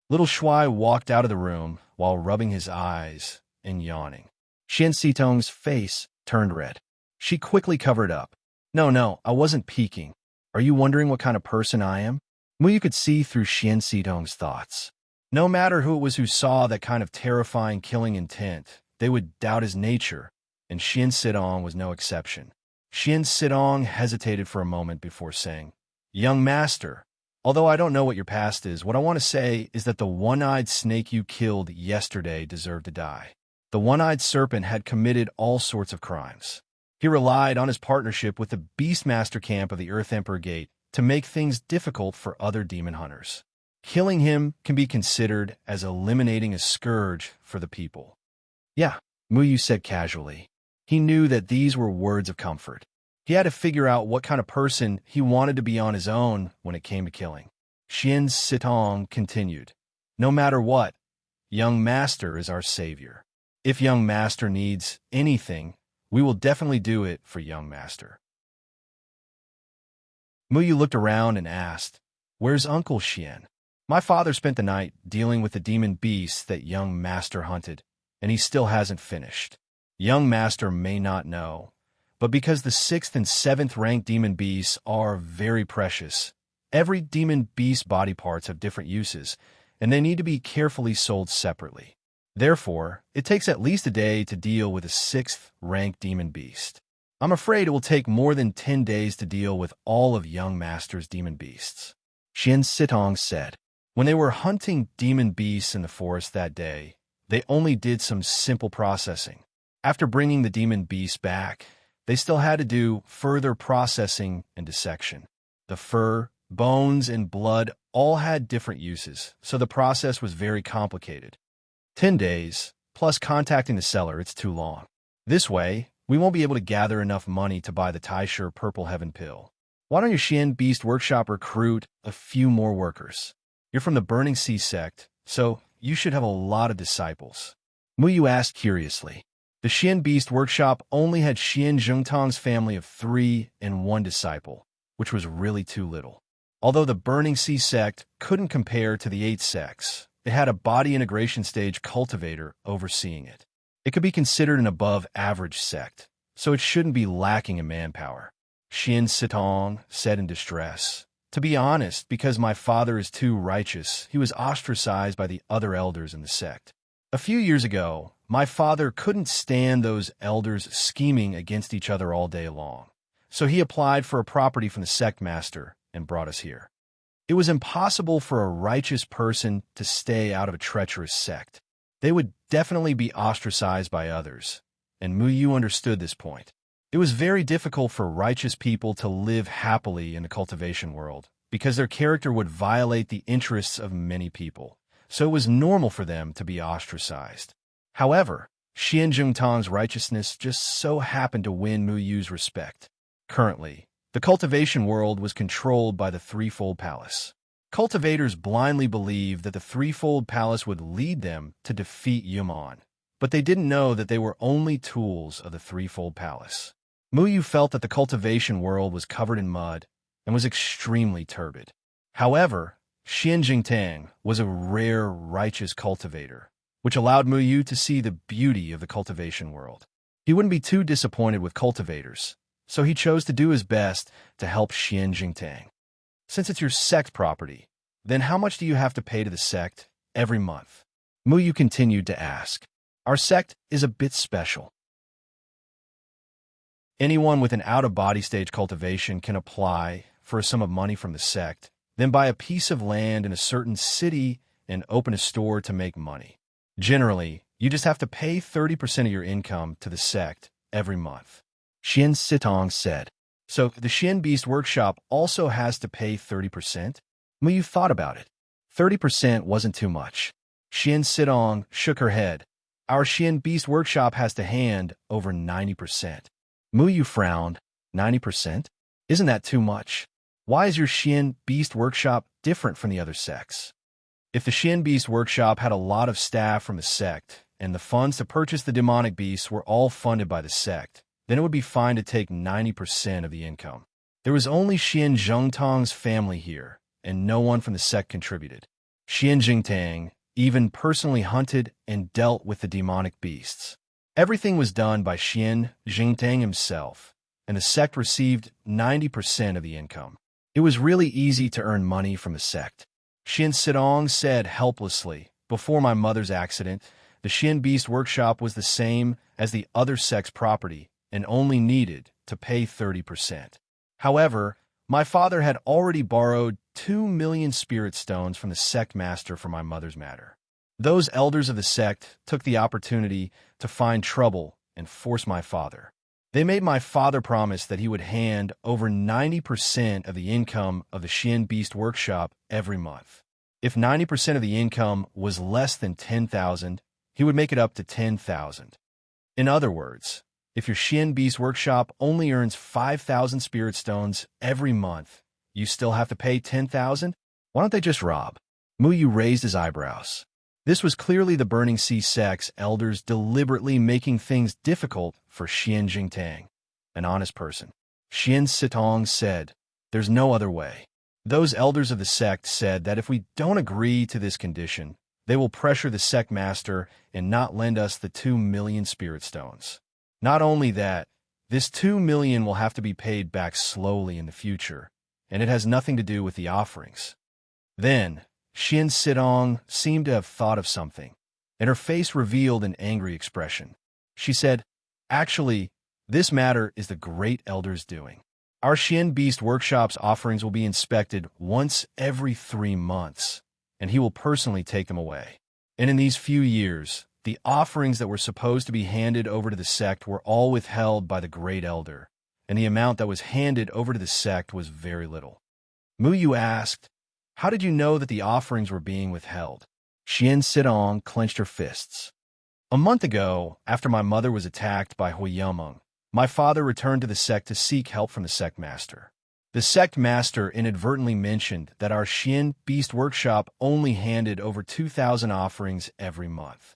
Little Shuai walked out of the room while rubbing his eyes and yawning. Xian Sitong's face turned red. She quickly covered up. No, I wasn't peeking. Are you wondering what kind of person I am? Mu Yu could see through Xian Sitong's thoughts. No matter who it was who saw that kind of terrifying killing intent, they would doubt his nature, and Xian Sidong was no exception. Xian Sidong hesitated for a moment before saying, Young master, although I don't know what your past is, what I want to say is that the one-eyed snake you killed yesterday deserved to die. The one-eyed serpent had committed all sorts of crimes. He relied on his partnership with the Beastmaster camp of the Earth Emperor Gate to make things difficult for other demon hunters. Killing him can be considered as eliminating a scourge for the people. Yeah, Mu Yu said casually. He knew that these were words of comfort. He had to figure out what kind of person he wanted to be on his own when it came to killing. Xian Sitong continued, No matter what, young master is our savior. If young master needs anything, we will definitely do it for young master. Mu Yu looked around and asked, Where's Uncle Xian? My father spent the night dealing with the demon beasts that young master hunted, and he still hasn't finished. Young master may not know, but because the 6th and 7th ranked demon beasts are very precious, every demon beast body parts have different uses, and they need to be carefully sold separately. Therefore, it takes at least a day to deal with a 6th ranked demon beast. I'm afraid it will take more than 10 days to deal with all of young master's demon beasts. Xian Sitong said. When they were hunting demon beasts in the forest that day, they only did some simple processing. After bringing the demon beasts back, they still had to do further processing and dissection. The fur, bones, and blood all had different uses, so the process was very complicated. 10 days, plus contacting the seller, it's too long. This way, we won't be able to gather enough money to buy the Taisher Purple Heaven pill. Why don't your Xian Beast Workshop recruit a few more workers? You're from the Burning Sea sect, so you should have a lot of disciples. Mu Yu asked curiously. The Xian Beast Workshop only had Xian Zhengtang's family of 3 and 1 disciple, which was really too little. Although the Burning Sea sect couldn't compare to the 8 sects, it had a body integration stage cultivator overseeing it. It could be considered an above-average sect, so it shouldn't be lacking in manpower. Xian Sitong said in distress. To be honest, because my father is too righteous, he was ostracized by the other elders in the sect. A few years ago, my father couldn't stand those elders scheming against each other all day long, so he applied for a property from the sect master and brought us here. It was impossible for a righteous person to stay out of a treacherous sect. They would definitely be ostracized by others, and Mu Yu understood this point. It was very difficult for righteous people to live happily in the cultivation world, because their character would violate the interests of many people, so it was normal for them to be ostracized. However, Xian Zhengtang's righteousness just so happened to win Mu Yu's respect. Currently, the cultivation world was controlled by the Threefold Palace. Cultivators blindly believed that the Threefold Palace would lead them to defeat Yuman, but they didn't know that they were only tools of the Threefold Palace. Mu Yu felt that the cultivation world was covered in mud and was extremely turbid. However, Xian Jingtang was a rare, righteous cultivator, which allowed Mu Yu to see the beauty of the cultivation world. He wouldn't be too disappointed with cultivators, so he chose to do his best to help Xian Jingtang. Since it's your sect property, then how much do you have to pay to the sect every month? Mu Yu continued to ask. Our sect is a bit special. Anyone with an out-of-body stage cultivation can apply for a sum of money from the sect, then buy a piece of land in a certain city and open a store to make money. Generally, you just have to pay 30% of your income to the sect every month. Xian Sitong said. So the Xian Beast Workshop also has to pay 30%? Muyu thought about it. 30% wasn't too much. Xian Sidong shook her head. Our Xian Beast Workshop has to hand over 90%. Muyu frowned. 90%? Isn't that too much? Why is your Xian Beast Workshop different from the other sects? If the Xian Beast Workshop had a lot of staff from the sect, and the funds to purchase the demonic beasts were all funded by the sect, then it would be fine to take 90% of the income. There was only Xian Zhengtang's family here, and no one from the sect contributed. Xian Jingtang even personally hunted and dealt with the demonic beasts. Everything was done by Xian Jingtang himself, and the sect received 90% of the income. It was really easy to earn money from the sect. Xian Sidong said helplessly, before my mother's accident, the Xian Beast Workshop was the same as the other sect's property and only needed to pay 30%. However, my father had already borrowed 2 million spirit stones from the sect master for my mother's matter. Those elders of the sect took the opportunity to find trouble and force my father. They made my father promise that he would hand over 90% of the income of the Xian Beast Workshop every month. If 90% of the income was less than 10,000, he would make it up to 10,000. In other words, if your Xian Beast Workshop only earns 5,000 spirit stones every month, you still have to pay 10,000? Why don't they just rob? Muyu raised his eyebrows. This was clearly the Burning Sea sect's elders deliberately making things difficult for Xian Jingtang, an honest person. Xian Sitong said, "There's no other way." Those elders of the sect said that if we don't agree to this condition, they will pressure the sect master and not lend us the 2 million spirit stones. Not only that, this 2 million will have to be paid back slowly in the future, and it has nothing to do with the offerings. Then, Xian Sidong seemed to have thought of something, and her face revealed an angry expression. She said, "Actually, this matter is the Great Elder's doing. Our Xian Beast Workshop's offerings will be inspected once every 3 months, and he will personally take them away. And in these few years, the offerings that were supposed to be handed over to the sect were all withheld by the Great Elder, and the amount that was handed over to the sect was very little." Muyu asked, "How did you know that the offerings were being withheld?" Xian Sidong clenched her fists. "A month ago, after my mother was attacked by Huiyameng, my father returned to the sect to seek help from the sect master. The sect master inadvertently mentioned that our Xian Beast Workshop only handed over 2,000 offerings every month.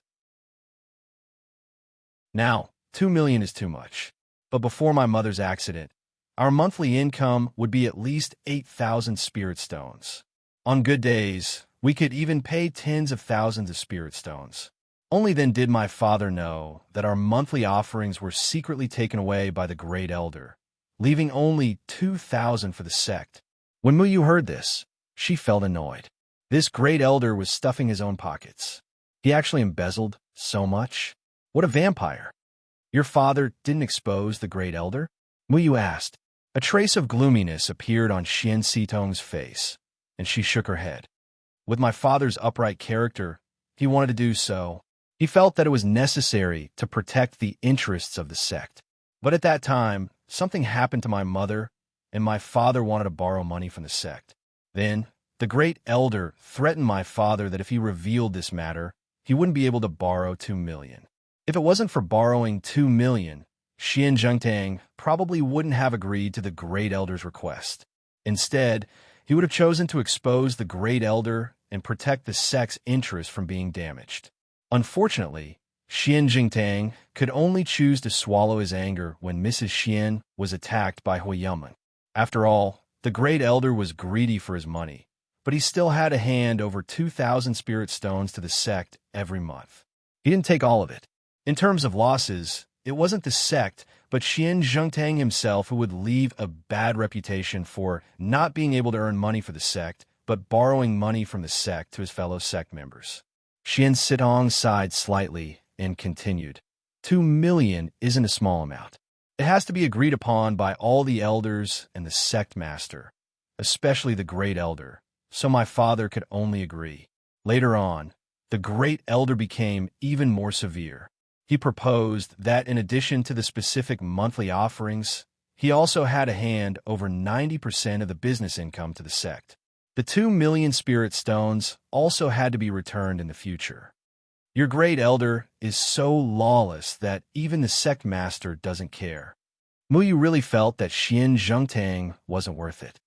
Now, 2 million is too much, but before my mother's accident, our monthly income would be at least 8,000 spirit stones. On good days, we could even pay tens of thousands of spirit stones. Only then did my father know that our monthly offerings were secretly taken away by the Great Elder, leaving only 2,000 for the sect." When Muyu heard this, she felt annoyed. This Great Elder was stuffing his own pockets. He actually embezzled so much? What a vampire! "Your father didn't expose the Great Elder?" Muyu asked. A trace of gloominess appeared on Xian Sitong's face, and she shook her head. "With my father's upright character, he wanted to do so. He felt that it was necessary to protect the interests of the sect. But at that time, something happened to my mother, and my father wanted to borrow money from the sect. Then, the Great Elder threatened my father that if he revealed this matter, he wouldn't be able to borrow 2 million. If it wasn't for borrowing 2 million, Xian Zhengtang probably wouldn't have agreed to the Great Elder's request. Instead, he would have chosen to expose the Great Elder and protect the sect's interests from being damaged. Unfortunately, Xian Jingtang could only choose to swallow his anger when Mrs. Xian was attacked by Huiyameng. After all, the Great Elder was greedy for his money, but he still had to hand over 2,000 spirit stones to the sect every month. He didn't take all of it. In terms of losses, it wasn't the sect, but Xian Zhengtang himself who would leave a bad reputation for not being able to earn money for the sect, but borrowing money from the sect to his fellow sect members. Xian Sitong sighed slightly and continued, 2 million isn't a small amount. It has to be agreed upon by all the elders and the sect master, especially the Great Elder, so my father could only agree. Later on, the Great Elder became even more severe. He proposed that in addition to the specific monthly offerings, He also had a hand over 90% of the business income to the sect. The 2 million spirit stones also had to be returned in the future. Your great elder is so lawless that even the sect master doesn't care. Muyu really felt that Xian Zhengtang wasn't worth it.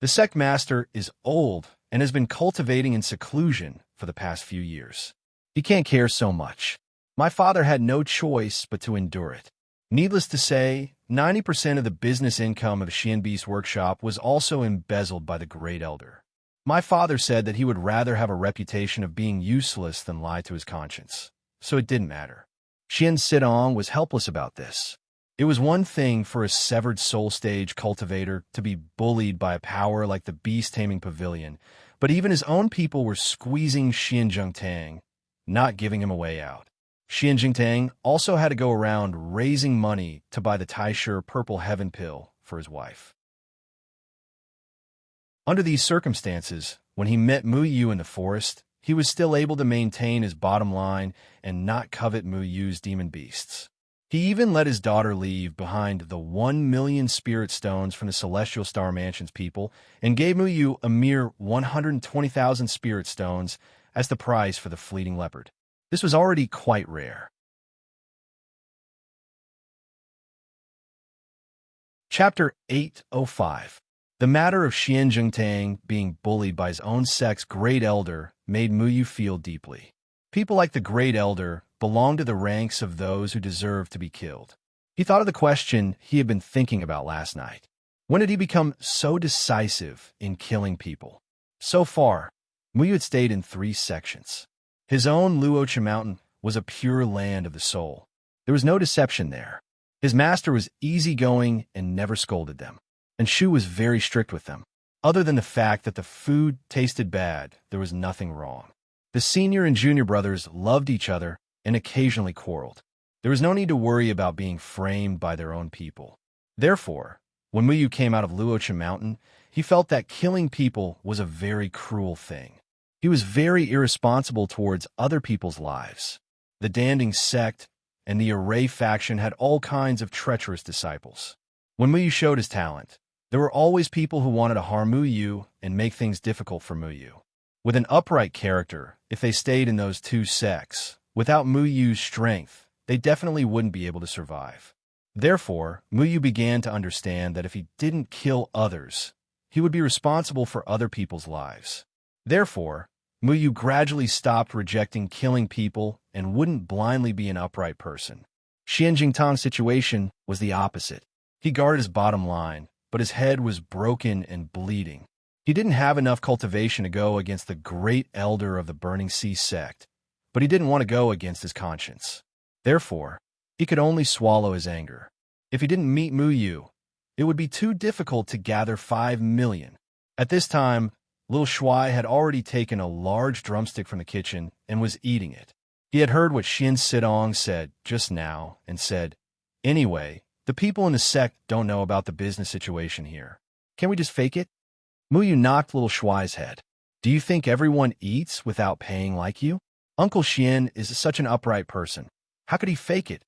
The sect master is old and has been cultivating in seclusion for the past few years. He can't care so much. My father had no choice but to endure it. Needless to say, 90% of the business income of Xian Beast Workshop was also embezzled by the great elder. My father said that he would rather have a reputation of being useless than lie to his conscience, so it didn't matter. Xian Sidong was helpless about this. It was one thing for a severed soul stage cultivator to be bullied by a power like the beast-taming pavilion, but even his own people were squeezing Xian Zhengtang, not giving him a way out. Xian Jingtang also had to go around raising money to buy the Taisher Purple Heaven pill for his wife. Under these circumstances, when he met Mu Yu in the forest, he was still able to maintain his bottom line and not covet Mu Yu's demon beasts. He even let his daughter leave behind the 1 million spirit stones from the Celestial Star Mansion's people and gave Mu Yu a mere 120,000 spirit stones as the price for the fleeting leopard. This was already quite rare. Chapter 805. The matter of Xian Jingtang being bullied by his own sect's great elder made Mu Yu feel deeply. People like the great elder belonged to the ranks of those who deserved to be killed. He thought of the question he had been thinking about last night. When did he become so decisive in killing people? So far, Mu Yu had stayed in 3 sections. His own Luocha Mountain was a pure land of the soul. There was no deception there. His master was easygoing and never scolded them, and Shu was very strict with them. Other than the fact that the food tasted bad, there was nothing wrong. The senior and junior brothers loved each other and occasionally quarreled. There was no need to worry about being framed by their own people. Therefore, when Mu Yu came out of Luocha Mountain, he felt that killing people was a very cruel thing. He was very irresponsible towards other people's lives. The Danding sect and the Array faction had all kinds of treacherous disciples. When Mu Yu showed his talent, there were always people who wanted to harm Mu Yu and make things difficult for Mu Yu. With an upright character, if they stayed in those 2 sects, without Mu Yu's strength, they definitely wouldn't be able to survive. Therefore, Mu Yu began to understand that if he didn't kill others, he would be responsible for other people's lives. Therefore, Mu Yu gradually stopped rejecting killing people and wouldn't blindly be an upright person. Xian Jingtang's situation was the opposite. He guarded his bottom line, but his head was broken and bleeding. He didn't have enough cultivation to go against the great elder of the Burning Sea sect, but he didn't want to go against his conscience. Therefore, he could only swallow his anger. If he didn't meet Mu Yu, it would be too difficult to gather 5 million. At this time, Little Shuai had already taken a large drumstick from the kitchen and was eating it. He had heard what Xin Sidong said just now and said, "Anyway, the people in the sect don't know about the business situation here. Can we just fake it?" Mu Yu knocked Little Shuai's head. "Do you think everyone eats without paying like you? Uncle Xian is such an upright person. How could he fake it?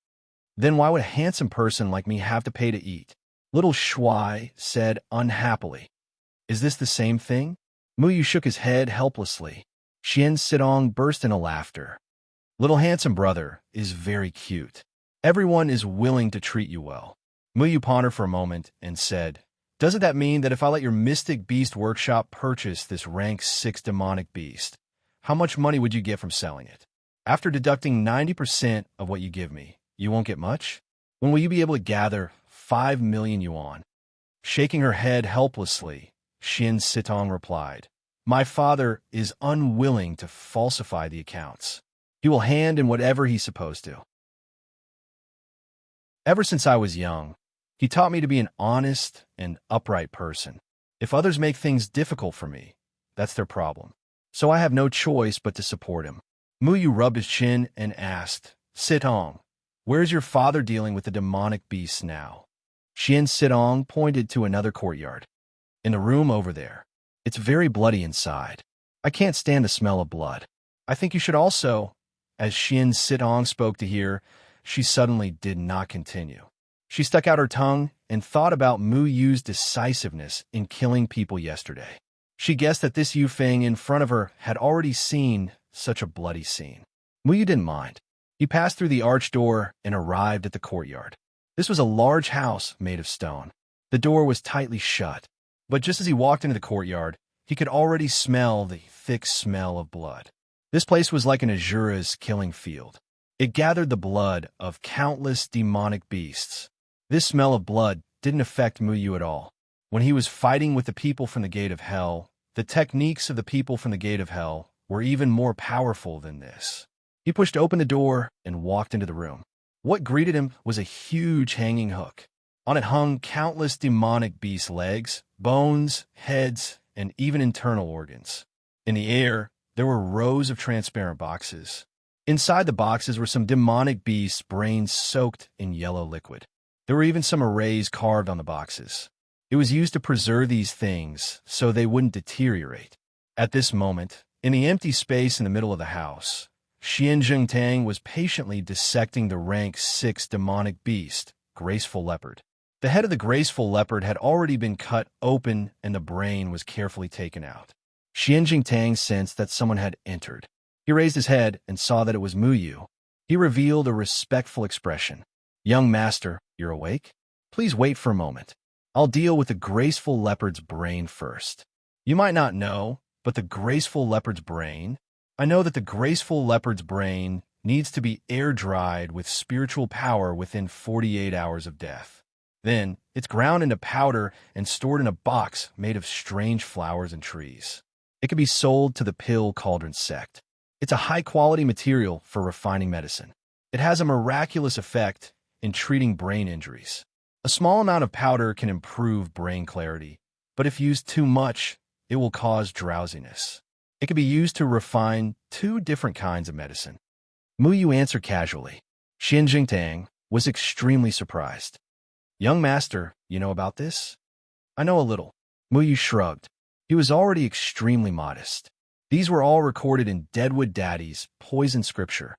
Then why would a handsome person like me have to pay to eat?" Little Shuai said unhappily. "Is this the same thing?" Mu Yu shook his head helplessly. Xian Sidong burst into laughter. "Little handsome brother is very cute. Everyone is willing to treat you well." Mu Yu pondered for a moment and said, "Doesn't that mean that if I let your mystic beast workshop purchase this rank 6 demonic beast, how much money would you get from selling it? After deducting 90% of what you give me, you won't get much? When will you be able to gather 5 million yuan?" Shaking her head helplessly, Xin Sitong replied, "My father is unwilling to falsify the accounts. He will hand in whatever he's supposed to. Ever since I was young, he taught me to be an honest and upright person. If others make things difficult for me, that's their problem. So I have no choice but to support him." Mu Yu rubbed his chin and asked, "Sitong, where is your father dealing with the demonic beasts now?" Xian Sitong pointed to another courtyard. "In the room over there. It's very bloody inside. I can't stand the smell of blood. I think you should also—" As Xian Sitong spoke to hear, she suddenly did not continue. She stuck out her tongue and thought about Mu Yu's decisiveness in killing people yesterday. She guessed that this Yufeng in front of her had already seen such a bloody scene. Mu Yu didn't mind. He passed through the arched door and arrived at the courtyard. This was a large house made of stone. The door was tightly shut, but just as he walked into the courtyard, he could already smell the thick smell of blood. This place was like an Azura's killing field. It gathered the blood of countless demonic beasts. This smell of blood didn't affect Mu Yu at all. When he was fighting with the people from the Gate of Hell, the techniques of the people from the Gate of Hell were even more powerful than this. He pushed open the door and walked into the room. What greeted him was a huge hanging hook. On it hung countless demonic beast legs, bones, heads, and even internal organs. In the air, there were rows of transparent boxes. Inside the boxes were some demonic beasts' brains soaked in yellow liquid. There were even some arrays carved on the boxes. It was used to preserve these things so they wouldn't deteriorate. At this moment, in the empty space in the middle of the house, Xian Zhengtang was patiently dissecting the rank 6 demonic beast, Graceful Leopard. The head of the Graceful Leopard had already been cut open and the brain was carefully taken out. Xian Zhengtang sensed that someone had entered. He raised his head and saw that it was Mu Yu. He revealed a respectful expression. "Young master, you're awake? Please wait for a moment. I'll deal with the Graceful Leopard's brain first." You might not know, but the Graceful Leopard's brain... I know that the Graceful Leopard's brain needs to be air-dried with spiritual power within 48 hours of death. Then, it's ground into powder and stored in a box made of strange flowers and trees. It can be sold to the Pill Cauldron sect. It's a high-quality material for refining medicine. It has a miraculous effect in treating brain injuries. A small amount of powder can improve brain clarity, but if used too much, it will cause drowsiness. It can be used to refine 2 different kinds of medicine. Mu Yu answered casually. Xian Jingtang was extremely surprised. "Young master, you know about this?" "I know a little." Mu Yu shrugged. He was already extremely modest. These were all recorded in Deadwood Daddy's Poison Scripture.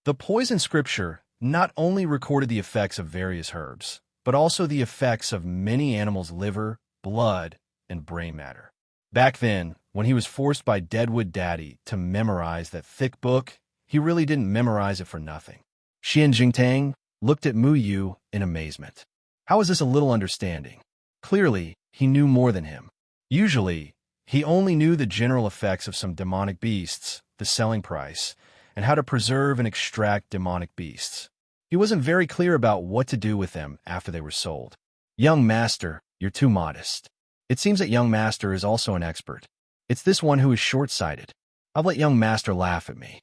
The Poison Scripture not only recorded the effects of various herbs, but also the effects of many animals' liver, blood, and brain matter. Back then, when he was forced by Deadwood Daddy to memorize that thick book, he really didn't memorize it for nothing. Xian Jingtang looked at Mu Yu in amazement. How is this a little understanding? Clearly, he knew more than him. Usually, he only knew the general effects of some demonic beasts, the selling price, and how to preserve and extract demonic beasts. He wasn't very clear about what to do with them after they were sold. "Young master, you're too modest. It seems that young master is also an expert. It's this one who is short-sighted. I'll let young master laugh at me."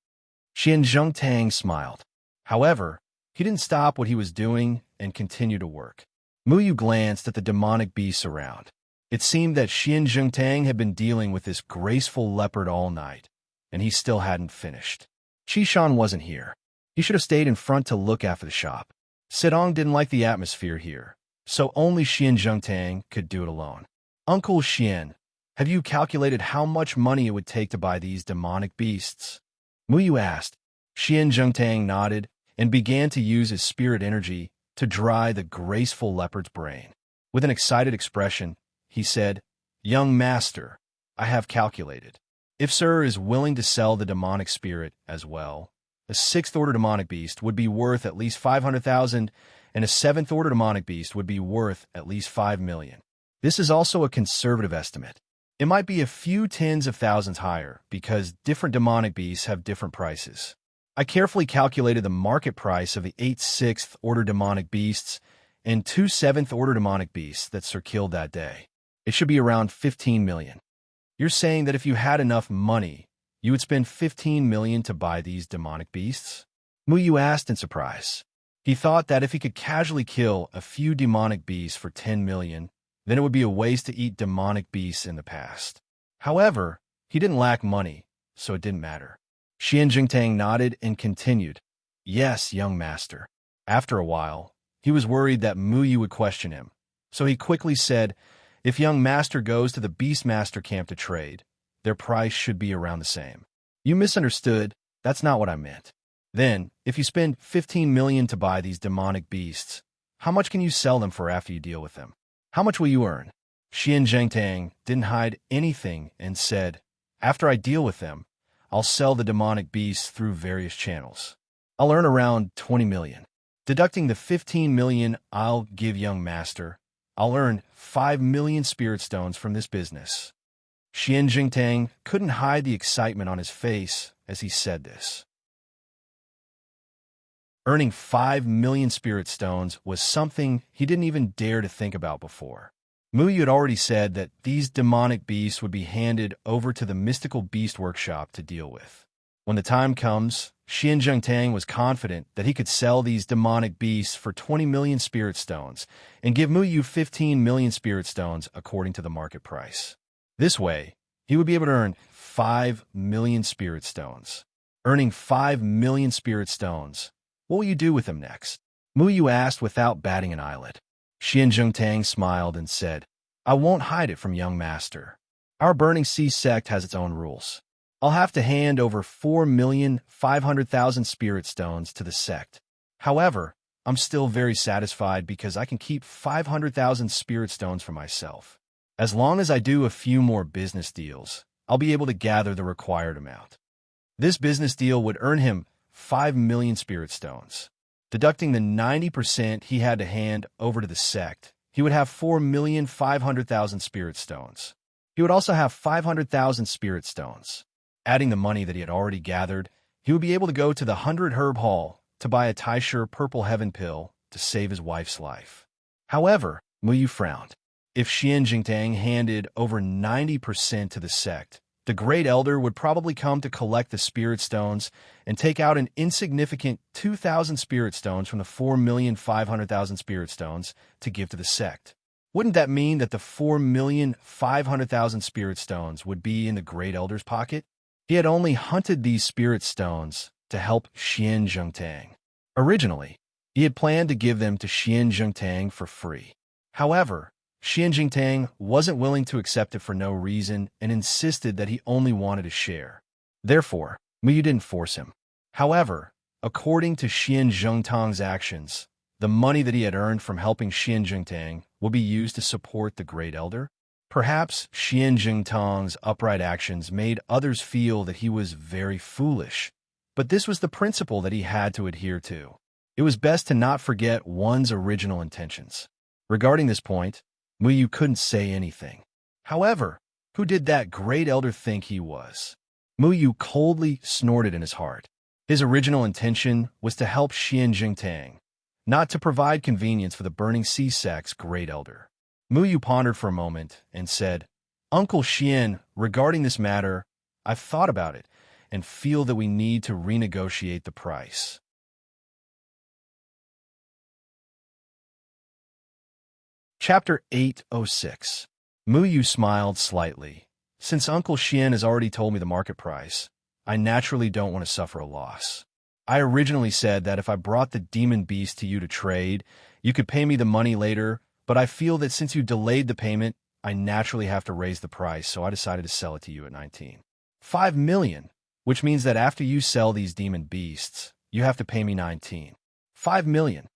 Xian Zhengtang smiled. However, he didn't stop what he was doing and continued to work. Mu Yu glanced at the demonic beasts around. It seemed that Xian Zhengtang had been dealing with this Graceful Leopard all night, and he still hadn't finished. Qishan wasn't here. He should have stayed in front to look after the shop. Sidong didn't like the atmosphere here, so only Xian Zhengtang could do it alone. "Uncle Xian, have you calculated how much money it would take to buy these demonic beasts?" Mu Yu asked. Xian Zhengtang nodded and began to use his spirit energy to dry the Graceful Leopard's brain. With an excited expression, he said, "Young master, I have calculated. If Sir is willing to sell the demonic spirit as well, a 6th-order demonic beast would be worth at least 500,000, and a 7th-order demonic beast would be worth at least 5 million. This is also a conservative estimate. It might be a few tens of thousands higher because different demonic beasts have different prices. I carefully calculated the market price of the 8 6th-order demonic beasts and 2 7th-order demonic beasts that Sir killed that day. It should be around 15 million. You're saying that if you had enough money, you would spend 15 million to buy these demonic beasts?" Mu Yu asked in surprise. He thought that if he could casually kill a few demonic beasts for 10 million, then it would be a waste to eat demonic beasts in the past. However, he didn't lack money, so it didn't matter. Xian Jingtang nodded and continued, "Yes, young master." After a while, he was worried that Mu Yu would question him, so he quickly said, "If young master goes to the Beastmaster camp to trade, their price should be around the same." "You misunderstood. That's not what I meant. Then, if you spend 15 million to buy these demonic beasts, How much can you sell them for after you deal with them? How much will you earn? Xian Zhengtang didn't hide anything and said, after I deal with them, I'll sell the demonic beasts through various channels. I'll earn around 20 million. Deducting the 15 million I'll give young master, I'll earn 5 million spirit stones from this business. Xian Jingtang couldn't hide the excitement on his face as he said this. Earning 5 million spirit stones was something he didn't even dare to think about before. Mu Yu had already said that these demonic beasts would be handed over to the mystical beast workshop to deal with. When the time comes, Xian Zhengtang was confident that he could sell these demonic beasts for 20 million spirit stones and give Mu Yu 15 million spirit stones according to the market price. This way, he would be able to earn 5 million spirit stones. Earning 5 million spirit stones, what will you do with them next? Mu Yu asked without batting an eyelid. Xian Zhengtang smiled and said, I won't hide it from young master. Our Burning Sea sect has its own rules. I'll have to hand over 4,500,000 spirit stones to the sect. However, I'm still very satisfied because I can keep 500,000 spirit stones for myself. As long as I do a few more business deals, I'll be able to gather the required amount. This business deal would earn him 5 million spirit stones. Deducting the 90% he had to hand over to the sect, he would have 4,500,000 spirit stones. He would also have 500,000 spirit stones. Adding the money that he had already gathered, he would be able to go to the 100 Herb Hall to buy a Taisher Purple Heaven pill to save his wife's life. However, Mu Yu frowned. If Xian Jingtang handed over 90% to the sect, the Great Elder would probably come to collect the spirit stones and take out an insignificant 2,000 spirit stones from the 4,500,000 spirit stones to give to the sect. Wouldn't that mean that the 4,500,000 spirit stones would be in the Great Elder's pocket? He had only hunted these spirit stones to help Xian Zhengtang. Originally, he had planned to give them to Xian Zhengtang for free. However, Xian Jingtang wasn't willing to accept it for no reason and insisted that he only wanted a share. Therefore, Mu Yu didn't force him. However, according to Xian Zhengtang's actions, the money that he had earned from helping Xian Jingtang would be used to support the Great Elder. Perhaps Xian Jingtang's upright actions made others feel that he was very foolish, but this was the principle that he had to adhere to. It was best to not forget one's original intentions. Regarding this point, Mu Yu couldn't say anything. However, who did that Great Elder think he was? Mu Yu coldly snorted in his heart. His original intention was to help Xian Jingtang, not to provide convenience for the Burning Sea sect's Great Elder. Mu Yu pondered for a moment and said, Uncle Xian, regarding this matter, I've thought about it and feel that we need to renegotiate the price. Chapter 806. Mu Yu smiled slightly. Since Uncle Xian has already told me the market price, I naturally don't want to suffer a loss. I originally said that if I brought the demon beast to you to trade, you could pay me the money later, but I feel that since you delayed the payment, I naturally have to raise the price, so I decided to sell it to you at 19. 5 million, which means that after you sell these demon beasts, you have to pay me 19. 5 million.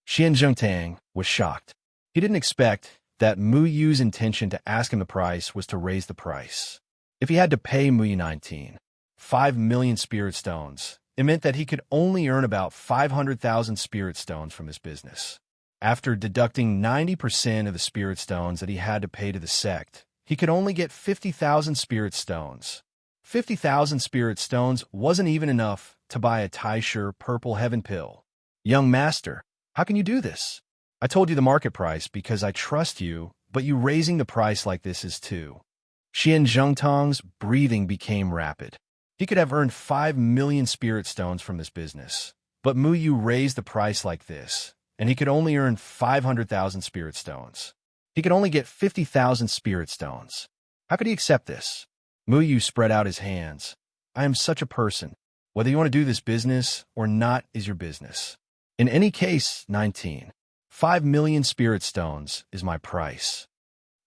Xian Zhengtang was shocked. He didn't expect that Mu Yu's intention to ask him the price was to raise the price. If he had to pay Mu Yu 19, 5 million spirit stones, it meant that he could only earn about 500,000 spirit stones from his business. After deducting 90% of the spirit stones that he had to pay to the sect, he could only get 50,000 spirit stones. 50,000 spirit stones wasn't even enough to buy a Taisher Purple Heaven pill. Young master, how can you do this? I told you the market price because I trust you, but you raising the price like this is too. Xian Zhengtang's breathing became rapid. He could have earned 5 million spirit stones from this business, but Mu Yu raised the price like this, and he could only earn 500,000 spirit stones. He could only get 50,000 spirit stones. How could he accept this? Mu Yu spread out his hands. I am such a person. Whether you want to do this business or not is your business. In any case, 19. 5 million spirit stones is my price.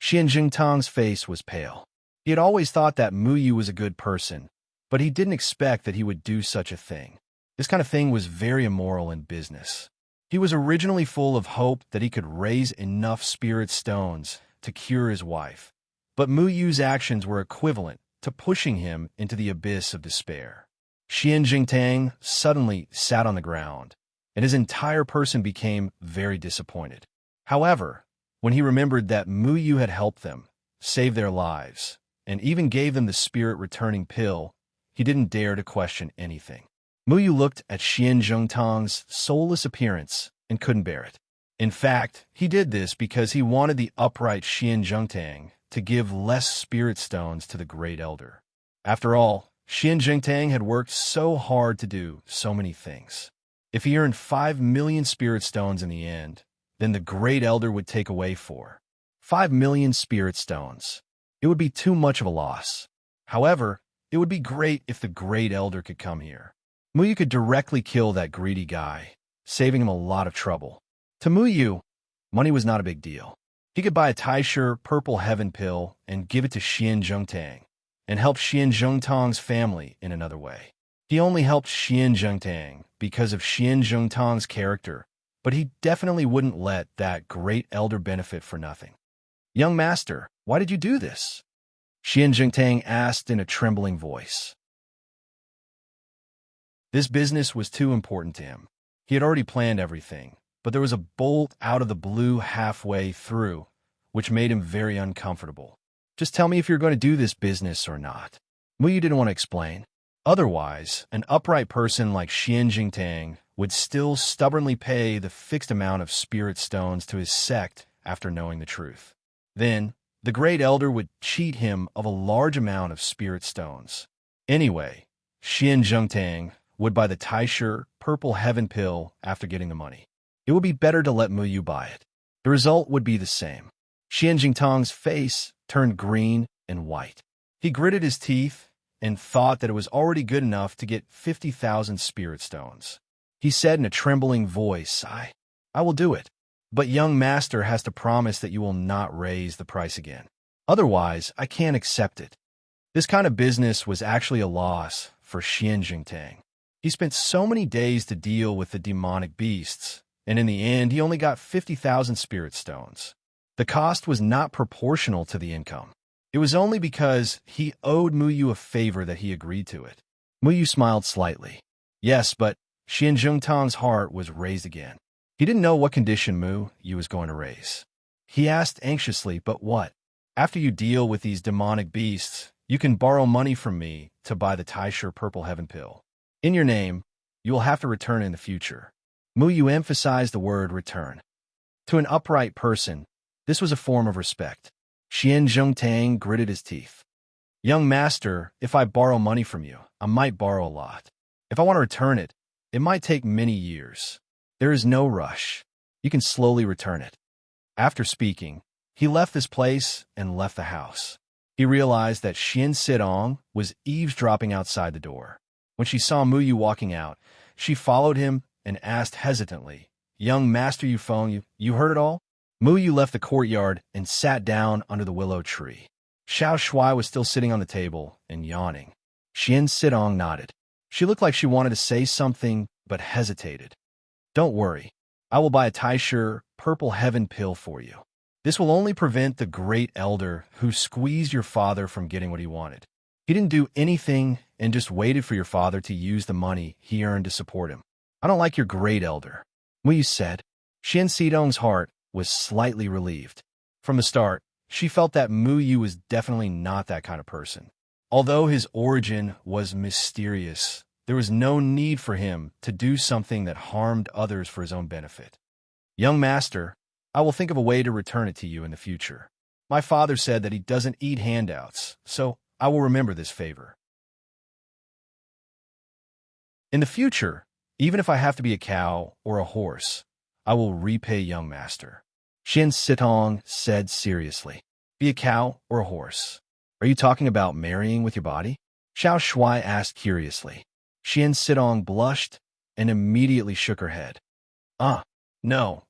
Xian Jingtang's face was pale. He had always thought that Mu Yu was a good person, but he didn't expect that he would do such a thing. This kind of thing was very immoral in business. He was originally full of hope that he could raise enough spirit stones to cure his wife, but Mu Yu's actions were equivalent to pushing him into the abyss of despair. Xian Jingtang suddenly sat on the ground, and his entire person became very disappointed. However, when he remembered that Mu Yu had helped them, saved their lives, and even gave them the spirit-returning pill, he didn't dare to question anything. Mu Yu looked at Xian Zhongtang's soulless appearance and couldn't bear it. In fact, he did this because he wanted the upright Xian Zhongtang to give less spirit stones to the Great Elder. After all, Xian Zhongtang had worked so hard to do so many things. If he earned 5 million spirit stones in the end, then the Great Elder would take away 5 million spirit stones. It would be too much of a loss. However, it would be great if the Great Elder could come here. Mu Yu could directly kill that greedy guy, saving him a lot of trouble. To Mu Yu, money was not a big deal. He could buy a Taisher purple heaven pill and give it to Xian Zhongtang, and help Xian Zhongtang's family in another way. He only helped Xian Zhongtang because of Xian Zhongtang's character, but he definitely wouldn't let that Great Elder benefit for nothing. "Young master, why did you do this?" Xian Zhongtang asked in a trembling voice. This business was too important to him. He had already planned everything, but there was a bolt out of the blue halfway through, which made him very uncomfortable. "Just tell me if you're going to do this business or not." Mu Yu didn't want to explain. Otherwise, an upright person like Xian Jingtang would still stubbornly pay the fixed amount of spirit stones to his sect after knowing the truth. Then, the Great Elder would cheat him of a large amount of spirit stones. Anyway, Xian Zhongtang would buy the Taisher purple heaven pill after getting the money. It would be better to let Mu Yu buy it. The result would be the same. Xian Jingtang's face turned green and white. He gritted his teeth and thought that it was already good enough to get 50,000 spirit stones. He said in a trembling voice, I will do it. But young master has to promise that you will not raise the price again. Otherwise, I can't accept it." This kind of business was actually a loss for Xian Jingtang. He spent so many days to deal with the demonic beasts, and in the end, he only got 50,000 spirit stones. The cost was not proportional to the income. It was only because he owed Mu Yu a favor that he agreed to it. Mu Yu smiled slightly. Yes, but Xian Zhongtang's heart was raised again. He didn't know what condition Mu Yu was going to raise. He asked anxiously, "But what? After you deal with these demonic beasts, you can borrow money from me to buy the Taisher purple heaven pill. In your name, you will have to return in the future." Mu Yu emphasized the word return. To an upright person, this was a form of respect. Xian Zhongtang gritted his teeth. "Young master, if I borrow money from you, I might borrow a lot. If I want to return it, it might take many years. There is no rush. You can slowly return it." After speaking, he left this place and left the house. He realized that Xian Sidong was eavesdropping outside the door. When she saw Mu Yu walking out, she followed him and asked hesitantly, "Young master Yufeng, you heard it all?" Mu Yu left the courtyard and sat down under the willow tree. Xiao Shuai was still sitting on the table and yawning. Xian Sidong nodded. She looked like she wanted to say something, but hesitated. "Don't worry. I will buy a Taisher purple heaven pill for you. This will only prevent the Great Elder who squeezed your father from getting what he wanted. He didn't do anything and just waited for your father to use the money he earned to support him. I don't like your Great Elder," Mu Yu said. Xian Sidong's heart was slightly relieved. From the start, she felt that Mu Yu was definitely not that kind of person. Although his origin was mysterious, there was no need for him to do something that harmed others for his own benefit. "Young master, I will think of a way to return it to you in the future. My father said that he doesn't eat handouts, so I will remember this favor. In the future, even if I have to be a cow or a horse, I will repay young master," Xian Sitong said seriously. "Be a cow or a horse? Are you talking about marrying with your body?" Xiao Shuai asked curiously. Xian Sitong blushed and immediately shook her head. No,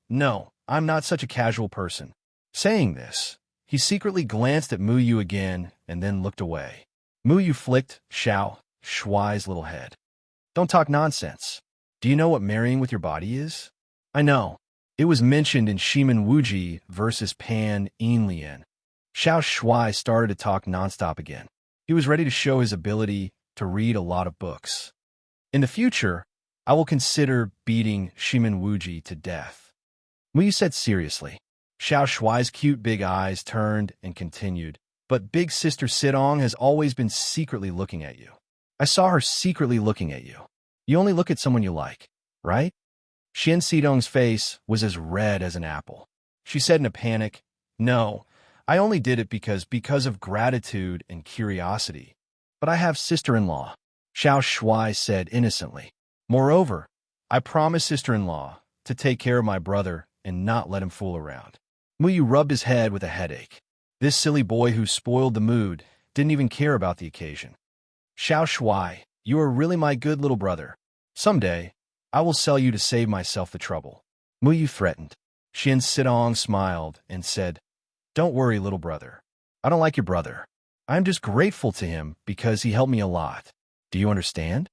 I'm not such a casual person." Saying this, he secretly glanced at Mu Yu again and then looked away. Mu Yu flicked Xiao Shuai's little head. "Don't talk nonsense. Do you know what marrying with your body is?" I know. It was mentioned in Shimen Wuji versus Pan Enlien. Xiao Shuai started to talk nonstop again. He was ready to show his ability to read a lot of books. In the future, I will consider beating Shimen Wuji to death. Muyu said seriously. Xiao Shuai's cute big eyes turned and continued. But big sister Sidong has always been secretly looking at you. I saw her secretly looking at you. You only look at someone you like, right? Xian Sidong's face was as red as an apple. She said in a panic, "No, I only did it because of gratitude and curiosity. But I have sister-in-law," Xiao Shuai said innocently. "Moreover, I promised sister-in-law to take care of my brother and not let him fool around." Muyu rubbed his head with a headache. This silly boy who spoiled the mood didn't even care about the occasion. "Xiao Shuai, you are really my good little brother. Someday, I will sell you to save myself the trouble," Muyu threatened. Xian Sidong smiled and said, "Don't worry, little brother. I don't like your brother. I am just grateful to him because he helped me a lot. Do you understand?"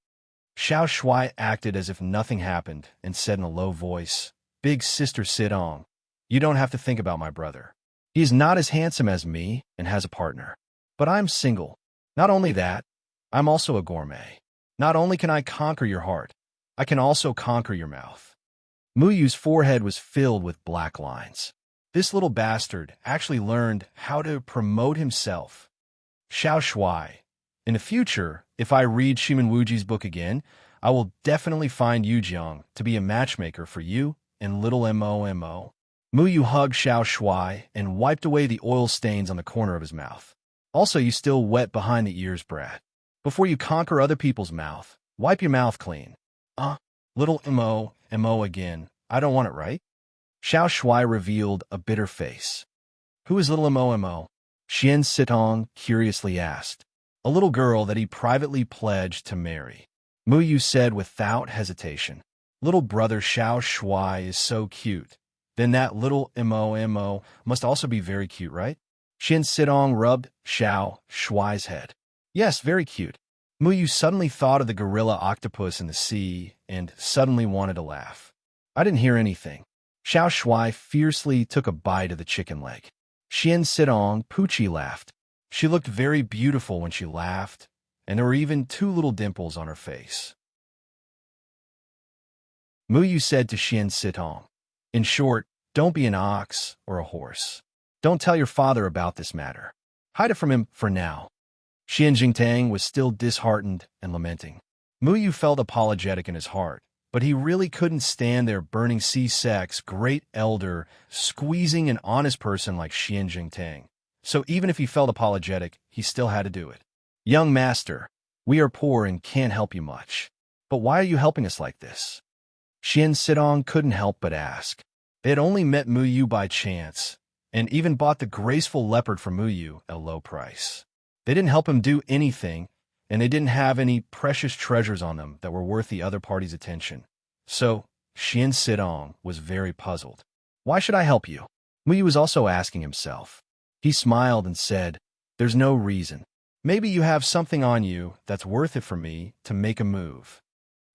Xiao Shuai acted as if nothing happened and said in a low voice, "Big sister Sidong, you don't have to think about my brother. He is not as handsome as me and has a partner. But I'm single. Not only that, I'm also a gourmet. Not only can I conquer your heart, I can also conquer your mouth." Muyu's forehead was filled with black lines. This little bastard actually learned how to promote himself. Xiao Shuai, in the future, if I read Shimen Wuji's book again, I will definitely find Yujiang to be a matchmaker for you and little Mo. Muyu hugged Xiao Shuai and wiped away the oil stains on the corner of his mouth. "Also, you still wet behind the ears, brat. Before you conquer other people's mouth, wipe your mouth clean." Little Mo again. I don't want it, right?" Xiao Shuai revealed a bitter face. "Who is little Mo? Xian Sitong curiously asked. "A little girl that he privately pledged to marry," Muyu said without hesitation. "Little brother Xiao Shuai is so cute. Then that little Mo must also be very cute, right?" Xian Sitong rubbed Xiao Shuai's head. "Yes, very cute." Muyu suddenly thought of the gorilla octopus in the sea and suddenly wanted to laugh. "I didn't hear anything." Xiao Shuai fiercely took a bite of the chicken leg. Xian Sidong Poochie laughed. She looked very beautiful when she laughed, and there were even 2 little dimples on her face. Muyu said to Xian Sidong, "In short, don't be an ox or a horse. Don't tell your father about this matter. Hide it from him for now." Xian Jingtang was still disheartened and lamenting. Muyu felt apologetic in his heart, but he really couldn't stand their burning C-sex great elder squeezing an honest person like Xian Jingtang. So even if he felt apologetic, he still had to do it. "Young master, we are poor and can't help you much. But why are you helping us like this?" Xian Sidong couldn't help but ask. They had only met Muyu by chance, and even bought the graceful leopard from Muyu at a low price. They didn't help him do anything, and they didn't have any precious treasures on them that were worth the other party's attention. So, Xian Sidong was very puzzled. "Why should I help you?" Muyu was also asking himself. He smiled and said, "There's no reason. Maybe you have something on you that's worth it for me to make a move."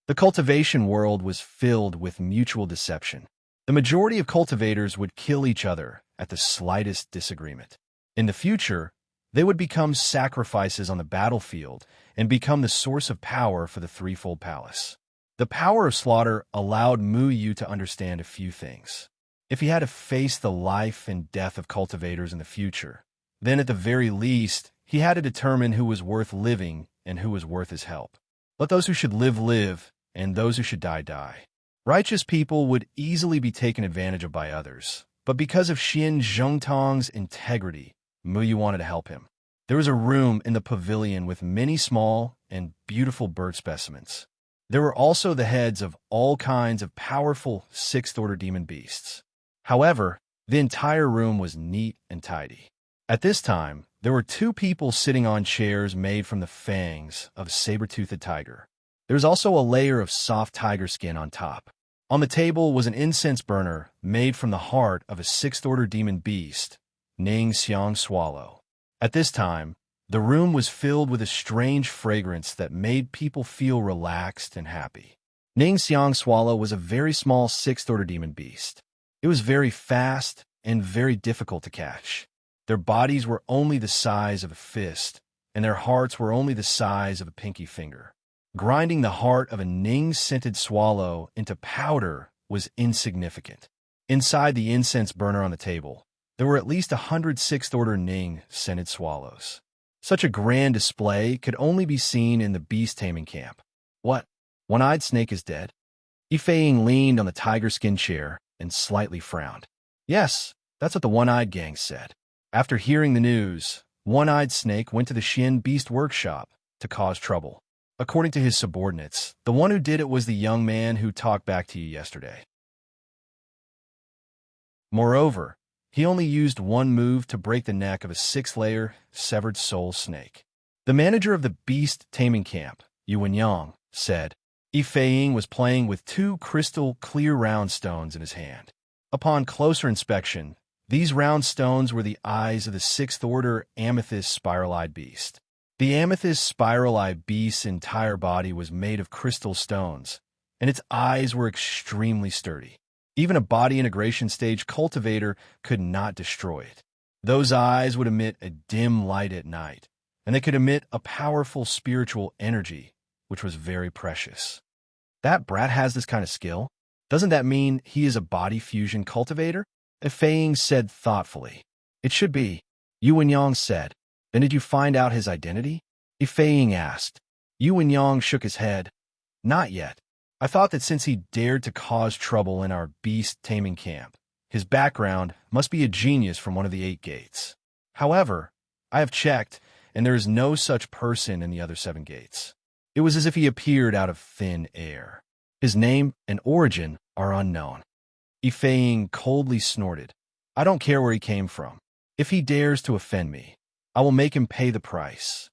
The cultivation world was filled with mutual deception. The majority of cultivators would kill each other at the slightest disagreement. In the future, they would become sacrifices on the battlefield and become the source of power for the threefold palace. The power of slaughter allowed Muyu to understand a few things. If he had to face the life and death of cultivators in the future, then at the very least, he had to determine who was worth living and who was worth his help. Let those who should live, live, and those who should die, die. Righteous people would easily be taken advantage of by others, but because of Xian Zhongtong's integrity, Muyu wanted to help him. There was a room in the pavilion with many small and beautiful bird specimens. There were also the heads of all kinds of powerful sixth-order demon beasts. However, the entire room was neat and tidy. At this time, there were 2 people sitting on chairs made from the fangs of a saber-toothed tiger. There was also a layer of soft tiger skin on top. On the table was an incense burner made from the heart of a sixth-order demon beast, Ning Xiang Swallow. At this time, the room was filled with a strange fragrance that made people feel relaxed and happy. Ning Xiang Swallow was a very small sixth-order demon beast. It was very fast and very difficult to catch. Their bodies were only the size of a fist, and their hearts were only the size of a pinky finger. Grinding the heart of a Ning-scented swallow into powder was insignificant. Inside the incense burner on the table, there were at least 100 sixth-order Ning-scented swallows. Such a grand display could only be seen in the beast-taming camp. What? One-eyed snake is dead? Yifei leaned on the tiger-skin chair and slightly frowned. Yes, that's what the One-Eyed Gang said. After hearing the news, One-Eyed Snake went to the Xian Beast Workshop to cause trouble. According to his subordinates, the one who did it was the young man who talked back to you yesterday. Moreover, he only used one move to break the neck of a six-layer, severed soul snake. The manager of the beast taming camp, Yuan Yang, said, Yifei was playing with two crystal clear round stones in his hand. Upon closer inspection, these round stones were the eyes of the sixth-order amethyst spiral-eyed beast. The amethyst spiral-eyed beast's entire body was made of crystal stones, and its eyes were extremely sturdy. Even a body integration stage cultivator could not destroy it. Those eyes would emit a dim light at night, and they could emit a powerful spiritual energy, which was very precious. That brat has this kind of skill? Doesn't that mean he is a body fusion cultivator? Yifei said thoughtfully. It should be, Yuan Yang said. Then did you find out his identity? Yifei asked. Yuan Yang shook his head. Not yet. I thought that since he dared to cause trouble in our beast taming camp, his background must be a genius from one of the 8 gates. However, I have checked, and there is no such person in the other 7 gates. It was as if he appeared out of thin air. His name and origin are unknown. Yifei coldly snorted. I don't care where he came from. If he dares to offend me, I will make him pay the price.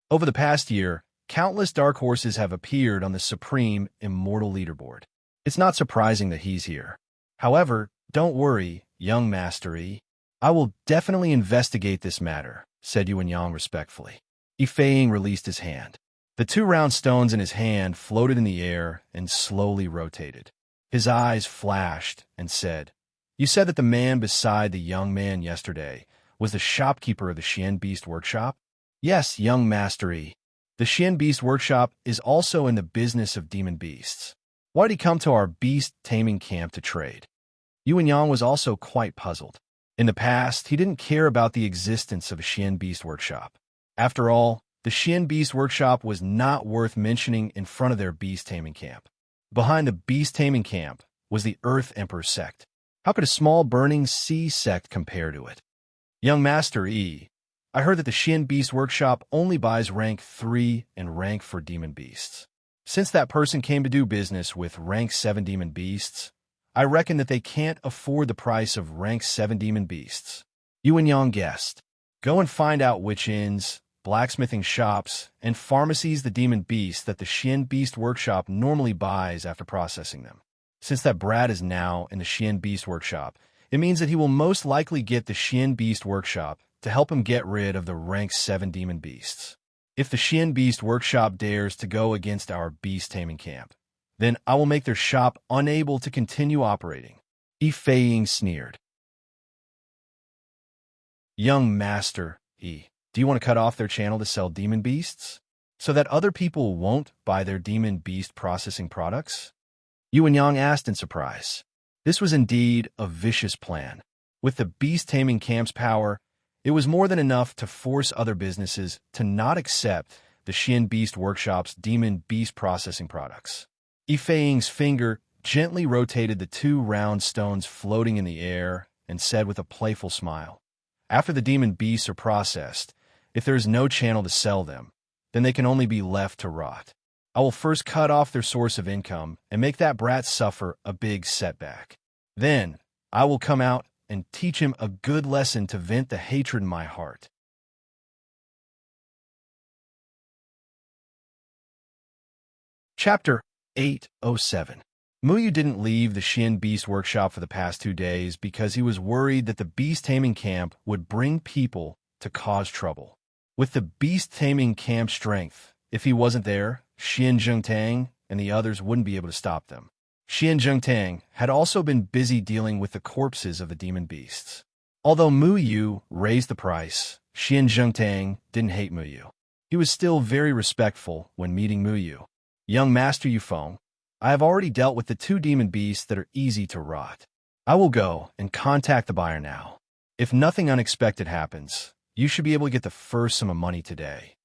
Over the past year, countless dark horses have appeared on the Supreme Immortal Leaderboard. It's not surprising that he's here. However, don't worry, young Master E. I will definitely investigate this matter, said Yuan Yang respectfully. Yifei released his hand. The 2 round stones in his hand floated in the air and slowly rotated. His eyes flashed and said, You said that the man beside the young man yesterday was the shopkeeper of the Xian Beast Workshop? Yes, young Master E. The Xian Beast Workshop is also in the business of demon beasts. Why did he come to our beast taming camp to trade? Yuan Yang was also quite puzzled. In the past, he didn't care about the existence of a Xian Beast Workshop. After all, the Xian Beast Workshop was not worth mentioning in front of their beast taming camp. Behind the beast taming camp was the Earth Emperor sect. How could a small burning sea sect compare to it? Young Master E, I heard that the Xian Beast Workshop only buys rank 3 and rank 4 demon beasts. Since that person came to do business with rank 7 demon beasts, I reckon that they can't afford the price of rank 7 demon beasts. Yuan Yang guessed. Go and find out which inns, blacksmithing shops, and pharmacies the demon beasts that the Xian Beast Workshop normally buys after processing them. Since that brat is now in the Xian Beast Workshop, it means that he will most likely get the Xian Beast Workshop to help him get rid of the rank 7 demon beasts. If the Xian Beast Workshop dares to go against our beast taming camp, then I will make their shop unable to continue operating. Yifei sneered. Young Master E, do you want to cut off their channel to sell demon beasts, so that other people won't buy their demon beast processing products? Yuan Yang asked in surprise. This was indeed a vicious plan. With the beast taming camp's power, it was more than enough to force other businesses to not accept the Xian Beast Workshop's demon beast processing products. Yifei's finger gently rotated the 2 round stones floating in the air and said with a playful smile, After the demon beasts are processed, if there is no channel to sell them, then they can only be left to rot. I will first cut off their source of income and make that brat suffer a big setback. Then, I will come out and teach him a good lesson to vent the hatred in my heart. Chapter 807. Muyu didn't leave the Xian Beast Workshop for the past 2 days because he was worried that the beast taming camp would bring people to cause trouble. With the beast taming camp strength, if he wasn't there, Xian Zhengtang and the others wouldn't be able to stop them. Xian Zhengtang had also been busy dealing with the corpses of the demon beasts. Although Mu Yu raised the price, Xian Zhengtang didn't hate Mu Yu. He was still very respectful when meeting Mu Yu. Young Master Yufeng, I have already dealt with the 2 demon beasts that are easy to rot. I will go and contact the buyer now. If nothing unexpected happens, you should be able to get the first sum of money today.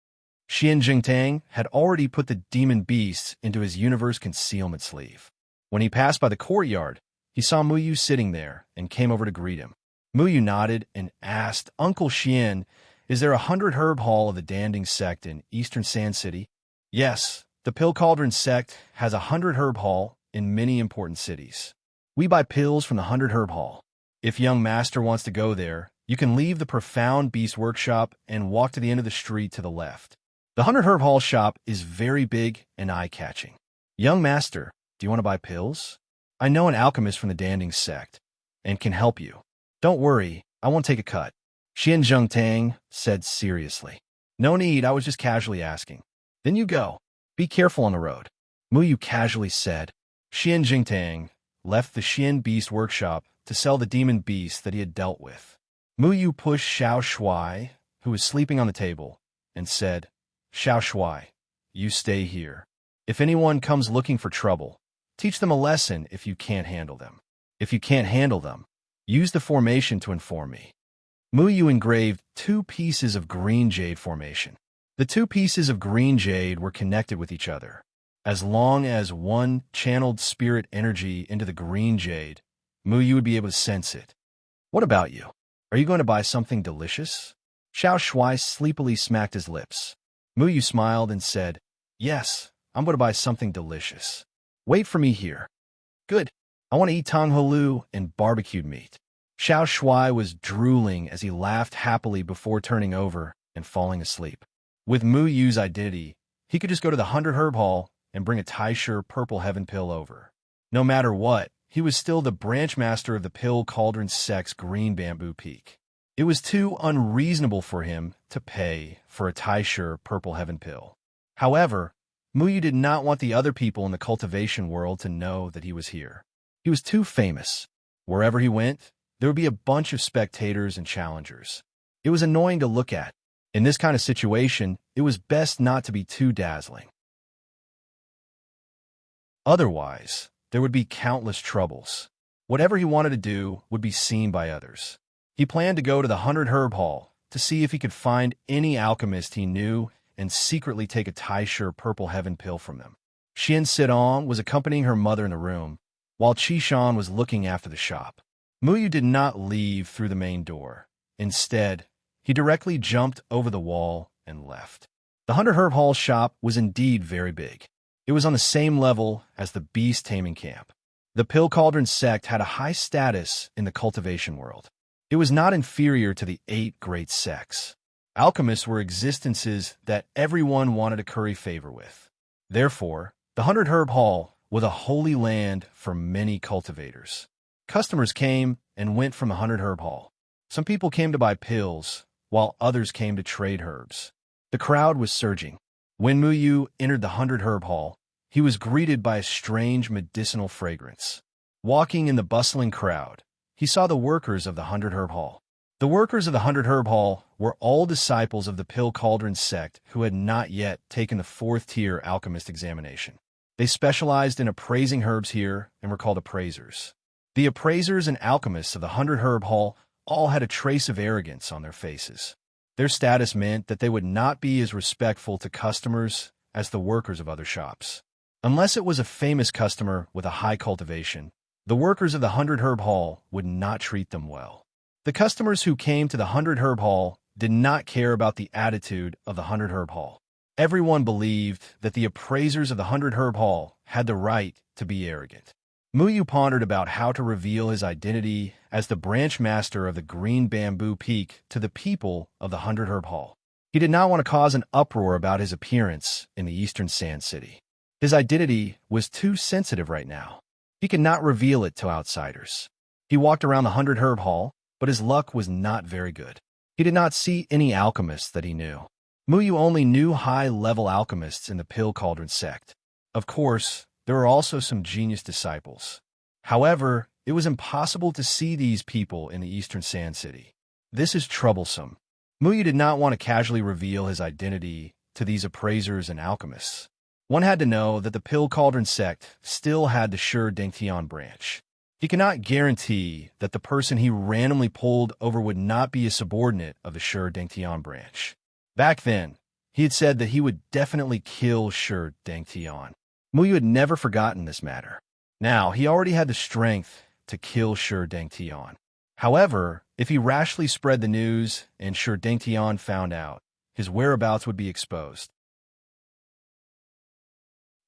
Xian Jingtang had already put the demon beasts into his universe concealment sleeve. When he passed by the courtyard, he saw Mu Yu sitting there and came over to greet him. Mu Yu nodded and asked, Uncle Xian, is there a 100-herb hall of the Danding sect in Eastern Sand City? Yes, the Pill Cauldron sect has a 100-herb hall in many important cities. We buy pills from the 100-herb hall. If young master wants to go there, you can leave the Profound Beast Workshop and walk to the end of the street to the left. The 100-herb hall shop is very big and eye-catching. Young master, do you want to buy pills? I know an alchemist from the Danding sect and can help you. Don't worry, I won't take a cut. Xian Zhengtang said seriously. No need, I was just casually asking. Then you go. Be careful on the road. Mu Yu casually said. Xian Jingtang left the Xian Beast Workshop to sell the demon beasts that he had dealt with. Mu Yu pushed Xiao Shuai, who was sleeping on the table, and said, Xiao Shuai, you stay here. If anyone comes looking for trouble, teach them a lesson if you can't handle them. If you can't handle them, use the formation to inform me. Mu Yu engraved 2 pieces of green jade formation. The 2 pieces of green jade were connected with each other. As long as one channeled spirit energy into the green jade, Mu Yu would be able to sense it. What about you? Are you going to buy something delicious? Xiao Shuai sleepily smacked his lips. Mu Yu smiled and said, Yes, I'm going to buy something delicious. Wait for me here. Good. I want to eat tang holu and barbecued meat. Xiao Shuai was drooling as he laughed happily before turning over and falling asleep. With Mu Yu's identity, he could just go to the 100-herb hall and bring a Taisher purple heaven pill over. No matter what, he was still the branch master of the Pill Cauldron sect's Green Bamboo Peak. It was too unreasonable for him to pay for a Taisher purple heaven pill. However, Mu Yu did not want the other people in the cultivation world to know that he was here. He was too famous. Wherever he went, there would be a bunch of spectators and challengers. It was annoying to look at. In this kind of situation, it was best not to be too dazzling. Otherwise, there would be countless troubles. Whatever he wanted to do would be seen by others. He planned to go to the 100-herb hall to see if he could find any alchemist he knew and secretly take a Taisher purple heaven pill from them. Xian Sidong was accompanying her mother in the room, while Qishan was looking after the shop. Mu Yu did not leave through the main door. Instead, he directly jumped over the wall and left. The 100-herb hall shop was indeed very big. It was on the same level as the beast taming camp. The Pill Cauldron sect had a high status in the cultivation world. It was not inferior to the 8 great sects. Alchemists were existences that everyone wanted to curry favor with. Therefore, the 100-herb hall was a holy land for many cultivators. Customers came and went from the 100-herb hall. Some people came to buy pills, while others came to trade herbs. The crowd was surging. When Mu Yu entered the 100-herb hall, he was greeted by a strange medicinal fragrance. Walking in the bustling crowd, he saw the workers of the 100-herb hall. The workers of the 100-herb hall were all disciples of the Pill Cauldron sect who had not yet taken the 4th-tier alchemist examination. They specialized in appraising herbs here and were called appraisers. The appraisers and alchemists of the 100-herb hall all had a trace of arrogance on their faces. Their status meant that they would not be as respectful to customers as the workers of other shops. Unless it was a famous customer with a high cultivation, the workers of the 100-herb hall would not treat them well. The customers who came to the 100-herb hall did not care about the attitude of the 100-herb hall. Everyone believed that the appraisers of the 100-herb hall had the right to be arrogant. Mu Yu pondered about how to reveal his identity as the branch master of the Green Bamboo Peak to the people of the 100-herb hall. He did not want to cause an uproar about his appearance in the Eastern Sand City. His identity was too sensitive right now. He could not reveal it to outsiders. He walked around the 100-herb hall, but his luck was not very good. He did not see any alchemists that he knew. Mu Yu only knew high-level alchemists in the Pill Cauldron sect. Of course, there were also some genius disciples. However, it was impossible to see these people in the Eastern Sand City. This is troublesome. Muyu did not want to casually reveal his identity to these appraisers and alchemists. One had to know that the Pill Cauldron sect still had the Sure Dengtian branch. He could not guarantee that the person he randomly pulled over would not be a subordinate of the Sure Dengtian branch. Back then, he had said that he would definitely kill Sure Dengtian. Muyu had never forgotten this matter. Now, he already had the strength to kill Sure Dengtian. However, if he rashly spread the news and Sure Dengtian found out, his whereabouts would be exposed.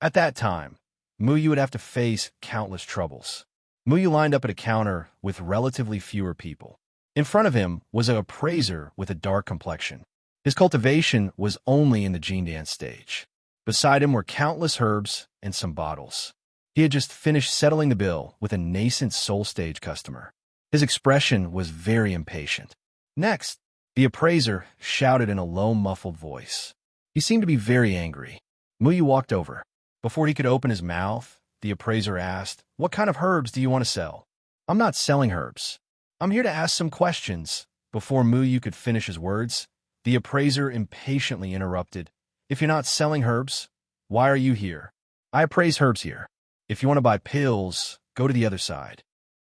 At that time, Muyu would have to face countless troubles. Muyu lined up at a counter with relatively fewer people. In front of him was an appraiser with a dark complexion. His cultivation was only in the gene dance stage. Beside him were countless herbs and some bottles. He had just finished settling the bill with a nascent soul stage customer. His expression was very impatient. Next, the appraiser shouted in a low, muffled voice. He seemed to be very angry. Muyu walked over. Before he could open his mouth, the appraiser asked, "What kind of herbs do you want to sell?" "I'm not selling herbs. I'm here to ask some questions." Before Muyu could finish his words, the appraiser impatiently interrupted. "If you're not selling herbs, why are you here?" "I appraise herbs here. If you want to buy pills, go to the other side."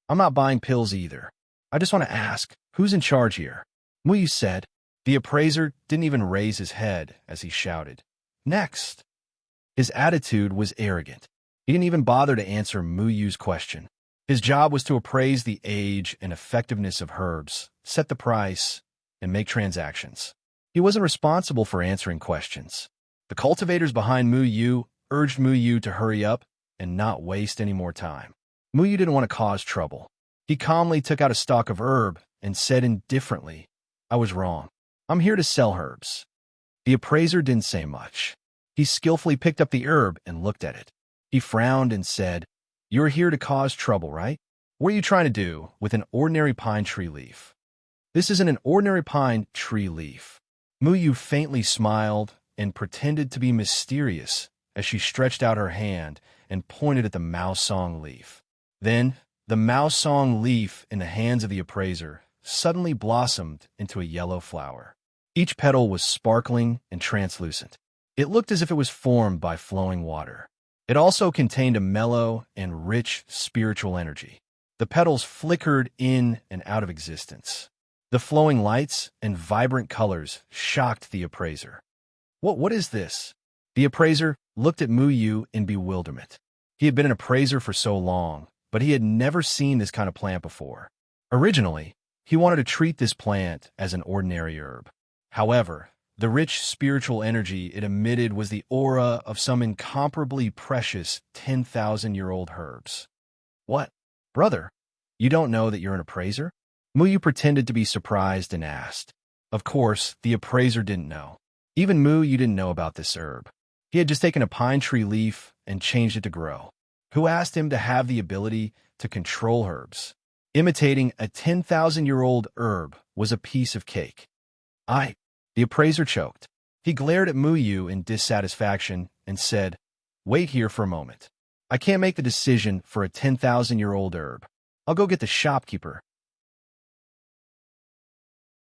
"I'm not buying pills either. I just want to ask, who's in charge here?" Muyu said. The appraiser didn't even raise his head as he shouted, "Next." His attitude was arrogant. He didn't even bother to answer Muyu's question. His job was to appraise the age and effectiveness of herbs, set the price, and make transactions. He wasn't responsible for answering questions. The cultivators behind Muyu urged Muyu to hurry up and not waste any more time. Muyu didn't want to cause trouble. He calmly took out a stalk of herb and said indifferently, "I was wrong. I'm here to sell herbs." The appraiser didn't say much. He skillfully picked up the herb and looked at it. He frowned and said, "You're here to cause trouble, right? What are you trying to do with an ordinary pine tree leaf?" "This isn't an ordinary pine tree leaf." Muyu faintly smiled and pretended to be mysterious as she stretched out her hand and pointed at the mouse song leaf. Then, the mouse song leaf in the hands of the appraiser suddenly blossomed into a yellow flower. Each petal was sparkling and translucent. It looked as if it was formed by flowing water. It also contained a mellow and rich spiritual energy. The petals flickered in and out of existence. The flowing lights and vibrant colors shocked the appraiser. What is this?" The appraiser looked at Muyu in bewilderment. He had been an appraiser for so long, but he had never seen this kind of plant before. Originally, he wanted to treat this plant as an ordinary herb. However, the rich spiritual energy it emitted was the aura of some incomparably precious 10,000-year-old herbs. "What? Brother, you don't know that you're an appraiser?" Muyu pretended to be surprised and asked. Of course, the appraiser didn't know. Even Muyu didn't know about this herb. He had just taken a pine tree leaf and changed it to grow. Who asked him to have the ability to control herbs? Imitating a 10,000-year-old herb was a piece of cake. The appraiser choked. He glared at Muyu in dissatisfaction and said, "Wait here for a moment. I can't make the decision for a 10,000-year-old herb. I'll go get the shopkeeper."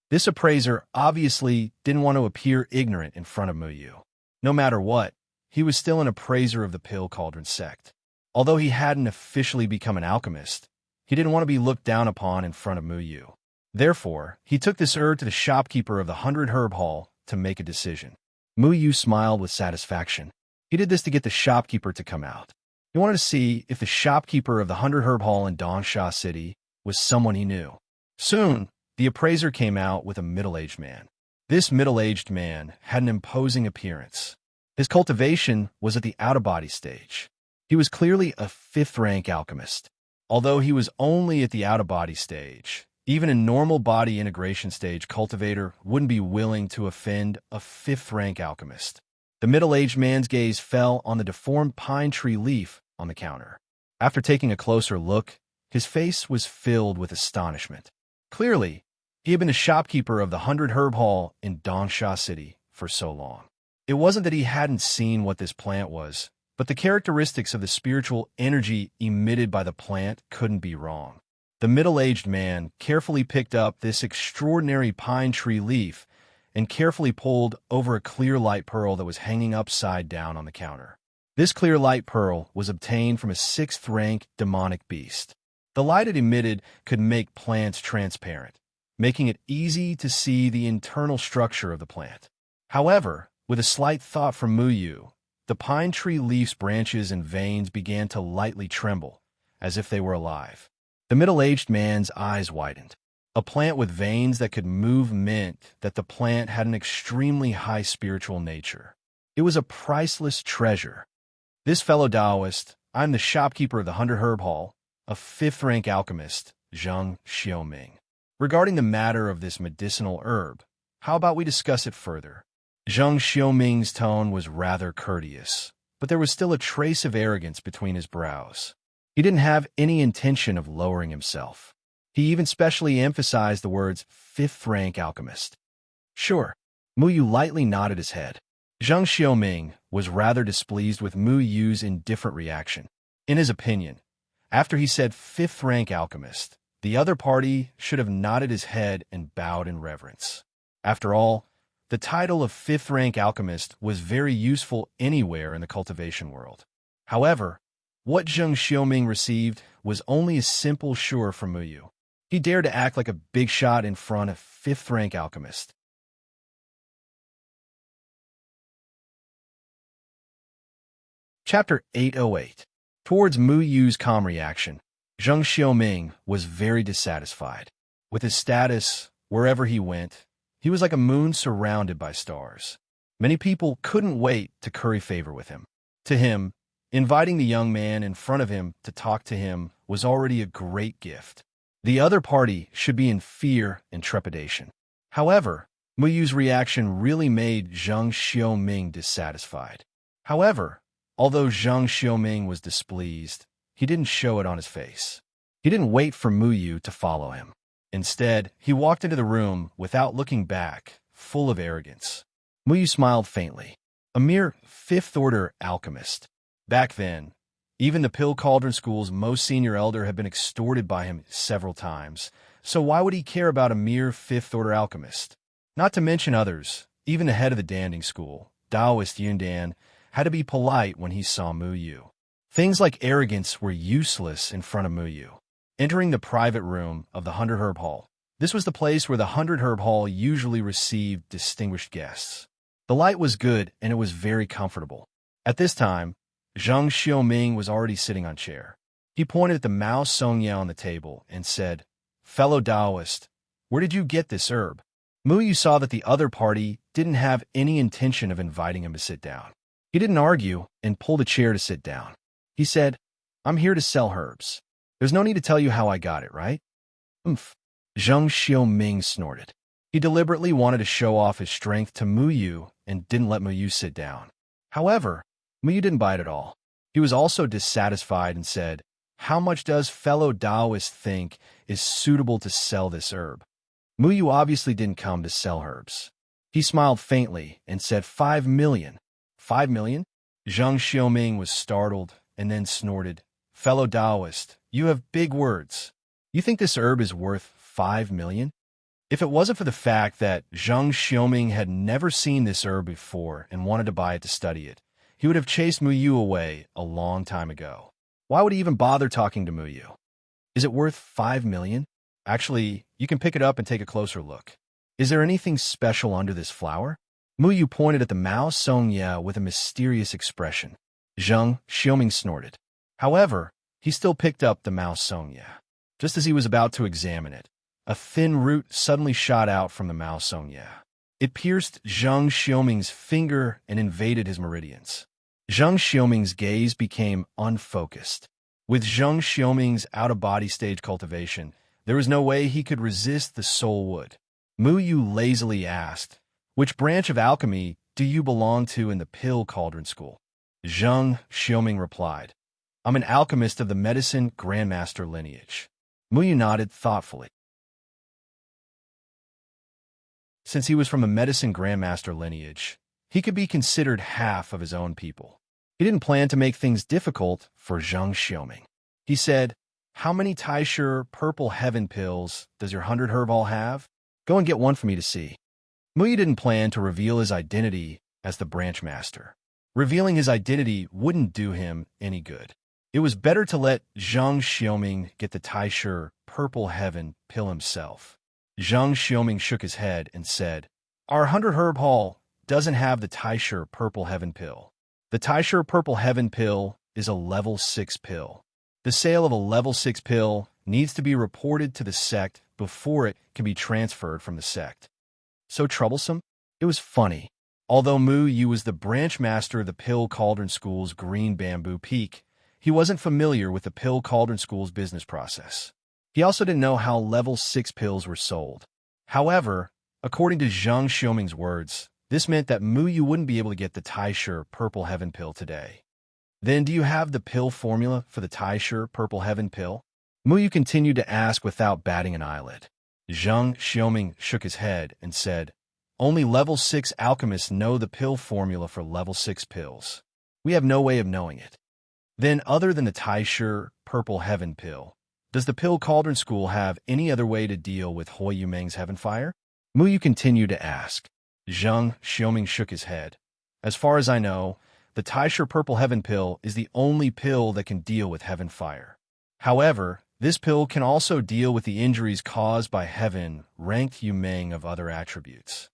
This appraiser obviously didn't want to appear ignorant in front of Muyu. No matter what, he was still an appraiser of the Pill Cauldron sect. Although he hadn't officially become an alchemist, he didn't want to be looked down upon in front of Muyu. Therefore, he took this herb to the shopkeeper of the 100 Herb Hall to make a decision. Muyu smiled with satisfaction. He did this to get the shopkeeper to come out. He wanted to see if the shopkeeper of the 100 Herb Hall in Dongsha City was someone he knew. Soon, the appraiser came out with a middle-aged man. This middle-aged man had an imposing appearance. His cultivation was at the out-of-body stage. He was clearly a 5th-rank alchemist. Although he was only at the out-of-body stage, even a normal body integration stage cultivator wouldn't be willing to offend a 5th-rank alchemist. The middle-aged man's gaze fell on the deformed pine tree leaf on the counter. After taking a closer look, his face was filled with astonishment. Clearly, he had been the shopkeeper of the 100 Herb Hall in Dongsha City for so long. It wasn't that he hadn't seen what this plant was, But the characteristics of the spiritual energy emitted by the plant couldn't be wrong. The middle-aged man carefully picked up this extraordinary pine tree leaf and carefully pulled over a clear light pearl that was hanging upside down on the counter. This clear light pearl was obtained from a 6th-rank demonic beast. The light it emitted could make plants transparent, making it easy to see the internal structure of the plant. However, with a slight thought from Muyu, the pine tree leaf's branches and veins began to lightly tremble, as if they were alive. The middle-aged man's eyes widened. A plant with veins that could move meant that the plant had an extremely high spiritual nature. It was a priceless treasure. This fellow Taoist, I'm the shopkeeper of the 100 Herb Hall, a 5th-rank alchemist, Zheng Xiaoming. Regarding the matter of this medicinal herb, how about we discuss it further? Zheng Xiaoming's tone was rather courteous, but there was still a trace of arrogance between his brows. He didn't have any intention of lowering himself. He even specially emphasized the words 5th-rank alchemist. Sure. Muyu lightly nodded his head. Zheng Xiaoming was rather displeased with Muyu's indifferent reaction. In his opinion, after he said 5th-rank alchemist, the other party should have nodded his head and bowed in reverence. After all, the title of 5th-rank alchemist was very useful anywhere in the cultivation world. However, what Zheng Xiaoming received was only a simple sure from Muyu. He dared to act like a big shot in front of 5th-rank alchemist. Chapter 808. Towards Muyu's calm reaction, Zheng Xiaoming was very dissatisfied. With his status, wherever he went, he was like a moon surrounded by stars. Many people couldn't wait to curry favor with him. To him, inviting the young man in front of him to talk to him was already a great gift. The other party should be in fear and trepidation. However, Muyu's reaction really made Zheng Xiaoming dissatisfied. However, although Zheng Xiaoming was displeased, he didn't show it on his face. He didn't wait for Muyu to follow him. Instead, he walked into the room without looking back, full of arrogance. Muyu smiled faintly. A mere 5th-order alchemist. Back then, even the Pill Cauldron School's most senior elder had been extorted by him several times, so why would he care about a mere 5th-order alchemist? Not to mention others, even the head of the Danding School, Taoist Yundan, had to be polite when he saw Muyu. Things like arrogance were useless in front of Muyu. Entering the private room of the 100 Herb Hall, this was the place where the 100 Herb Hall usually received distinguished guests. The light was good and it was very comfortable. At this time, Zheng Xiaoming was already sitting on a chair. He pointed at the Mao Songya on the table and said, "Fellow Taoist, where did you get this herb?" Muyu saw that the other party didn't have any intention of inviting him to sit down. He didn't argue and pulled a chair to sit down. He said, "I'm here to sell herbs. There's no need to tell you how I got it, right?" Zheng Xiaoming snorted. He deliberately wanted to show off his strength to Muyu and didn't let Muyu sit down. However, Muyu didn't bite at all. He was also dissatisfied and said, "How much does fellow Taoist think is suitable to sell this herb?" Muyu obviously didn't come to sell herbs. He smiled faintly and said 5 million. 5 million? Zheng Xiaoming was startled and then snorted, "Fellow Taoist, you have big words. You think this herb is worth 5 million? If it wasn't for the fact that Zheng Xiaoming had never seen this herb before and wanted to buy it to study it, he would have chased Muyu away a long time ago. Why would he even bother talking to Muyu? Is it worth 5 million? Actually, you can pick it up and take a closer look. Is there anything special under this flower?" Muyu pointed at the Mao Songya with a mysterious expression. Zheng Xiaoming snorted. However, he still picked up the Mao Songya. Just as he was about to examine it, a thin root suddenly shot out from the Mao Songya. It pierced Zheng Xiaoming's finger and invaded his meridians. Zheng Xiaoming's gaze became unfocused. With Zheng Xiaoming's out-of-body stage cultivation, there was no way he could resist the soul wood. Muyu lazily asked, "Which branch of alchemy do you belong to in the Pill Cauldron School?" Zheng Xiaoming replied, "I'm an alchemist of the Medicine Grandmaster lineage." Muyu nodded thoughtfully. Since he was from the Medicine Grandmaster lineage, he could be considered half of his own people. He didn't plan to make things difficult for Zhang Xiaoming. He said, "How many Taisher purple heaven pills does your 100 herb hall have? Go and get one for me to see." Muyi didn't plan to reveal his identity as the branch master. Revealing his identity wouldn't do him any good. It was better to let Zhang Xiaoming get the Taisher purple heaven pill himself. Zhang Xiaoming shook his head and said, "Our 100 herb hall doesn't have the Taisher purple heaven pill. The Taisher purple heaven pill is a level 6 pill. The sale of a level 6 pill needs to be reported to the sect before it can be transferred from the sect." So troublesome? It was funny. Although Mu Yu was the branch master of the Pill Cauldron School's Green Bamboo Peak, he wasn't familiar with the Pill Cauldron School's business process. He also didn't know how level 6 pills were sold. However, according to Zhang Xiaoming's words, this meant that Mu Yu wouldn't be able to get the Taisher Purple Heaven pill today. "Then do you have the pill formula for the Taisher Purple Heaven pill?" Mu Yu continued to ask without batting an eyelid. Zhang Xiaoming shook his head and said, "Only level 6 alchemists know the pill formula for level 6 pills. We have no way of knowing it." "Then, other than the Taisher Purple Heaven pill, does the Pill Cauldron School have any other way to deal with Hui Yumeng's Heaven Fire?" Mu Yu continued to ask. Zhang Xiaoming shook his head. "As far as I know, the Taisher Purple Heaven pill is the only pill that can deal with Heaven Fire. However, this pill can also deal with the injuries caused by Heaven-ranked Yumeng of other attributes."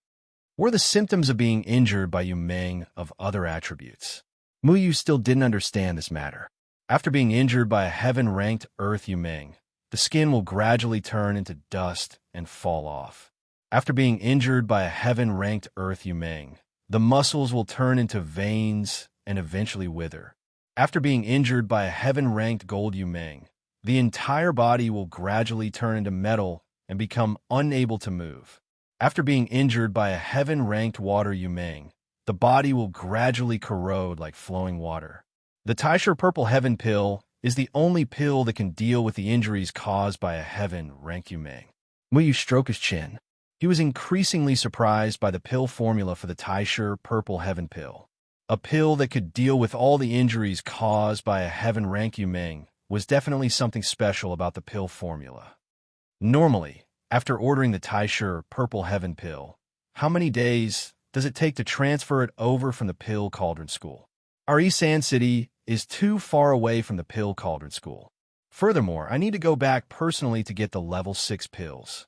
Were the symptoms of being injured by Yumeng of other attributes? Mu Yu still didn't understand this matter. After being injured by a Heaven-ranked Earth Yumeng, the skin will gradually turn into dust and fall off. After being injured by a Heaven-ranked Earth Yumeng, the muscles will turn into veins and eventually wither. After being injured by a Heaven-ranked Gold Yumeng, the entire body will gradually turn into metal and become unable to move. After being injured by a Heaven-ranked Water Yumeng, the body will gradually corrode like flowing water. The Taisher Purple Heaven pill is the only pill that can deal with the injuries caused by a Heaven-ranked Yumeng. Mu Yu stroked his chin. He was increasingly surprised by the pill formula for the Taisher Purple Heaven pill. A pill that could deal with all the injuries caused by a Heaven-ranked Yumeng was definitely something special about the pill formula. Normally, after ordering the Taisher Purple Heaven pill, how many days does it take to transfer it over from the Pill Cauldron School? Our Isan City is too far away from the Pill Cauldron School. Furthermore, I need to go back personally to get the level 6 pills.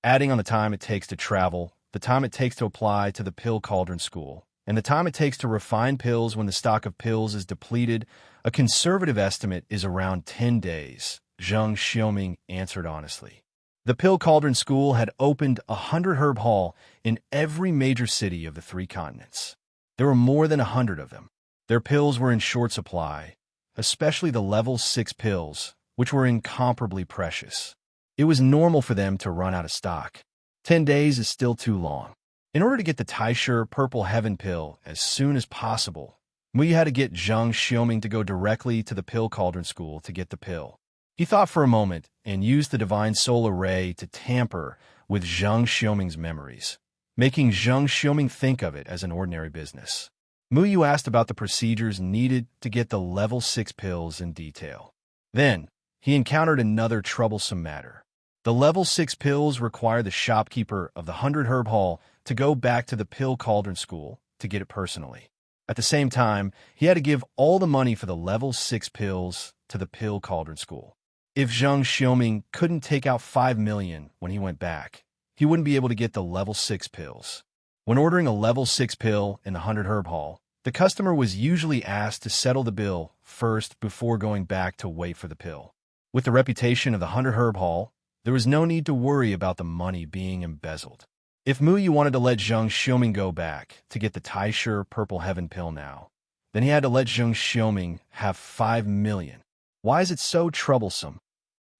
Adding on the time it takes to travel, the time it takes to apply to the Pill Cauldron School, and the time it takes to refine pills when the stock of pills is depleted, a conservative estimate is around 10 days, Zhang Xiaoming answered honestly. The Pill Cauldron School had opened 100 herb hall in every major city of the 3 continents. There were more than 100 of them. Their pills were in short supply, especially the level 6 pills, which were incomparably precious. It was normal for them to run out of stock. 10 days is still too long. In order to get the Taisher Purple Heaven pill as soon as possible, Mu had to get Zhang Xiaoming to go directly to the Pill Cauldron School to get the pill. He thought for a moment and used the Divine Soul Array to tamper with Zhang Xiaoming's memories, making Zhang Xiaoming think of it as an ordinary business. Mu Yu asked about the procedures needed to get the level 6 pills in detail. Then, he encountered another troublesome matter. The level 6 pills require the shopkeeper of the 100 herb hall to go back to the Pill Cauldron School to get it personally. At the same time, he had to give all the money for the level 6 pills to the Pill Cauldron School. If Zhang Xiaoming couldn't take out 5 million when he went back, he wouldn't be able to get the level 6 pills. When ordering a level 6 pill in the 100 herb hall, the customer was usually asked to settle the bill first before going back to wait for the pill. With the reputation of the 100 herb hall, there was no need to worry about the money being embezzled. If Mu Yu wanted to let Zhang Xiaoming go back to get the Taisher Purple Heaven pill now, then he had to let Zhang Xiaoming have 5 million. Why is it so troublesome?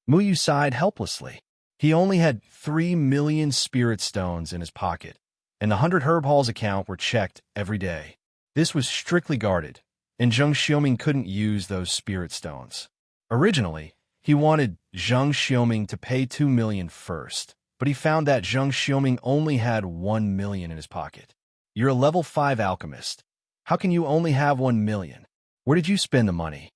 Mu Yu sighed helplessly. He only had 3 million spirit stones in his pocket, and the 100 herb hall's account were checked every day. This was strictly guarded, and Zhang Xiaoming couldn't use those spirit stones. Originally, he wanted Zhang Xiaoming to pay 2 million first, but he found that Zhang Xiaoming only had 1 million in his pocket. "You're a level 5 alchemist. How can you only have 1 million? Where did you spend the money?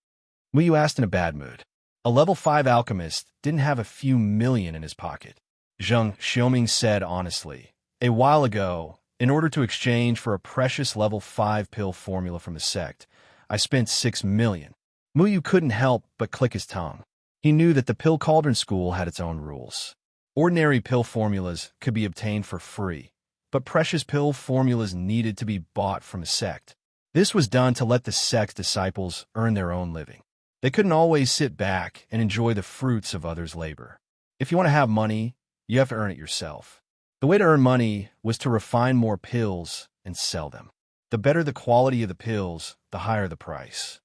Mu Yu asked in a bad mood. A level 5 alchemist didn't have a few million in his pocket. Zheng Xiaoming said honestly. A while ago, in order to exchange for a precious level 5 pill formula from the sect, I spent 6 million. Mu Yu couldn't help but click his tongue. He knew that the Pill Cauldron School had its own rules. Ordinary pill formulas could be obtained for free, but precious pill formulas needed to be bought from a sect. This was done to let the sect's disciples earn their own living. They couldn't always sit back and enjoy the fruits of others' labor. If you want to have money, you have to earn it yourself. The way to earn money was to refine more pills and sell them. The better the quality of the pills, the higher the price.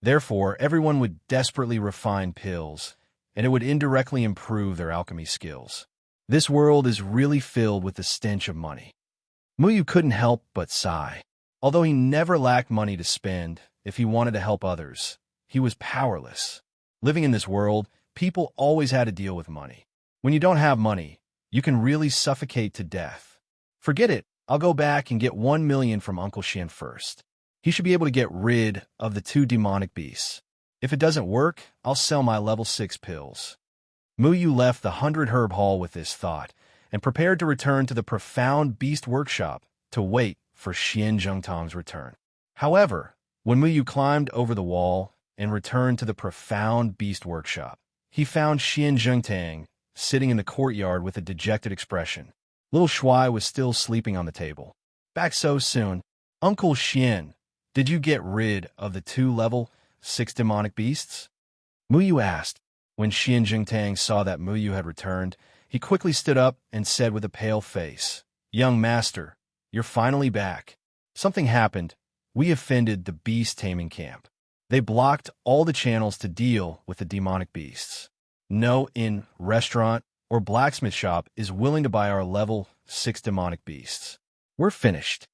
Therefore, everyone would desperately refine pills, and it would indirectly improve their alchemy skills. This world is really filled with the stench of money. Mu Yu couldn't help but sigh. Although he never lacked money to spend, if he wanted to help others, he was powerless. Living in this world, people always had to deal with money. When you don't have money, you can really suffocate to death. Forget it, I'll go back and get 1 million from Uncle Xian first. He should be able to get rid of the 2 demonic beasts. If it doesn't work, I'll sell my level 6 pills. Mu Yu left the 100 Herb Hall with this thought, and prepared to return to the Profound Beast Workshop to wait for Xian Zhengtang's return. However, when Mu Yu climbed over the wall and returned to the Profound Beast Workshop, he found Xian Zhengtang sitting in the courtyard with a dejected expression. Little Shuai was still sleeping on the table. Back so soon. Uncle Xian, did you get rid of the 2 level 6 demonic beasts? Mu Yu asked. When Xian Zhengtang saw that Mu Yu had returned, he quickly stood up and said with a pale face, Young master, you're finally back. Something happened. We offended the beast taming camp. They blocked all the channels to deal with the demonic beasts. No inn, restaurant, or blacksmith shop is willing to buy our level 6 demonic beasts. We're finished.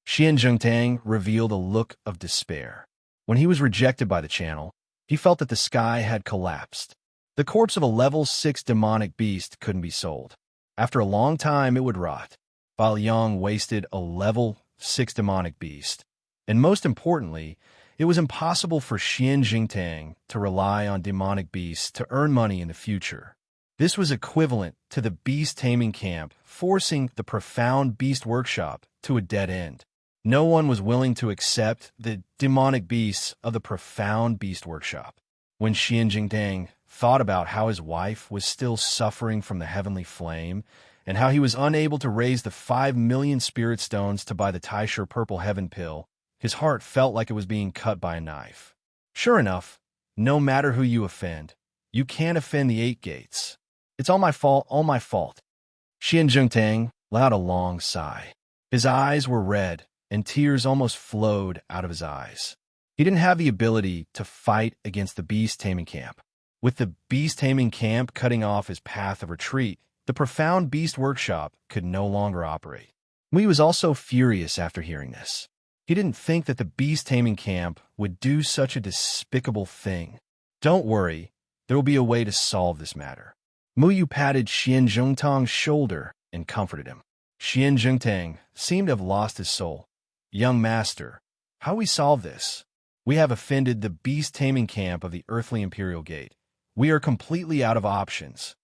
Xian Zhengtang revealed a look of despair. When he was rejected by the channel, he felt that the sky had collapsed. The corpse of a level 6 demonic beast couldn't be sold. After a long time, it would rot. While Yang wasted a level 6 demonic beast. And most importantly, it was impossible for Xian Zhengtang to rely on demonic beasts to earn money in the future. This was equivalent to the beast taming camp forcing the Profound Beast Workshop to a dead end. No one was willing to accept the demonic beasts of the Profound Beast Workshop. When Xian Zhengtang thought about how his wife was still suffering from the heavenly flame, and how he was unable to raise the 5 million spirit stones to buy the Taisher Purple Heaven pill, his heart felt like it was being cut by a knife. Sure enough, no matter who you offend, you can't offend the 8 gates. It's all my fault, all my fault. Xian Zhengtang let out a long sigh. His eyes were red, and tears almost flowed out of his eyes. He didn't have the ability to fight against the beast taming camp. With the beast taming camp cutting off his path of retreat, the Profound Beast Workshop could no longer operate. Mu Yu was also furious after hearing this. He didn't think that the beast taming camp would do such a despicable thing. Don't worry, there will be a way to solve this matter. Mu Yu patted Xian Zhengtang's shoulder and comforted him. Xian Zhengtang seemed to have lost his soul. Young master, how we solve this? We have offended the beast taming camp of the Earthly Imperial Gate. We are completely out of options.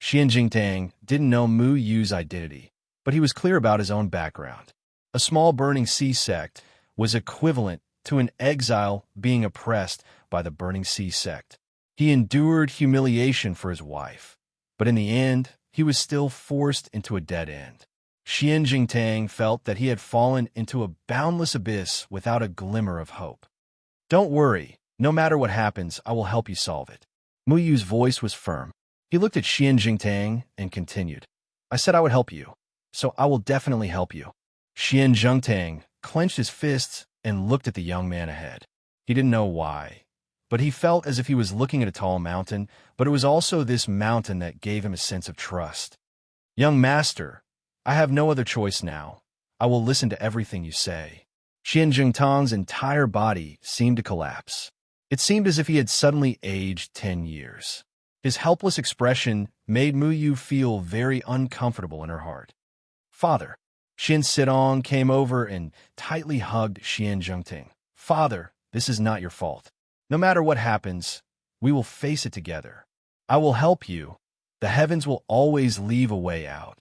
Xian Zhengtang didn't know Mu Yu's identity, but he was clear about his own background. A small Burning Sea sect was equivalent to an exile being oppressed by the Burning Sea sect. He endured humiliation for his wife, but in the end, he was still forced into a dead end. Xian Zhengtang felt that he had fallen into a boundless abyss without a glimmer of hope. Don't worry, no matter what happens, I will help you solve it. Mu Yu's voice was firm. He looked at Xian Zhengtang and continued, I said I would help you, so I will definitely help you. Xian Zhengtang clenched his fists and looked at the young man ahead. He didn't know why, but he felt as if he was looking at a tall mountain, but it was also this mountain that gave him a sense of trust. Young master, I have no other choice now. I will listen to everything you say. Xian Zhengtang's entire body seemed to collapse. It seemed as if he had suddenly aged 10 years. His helpless expression made Muyu feel very uncomfortable in her heart. Father. Xian Sidong came over and tightly hugged Xian Zhengting. Father, this is not your fault. No matter what happens, we will face it together. I will help you. The heavens will always leave a way out.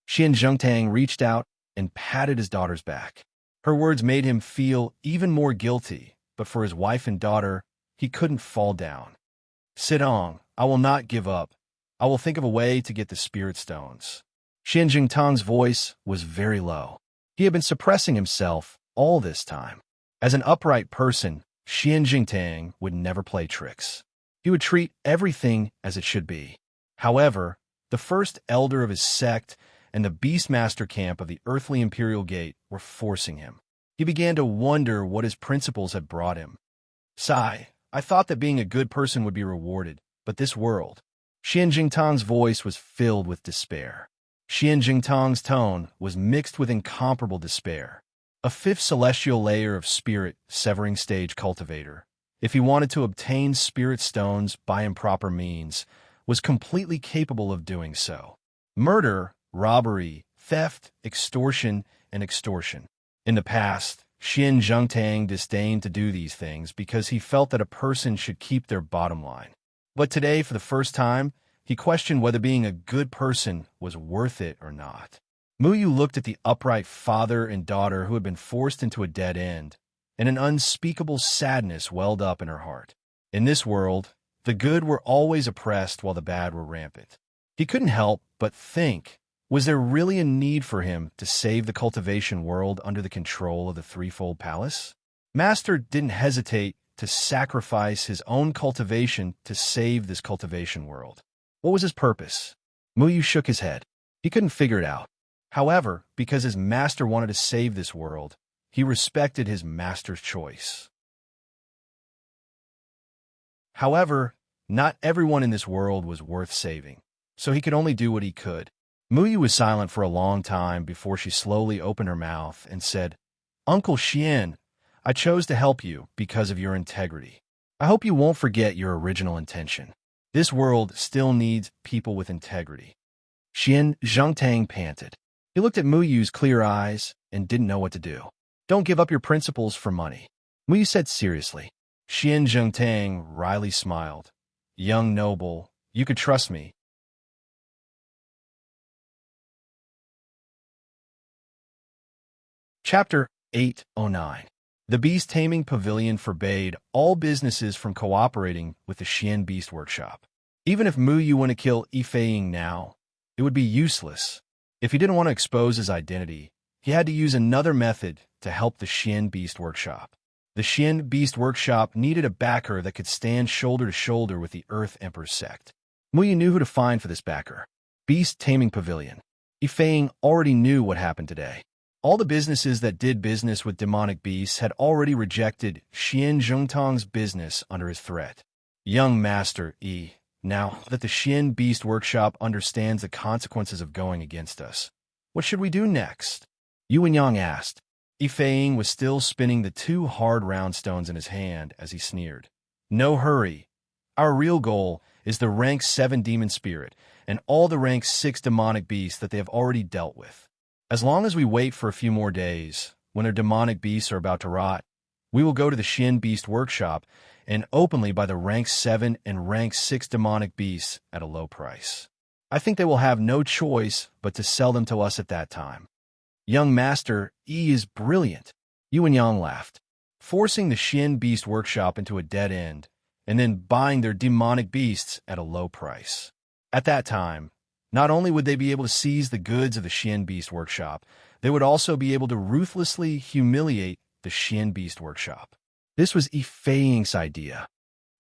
Xian Zhengtang reached out and patted his daughter's back. Her words made him feel even more guilty, but for his wife and daughter, he couldn't fall down. Sidong, I will not give up. I will think of a way to get the spirit stones. Xian Jingtang's voice was very low. He had been suppressing himself all this time. As an upright person, Xian Jingtang would never play tricks. He would treat everything as it should be. However, the first elder of his sect and the Beastmaster camp of the Earthly Imperial Gate were forcing him. He began to wonder what his principles had brought him. Sigh, I thought that being a good person would be rewarded, but this world. Xian Jingtang's voice was filled with despair. Xian Jingtang's tone was mixed with incomparable despair. A fifth celestial layer of spirit severing stage cultivator, if he wanted to obtain spirit stones by improper means, was completely capable of doing so. Murder, robbery, theft, extortion, and extortion. In the past, Xian Zhengtang disdained to do these things because he felt that a person should keep their bottom line. But today, for the first time, he questioned whether being a good person was worth it or not. Muyu looked at the upright father and daughter who had been forced into a dead end, and an unspeakable sadness welled up in her heart. In this world, the good were always oppressed while the bad were rampant. He couldn't help but think, was there really a need for him to save the cultivation world under the control of the Threefold Palace? Master didn't hesitate to sacrifice his own cultivation to save this cultivation world. What was his purpose? Muyu shook his head. He couldn't figure it out. However, because his master wanted to save this world, he respected his master's choice. However, not everyone in this world was worth saving, so he could only do what he could. Muyu was silent for a long time before she slowly opened her mouth and said, Uncle Xian, I chose to help you because of your integrity. I hope you won't forget your original intention. This world still needs people with integrity. Xian Zhengtang panted. He looked at Muyu's clear eyes and didn't know what to do. Don't give up your principles for money. Muyu said seriously. Xian Zhengtang wryly smiled. Young noble, you could trust me. Chapter 809. The Beast Taming Pavilion forbade all businesses from cooperating with the Xian Beast Workshop. Even if Muyu wanted to kill Yifei now, it would be useless. If he didn't want to expose his identity, he had to use another method to help the Xian Beast Workshop. The Xian Beast Workshop needed a backer that could stand shoulder to shoulder with the Earth Emperor's sect. Muyu knew who to find for this backer. Beast Taming Pavilion. Yifei already knew what happened today. All the businesses that did business with demonic beasts had already rejected Xian Zhengtang's business under his threat. Young Master Yi, now that the Xian Beast Workshop understands the consequences of going against us, what should we do next? Yuan Yang asked. Yifei was still spinning the two hard round stones in his hand as he sneered. No hurry. Our real goal is the rank 7 demon spirit and all the rank 6 demonic beasts that they have already dealt with. As long as we wait for a few more days, when their demonic beasts are about to rot, we will go to the Xian Beast Workshop and openly buy the rank 7 and rank 6 demonic beasts at a low price. I think they will have no choice but to sell them to us at that time. Young Master Yi is brilliant. Yuan Yang laughed. Forcing the Xian Beast Workshop into a dead end, and then buying their demonic beasts at a low price. At that time, not only would they be able to seize the goods of the Xian Beast Workshop, they would also be able to ruthlessly humiliate the Xian Beast Workshop. This was Yifei's idea.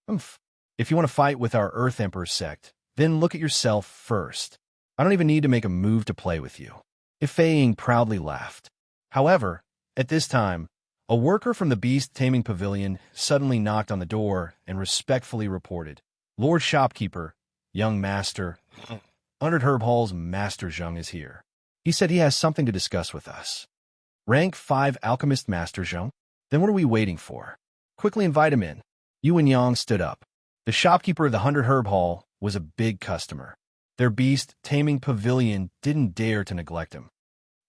If you want to fight with our Earth Emperor sect, then look at yourself first. I don't even need to make a move to play with you. Yifei proudly laughed. However, at this time, a worker from the Beast Taming Pavilion suddenly knocked on the door and respectfully reported, Lord Shopkeeper, young master, 100 Herb Hall's Master Zheng is here. He said he has something to discuss with us. Rank 5 Alchemist Master Zheng? Then what are we waiting for? Quickly invite him in. Yuan Yang stood up. The shopkeeper of the 100 Herb Hall was a big customer. Their beast taming pavilion didn't dare to neglect him.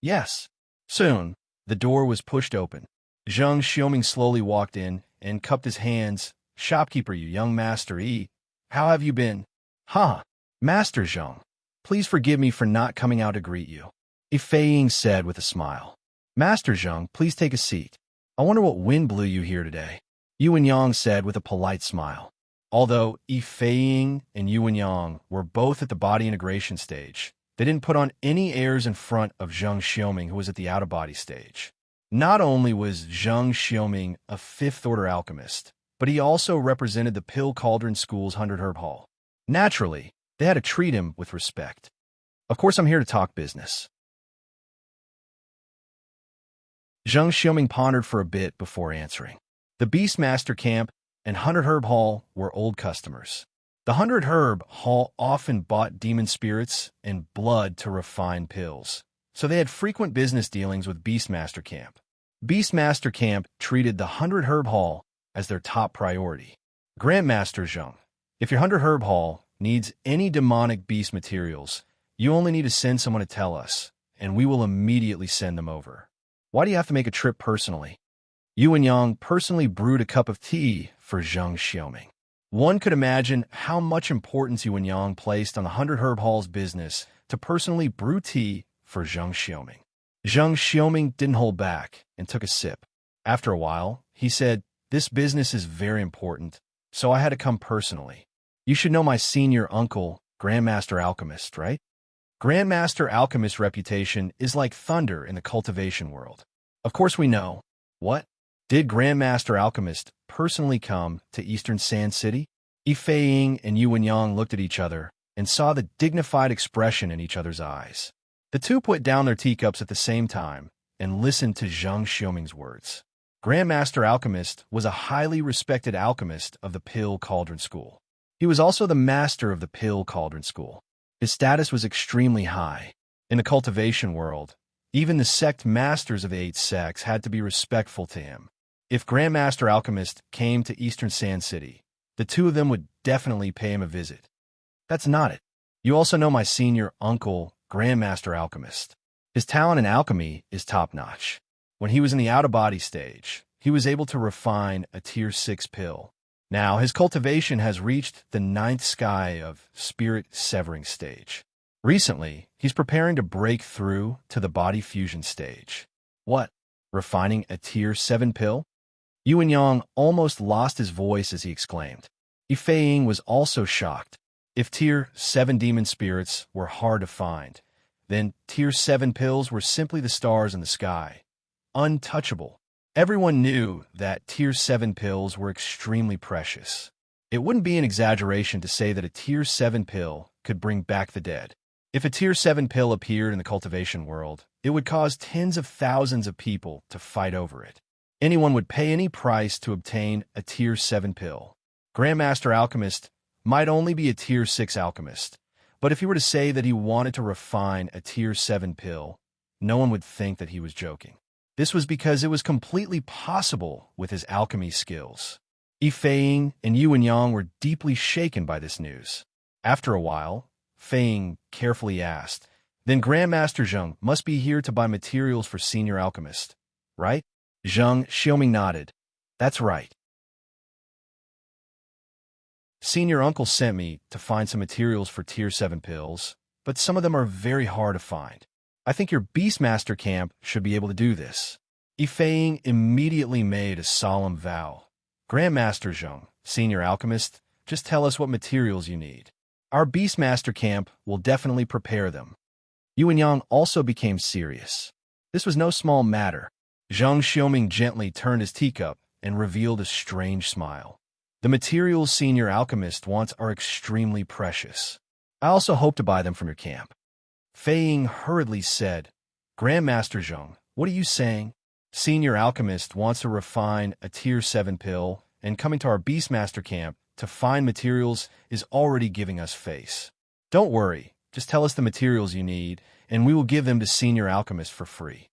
Yes. Soon, the door was pushed open. Zhang Xiaoming slowly walked in and cupped his hands. Shopkeeper, you young Master Yi, how have you been? Ha! Master Zhang, please forgive me for not coming out to greet you, Fei Ying said with a smile. Master Zhang, please take a seat. I wonder what wind blew you here today, Yuan Yang said with a polite smile. Although Fei Ying and Yuan Yang were both at the body integration stage, they didn't put on any airs in front of Zhang Xiaoming, who was at the out-of-body stage. Not only was Zhang Xiaoming a fifth-order alchemist, but he also represented the Pill Cauldron School's 100 Herb Hall. Naturally, they had to treat him with respect. Of course, I'm here to talk business. Zhang Xiaoming pondered for a bit before answering. The Beastmaster Camp and 100 Herb Hall were old customers. The 100 Herb Hall often bought demon spirits and blood to refine pills, so they had frequent business dealings with Beastmaster Camp. Beastmaster Camp treated the 100 Herb Hall as their top priority. Grandmaster Zhang, if your 100 Herb Hall needs any demonic beast materials, you only need to send someone to tell us, and we will immediately send them over. Why do you have to make a trip personally? Yuan Yang personally brewed a cup of tea for Zhang Xiaoming. One could imagine how much importance Yuan Yang placed on the 100 Herb Hall's business to personally brew tea for Zhang Xiaoming. Zhang Xiaoming didn't hold back and took a sip. After a while, he said, "This business is very important, so I had to come personally. You should know my senior uncle, Grandmaster Alchemist, right? Grandmaster Alchemist's reputation is like thunder in the cultivation world. Of course we know. What? Did Grandmaster Alchemist personally come to Eastern Sand City?" Fei Ying and Yuan Yang looked at each other and saw the dignified expression in each other's eyes. The two put down their teacups at the same time and listened to Zhang Xiaoming's words. Grandmaster Alchemist was a highly respected alchemist of the Pill Cauldron School. He was also the master of the Pill Cauldron School. His status was extremely high. In the cultivation world, even the sect masters of the 8 sects had to be respectful to him. If Grandmaster Alchemist came to Eastern Sand City, the two of them would definitely pay him a visit. That's not it. You also know my senior uncle, Grandmaster Alchemist. His talent in alchemy is top-notch. When he was in the out-of-body stage, he was able to refine a Tier 6 pill. Now, his cultivation has reached the 9th sky of spirit severing stage. Recently, he's preparing to break through to the body fusion stage. What? Refining a Tier 7 pill? Yuan Yang almost lost his voice as he exclaimed. Fei Ying was also shocked. If Tier 7 demon spirits were hard to find, then Tier 7 pills were simply the stars in the sky. Untouchable. Everyone knew that Tier 7 pills were extremely precious. It wouldn't be an exaggeration to say that a Tier 7 pill could bring back the dead. If a Tier 7 pill appeared in the cultivation world, it would cause tens of thousands of people to fight over it. Anyone would pay any price to obtain a Tier 7 pill. Grandmaster Alchemist might only be a Tier 6 alchemist, but if he were to say that he wanted to refine a Tier 7 pill, no one would think that he was joking. This was because it was completely possible with his alchemy skills. Fei Ying and Yuan Yang were deeply shaken by this news. After a while, Fei Ying carefully asked, "Then Grandmaster Zhang must be here to buy materials for Senior Alchemist, right?" Zhang Xiaoming nodded. "That's right. Senior Uncle sent me to find some materials for Tier 7 pills, but some of them are very hard to find. I think your Beastmaster Camp should be able to do this." Fei Ying immediately made a solemn vow. "Grandmaster Zhang, Senior Alchemist, just tell us what materials you need. Our Beastmaster Camp will definitely prepare them." Yuan Yang also became serious. This was no small matter. Zhang Xiaoming gently turned his teacup and revealed a strange smile. "The materials Senior Alchemist wants are extremely precious. I also hope to buy them from your camp." Fei Ying hurriedly said, "Grandmaster Zhang, what are you saying? Senior Alchemist wants to refine a Tier 7 pill, and coming to our Beastmaster Camp to find materials is already giving us face. Don't worry, just tell us the materials you need, and we will give them to Senior Alchemist for free."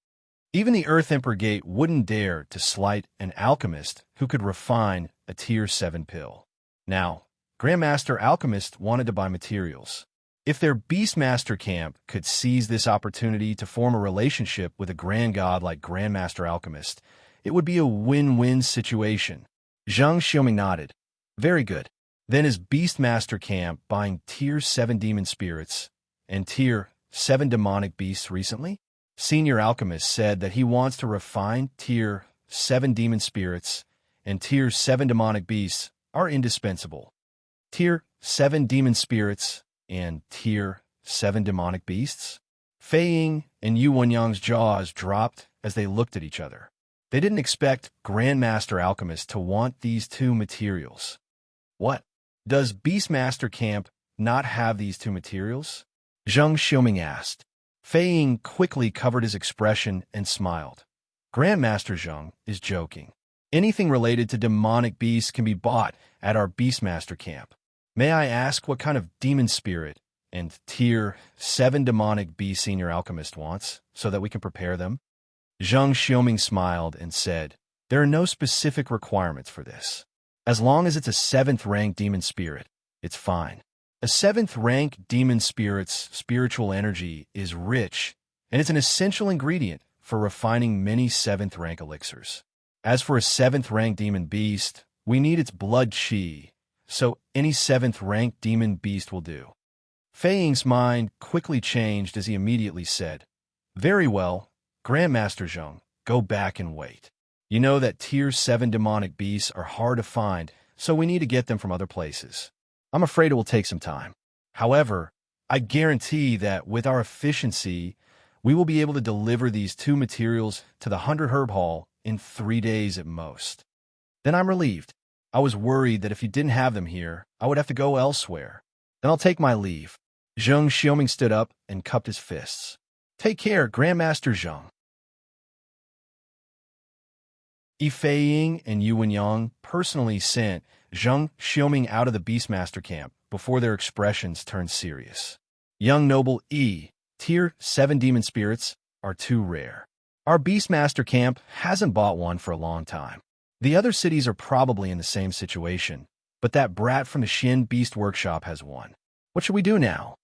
Even the Earth Emperor Gate wouldn't dare to slight an alchemist who could refine a Tier 7 pill. Now, Grandmaster Alchemist wanted to buy materials. If their Beastmaster camp could seize this opportunity to form a relationship with a grand god like Grandmaster Alchemist, it would be a win-win situation. Zhang Xiaoming nodded. Very good. Then is Beastmaster camp buying Tier 7 demon spirits and Tier 7 demonic beasts recently? Senior Alchemist said that he wants to refine Tier 7 demon spirits and Tier 7 demonic beasts are indispensable. Tier 7 demon spirits and Tier 7 demonic beasts? Fei Ying and Yu Wenyang's jaws dropped as they looked at each other. They didn't expect Grandmaster Alchemist to want these two materials. What? Does Beastmaster Camp not have these two materials? Zhang Xiaoming asked. Fei Ying quickly covered his expression and smiled. Grandmaster Zhang is joking. Anything related to demonic beasts can be bought at our Beastmaster Camp. May I ask what kind of demon spirit and Tier 7 demonic beast Senior Alchemist wants, so that we can prepare them? Zhang Xiaoming smiled and said, there are no specific requirements for this. As long as it's a 7th rank demon spirit, it's fine. A 7th rank demon spirit's spiritual energy is rich, and it's an essential ingredient for refining many 7th rank elixirs. As for a 7th rank demon beast, we need its blood qi, so any 7th rank demon beast will do. Fei Ying's mind quickly changed as he immediately said, very well, Grandmaster Zhang, go back and wait. You know that Tier 7 demonic beasts are hard to find, so we need to get them from other places. I'm afraid it will take some time. However, I guarantee that with our efficiency, we will be able to deliver these two materials to the 100 Herb Hall in 3 days at most. Then I'm relieved. I was worried that if you didn't have them here, I would have to go elsewhere. Then I'll take my leave. Zhang Xiaoming stood up and cupped his fists. Take care, Grandmaster Zhang. Fei Ying and Yu Wenyang personally sent Zhang Xiaoming out of the Beastmaster camp before their expressions turned serious. Young Noble Tier 7 demon spirits are too rare. Our Beastmaster camp hasn't bought one for a long time. The other cities are probably in the same situation, but that brat from the Xin Beast Workshop has one. What should we do now?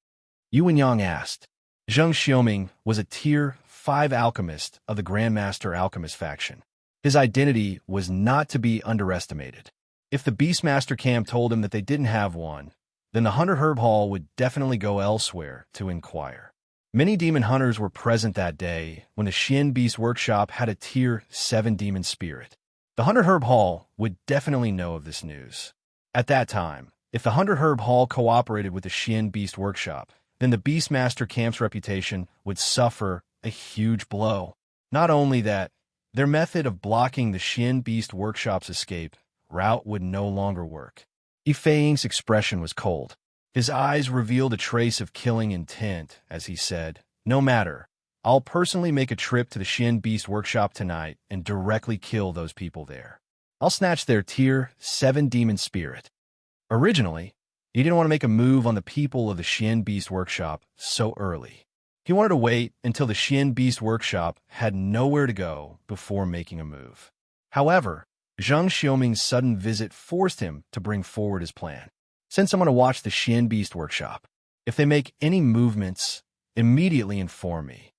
Yu Wenyang asked. Zhang Xiaoming was a Tier 5 alchemist of the Grandmaster Alchemist faction. His identity was not to be underestimated. If the Beastmaster camp told him that they didn't have one, then the 100 Herb Hall would definitely go elsewhere to inquire. Many demon hunters were present that day when the Xin Beast Workshop had a Tier 7 demon spirit. The 100 Herb Hall would definitely know of this news. At that time, if the 100 Herb Hall cooperated with the Xin Beast Workshop, then the Beastmaster camp's reputation would suffer a huge blow. Not only that, their method of blocking the Xin Beast Workshop's escape route would no longer work. Fei Ying's expression was cold. His eyes revealed a trace of killing intent as he said, no matter, I'll personally make a trip to the Xin Beast Workshop tonight and directly kill those people there. I'll snatch their Tier 7 demon spirit. Originally, he didn't want to make a move on the people of the Xin Beast Workshop so early. He wanted to wait until the Xin Beast Workshop had nowhere to go before making a move. However, Zhang Xiaoming's sudden visit forced him to bring forward his plan. Send someone to watch the Xin Beast Workshop. If they make any movements, immediately inform me.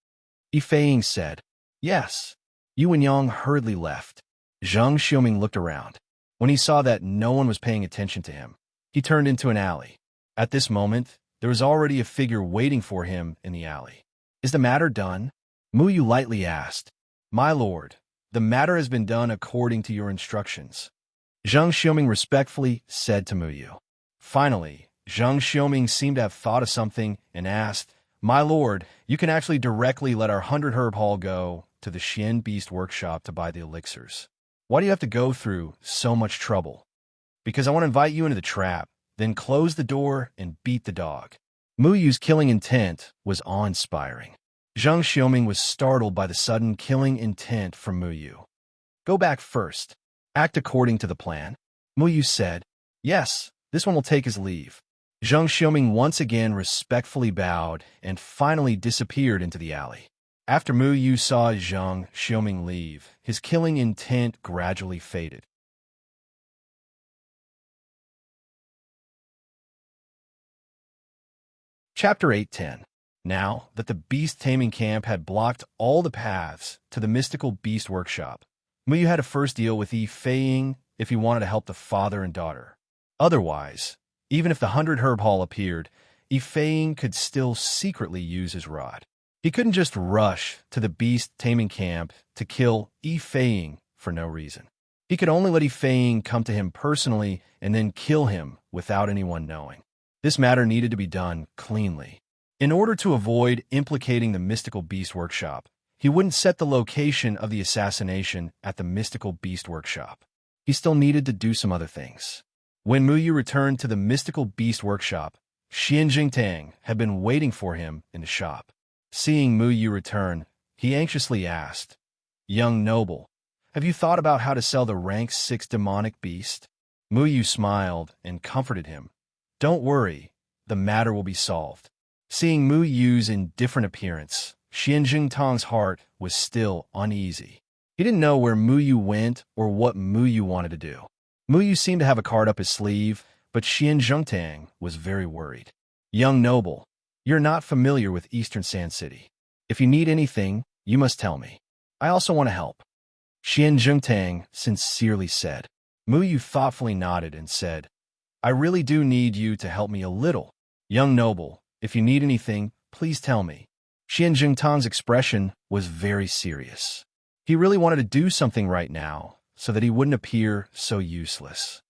Fei Ying said, yes. Yu Wenyang hurriedly left. Zhang Xiaoming looked around. When he saw that no one was paying attention to him, he turned into an alley. At this moment, there was already a figure waiting for him in the alley. Is the matter done? Mu Yu lightly asked. My lord, the matter has been done according to your instructions. Zhang Xiaoming respectfully said to Mu Yu. Finally, Zhang Xiaoming seemed to have thought of something and asked, my lord, you can actually directly let our 100 Herb Hall go to the Xin Beast Workshop to buy the elixirs. Why do you have to go through so much trouble? Because I want to invite you into the trap, then close the door and beat the dog. Mu Yu's killing intent was awe-inspiring. Zhang Xiaoming was startled by the sudden killing intent from Mu Yu. Go back first. Act according to the plan. Mu Yu said, yes, this one will take his leave. Zhang Xiaoming once again respectfully bowed and finally disappeared into the alley. After Mu Yu saw Zhang Xiaoming leave, his killing intent gradually faded. Chapter 8:10. Now that the beast taming camp had blocked all the paths to the mystical beast workshop, Muyu had to first deal with Fei if he wanted to help the father and daughter. Otherwise, even if the 100 Herb Hall appeared, Fei could still secretly use his rod. He couldn't just rush to the beast taming camp to kill Fei for no reason. He could only let Fei come to him personally and then kill him without anyone knowing. This matter needed to be done cleanly. In order to avoid implicating the mystical beast workshop, he wouldn't set the location of the assassination at the mystical beast workshop. He still needed to do some other things. When Muyu returned to the mystical beast workshop, Xian Jingtang had been waiting for him in the shop. Seeing Muyu return, he anxiously asked, "Young noble, have you thought about how to sell the rank 6 demonic beast?" Muyu smiled and comforted him. "Don't worry, the matter will be solved." Seeing Muyu's indifferent appearance, Xian Jingtang's heart was still uneasy. He didn't know where Muyu went or what Muyu wanted to do. Muyu seemed to have a card up his sleeve, but Xian Jingtang was very worried. "Young noble, you're not familiar with Eastern Sand City. If you need anything, you must tell me. I also want to help," Xian Jingtang sincerely said. Muyu thoughtfully nodded and said, "I really do need you to help me a little. Young noble, if you need anything, please tell me." Xian Jingtang's expression was very serious. He really wanted to do something right now so that he wouldn't appear so useless.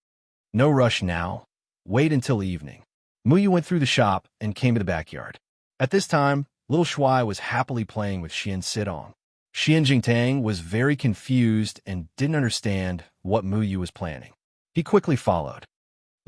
"No rush now. Wait until evening." Muyu went through the shop and came to the backyard. At this time, little Shuai was happily playing with Xian Sidong. Xian Jingtang was very confused and didn't understand what Muyu was planning. He quickly followed.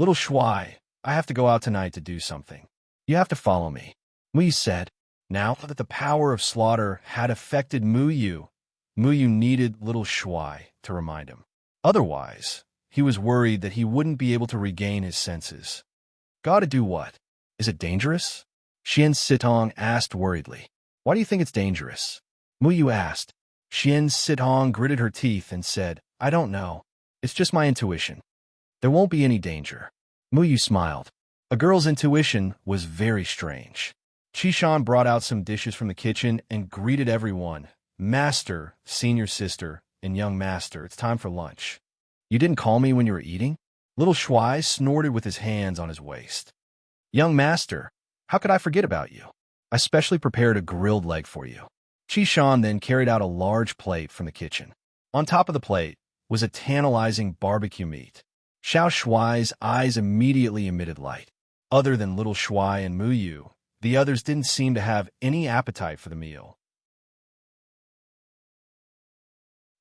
"Little Shuai, I have to go out tonight to do something. You have to follow me," Muyu said. Now that the power of slaughter had affected Muyu, Muyu needed little Shuai to remind him. Otherwise, he was worried that he wouldn't be able to regain his senses. "Gotta do what? Is it dangerous?" Xian Sitong asked worriedly. "Why do you think it's dangerous?" Muyu asked. Xian Sitong gritted her teeth and said, "I don't know. It's just my intuition. There won't be any danger." Muyu smiled. A girl's intuition was very strange. Qishan brought out some dishes from the kitchen and greeted everyone. "Master, senior sister, and young master, it's time for lunch. You didn't call me when you were eating?" Little Shuai snorted with his hands on his waist. "Young master, how could I forget about you? I specially prepared a grilled leg for you." Qishan then carried out a large plate from the kitchen. On top of the plate was a tantalizing barbecue meat. Xiao Shuai's eyes immediately emitted light. Other than little Shuai and Muyu, the others didn't seem to have any appetite for the meal.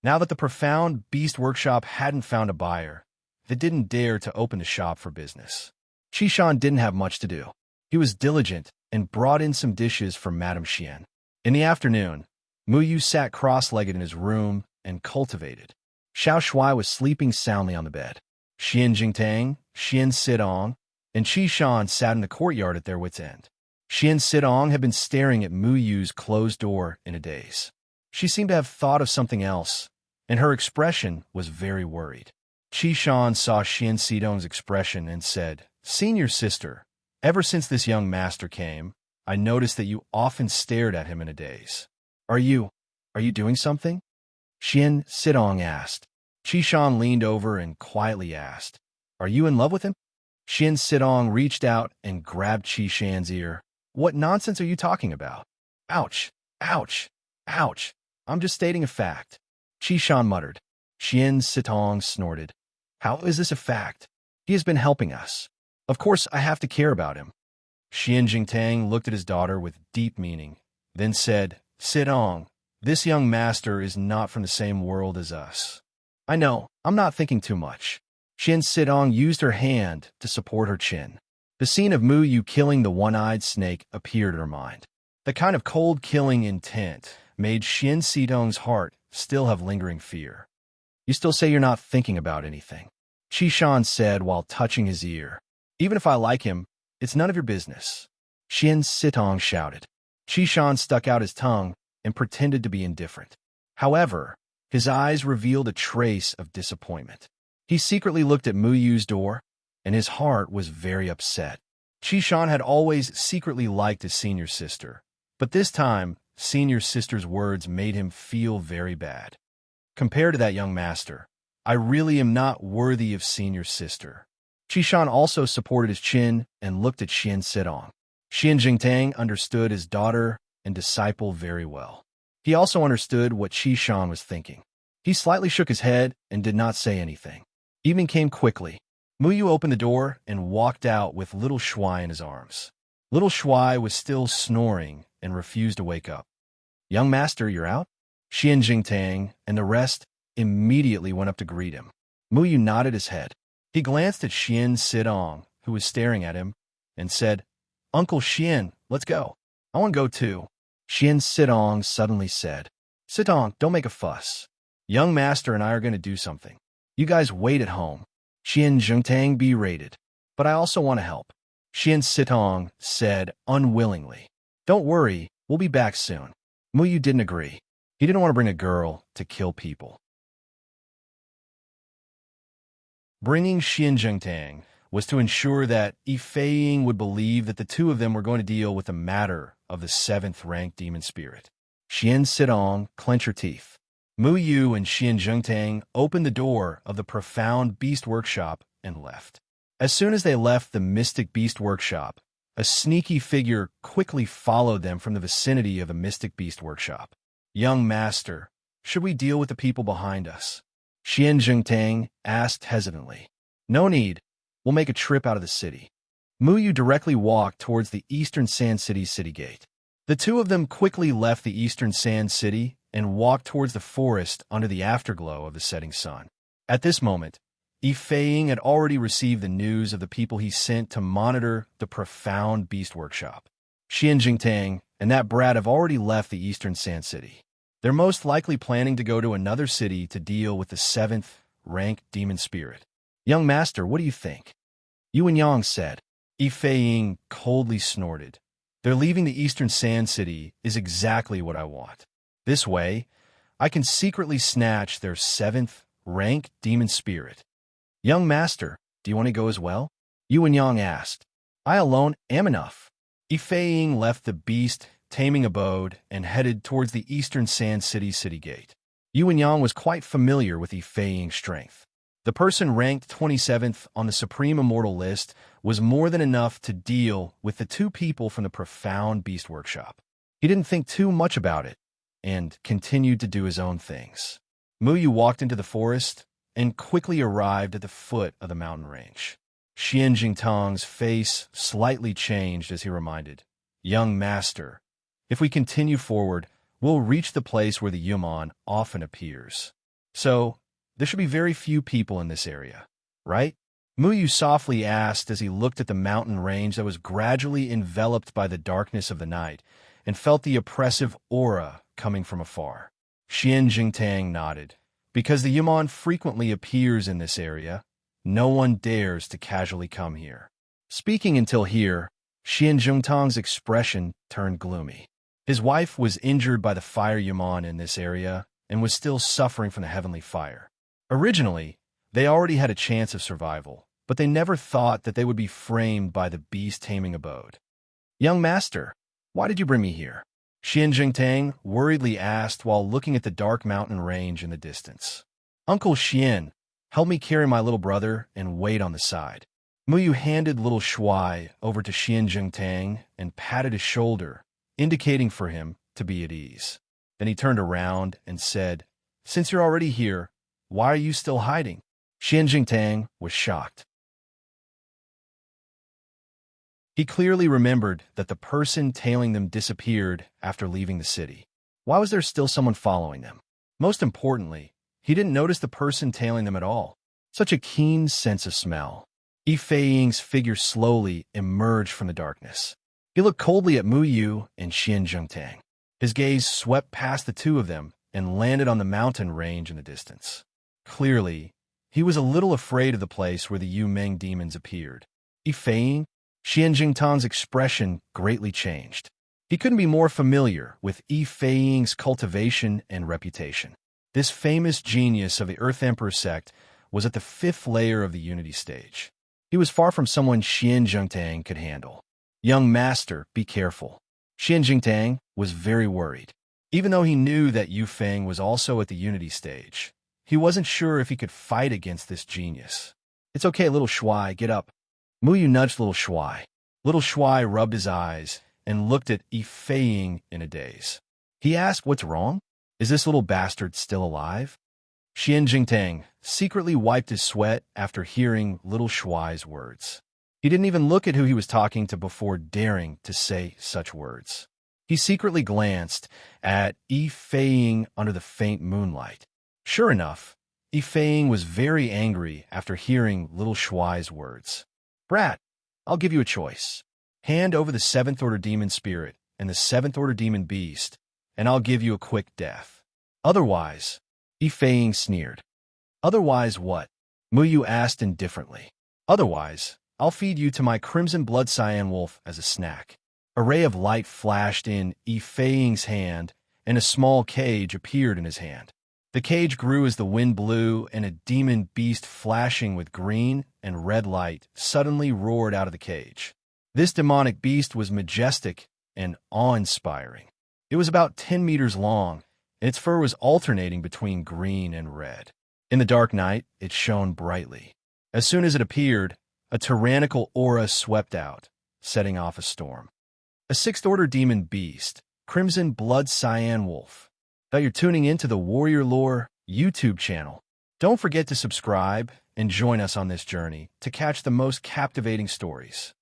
Now that the profound beast workshop hadn't found a buyer, they didn't dare to open the shop for business. Qishan didn't have much to do. He was diligent and brought in some dishes for Madame Xian. In the afternoon, Muyu sat cross-legged in his room and cultivated. Xiao Shuai was sleeping soundly on the bed. Xian Jingtang, Xian Sidong, and Qishan sat in the courtyard at their wits' end. Xian Sidong had been staring at Muyu's closed door in a daze. She seemed to have thought of something else, and her expression was very worried. Qishan saw Xian Sidong's expression and said, "Senior sister, ever since this young master came, I noticed that you often stared at him in a daze. Are you doing something?" Xian Sidong asked. Qishan leaned over and quietly asked, "Are you in love with him?" Xian Sidong reached out and grabbed Qishan's ear. "What nonsense are you talking about?" "Ouch, ouch, ouch. I'm just stating a fact," Qishan muttered. Xian Sidong snorted. "How is this a fact? He has been helping us. Of course I have to care about him." Xian Jingtang looked at his daughter with deep meaning, then said, "Sidong, this young master is not from the same world as us." "I know, I'm not thinking too much." Xian Sidong used her hand to support her chin. The scene of Muyu killing the one-eyed snake appeared in her mind. The kind of cold-killing intent made Xian Sidong's heart still have lingering fear. "You still say you're not thinking about anything," Qishan said while touching his ear. "Even if I like him, it's none of your business," Xian Sidong shouted. Qishan stuck out his tongue and pretended to be indifferent. However, his eyes revealed a trace of disappointment. He secretly looked at Muyu's door, and his heart was very upset. Qishan had always secretly liked his senior sister, but this time, senior sister's words made him feel very bad. Compared to that young master, I really am not worthy of senior sister. Qishan also supported his chin and looked at Xian Sidong. Xian Jingtang understood his daughter and disciple very well. He also understood what Qishan was thinking. He slightly shook his head and did not say anything. Evening came quickly. Muyu opened the door and walked out with little Shuai in his arms. Little Shuai was still snoring and refused to wake up. "Young master, you're out?" Xian Jingtang and the rest immediately went up to greet him. Muyu nodded his head. He glanced at Xian Sidong, who was staring at him, and said, "Uncle Xian, let's go. I want to go too." Xian Sidong suddenly said, "Sidong, don't make a fuss. Young master and I are going to do something. You guys wait at home." Xian Jingtang berated, "But I also want to help." Xian Sidong said unwillingly, "Don't worry, we'll be back soon." Muyu didn't agree. He didn't want to bring a girl to kill people. Bringing Xian Jingtang was to ensure that Yifei would believe that the two of them were going to deal with the matter of the 7th-rank demon spirit. Xian Sidong clenched her teeth. Muyu and Xian Jingtang opened the door of the profound beast workshop and left. As soon as they left the mystic beast workshop, a sneaky figure quickly followed them from the vicinity of the mystic beast workshop. "Young master, should we deal with the people behind us?" Xian Jingtang asked hesitantly. "No need. We'll make a trip out of the city." Muyu directly walked towards the Eastern Sand City city gate. The two of them quickly left the Eastern Sand City and walked towards the forest under the afterglow of the setting sun. At this moment, Yifei had already received the news of the people he sent to monitor the profound beast workshop. Xian Jingtang and that brat have already left the Eastern Sand City. They're most likely planning to go to another city to deal with the 7th-rank demon spirit. "Young master, what do you think?" Yuan Yang said. Yifei coldly snorted. "They're leaving the Eastern Sand City is exactly what I want. This way, I can secretly snatch their 7th-rank demon spirit." "Young master, do you want to go as well?" Yuan Yang asked. "I alone am enough." Yifei left the beast taming abode and headed towards the Eastern Sand City city gate. Yuan Yang was quite familiar with Yifei's strength. The person ranked 27th on the Supreme Immortal list was more than enough to deal with the two people from the profound beast workshop. He didn't think too much about it and continued to do his own things. Muyu walked into the forest and quickly arrived at the foot of the mountain range. Xian Jingtang's face slightly changed as he reminded, "Young master, if we continue forward, we'll reach the place where the Yuman often appears. So, there should be very few people in this area, right?" Muyu softly asked as he looked at the mountain range that was gradually enveloped by the darkness of the night and felt the oppressive aura coming from afar. Xian Jingtang nodded. "Because the Yuman frequently appears in this area, no one dares to casually come here." Speaking until here, Xian Jingtang's expression turned gloomy. His wife was injured by the fire Yuman in this area and was still suffering from the heavenly fire. Originally, they already had a chance of survival, but they never thought that they would be framed by the beast-taming abode. "Young master, why did you bring me here?" Xian Jingtang worriedly asked while looking at the dark mountain range in the distance. "Uncle Xian, help me carry my little brother and wait on the side." Muyu handed little Shuai over to Xian Jingtang and patted his shoulder, indicating for him to be at ease. Then he turned around and said, "Since you're already here, why are you still hiding?" Xian Jingtang was shocked. He clearly remembered that the person tailing them disappeared after leaving the city. Why was there still someone following them? Most importantly, he didn't notice the person tailing them at all. Such a keen sense of smell. Yifei's figure slowly emerged from the darkness. He looked coldly at Muyu and Xian Jingtang. His gaze swept past the two of them and landed on the mountain range in the distance. Clearly, he was a little afraid of the place where the Yu Meng demons appeared. Yifei, Xian Jingtang's expression greatly changed. He couldn't be more familiar with Yifei's cultivation and reputation. This famous genius of the Earth Emperor sect was at the 5th layer of the Unity stage. He was far from someone Xian Zhengtang could handle. Young master, be careful. Xian Jingtang was very worried. Even though he knew that Yu Feng was also at the unity stage, he wasn't sure if he could fight against this genius. It's okay, little Shuai, get up. Mu Yu nudged little Shuai. Little Shuai rubbed his eyes and looked at Yi Feiying in a daze. He asked, what's wrong? Is this little bastard still alive? Xian Jingtang secretly wiped his sweat after hearing little Shuai's words. He didn't even look at who he was talking to before daring to say such words. He secretly glanced at Yi Feiying under the faint moonlight. Sure enough, Yi Feiying was very angry after hearing little Shuai's words. Brat, I'll give you a choice. Hand over the 7th Order Demon Spirit and the 7th Order Demon Beast, and I'll give you a quick death. Otherwise, Yi Feiying sneered. Otherwise what? Mu Yu asked indifferently. Otherwise, I'll feed you to my crimson blood cyan wolf as a snack. A ray of light flashed in Yi Feiying's hand, and a small cage appeared in his hand. The cage grew as the wind blew, and a demon beast flashing with green and red light suddenly roared out of the cage. This demonic beast was majestic and awe-inspiring. It was about 10 meters long, and its fur was alternating between green and red. In the dark night, it shone brightly. As soon as it appeared, a tyrannical aura swept out, setting off a storm. A 6th Order Demon Beast, Crimson Blood Cyan Wolf. Now you're tuning into the Warrior Lore YouTube channel. Don't forget to subscribe and join us on this journey to catch the most captivating stories.